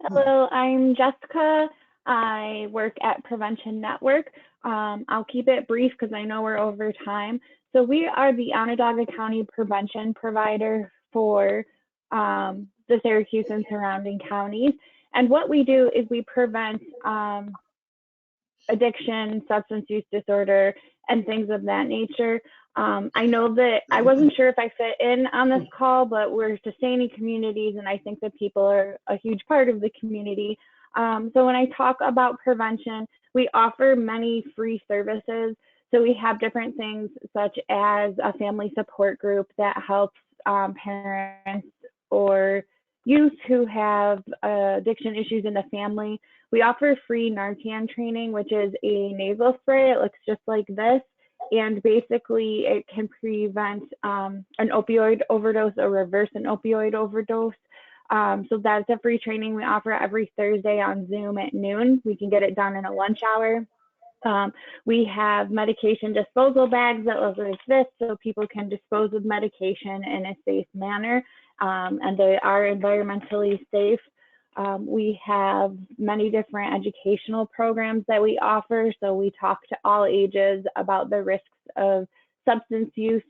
Hello, I'm Jessica. I work at Prevention Network. I'll keep it brief because I know we're over time. So we are the Onondaga County prevention provider for the Syracuse and surrounding counties. And what we do is we prevent addiction, substance use disorder, and things of that nature. I know that I wasn't sure if I fit in on this call, but we're sustaining communities, and I think that people are a huge part of the community. So when I talk about prevention, we offer many free services. So we have different things such as a family support group that helps parents or youth who have addiction issues in the family. We offer free Narcan training, which is a nasal spray. It looks just like this. And basically it can prevent an opioid overdose or reverse an opioid overdose. So that's a free training we offer every Thursday on Zoom at noon. We can get it done in a lunch hour. We have medication disposal bags that look like this, so people can dispose of medication in a safe manner, and they are environmentally safe. We have many different educational programs that we offer, so we talk to all ages about the risks of substance use.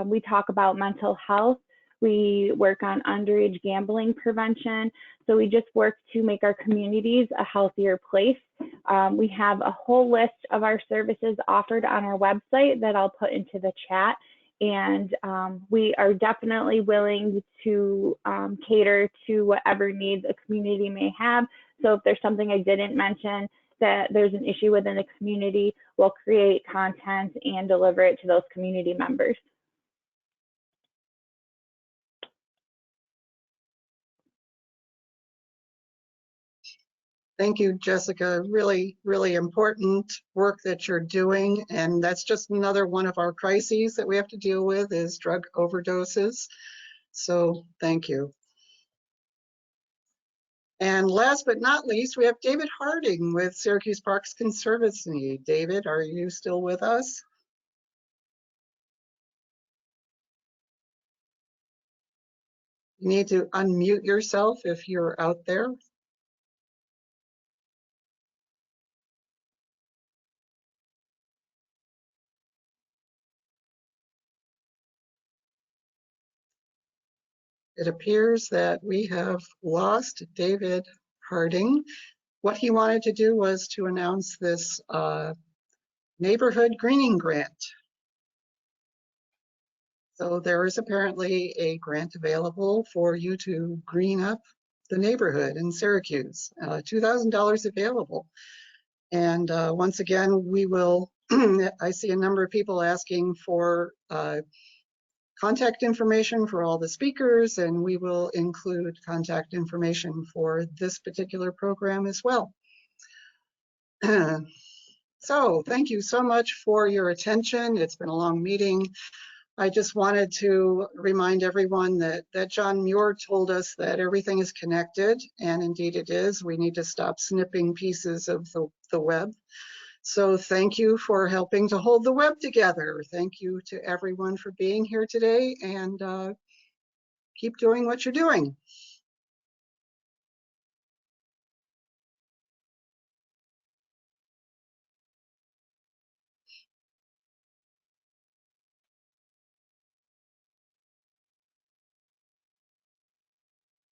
We talk about mental health. We work on underage gambling prevention. So we just work to make our communities a healthier place. We have a whole list of our services offered on our website that I'll put into the chat. And we are definitely willing to cater to whatever needs a community may have. So if there's something I didn't mention, that there's an issue within the community, we'll create content and deliver it to those community members. Thank you, Jessica. Really, really important work that you're doing. And that's just another one of our crises that we have to deal with is drug overdoses. So thank you. And last but not least, we have David Harding with Syracuse Parks Conservancy. David, are you still with us? You need to unmute yourself if you're out there. It appears that we have lost David Harding. What he wanted to do was to announce this neighborhood greening grant. So there is apparently a grant available for you to green up the neighborhood in Syracuse, $2,000 available. And once again, we will, I see a number of people asking for contact information for all the speakers, and we will include contact information for this particular program as well. So thank you so much for your attention. It's been a long meeting. I just wanted to remind everyone that John Muir told us that everything is connected, and indeed it is. We need to stop snipping pieces of the web. So thank you for helping to hold the web together. Thank you to everyone for being here today, and keep doing what you're doing.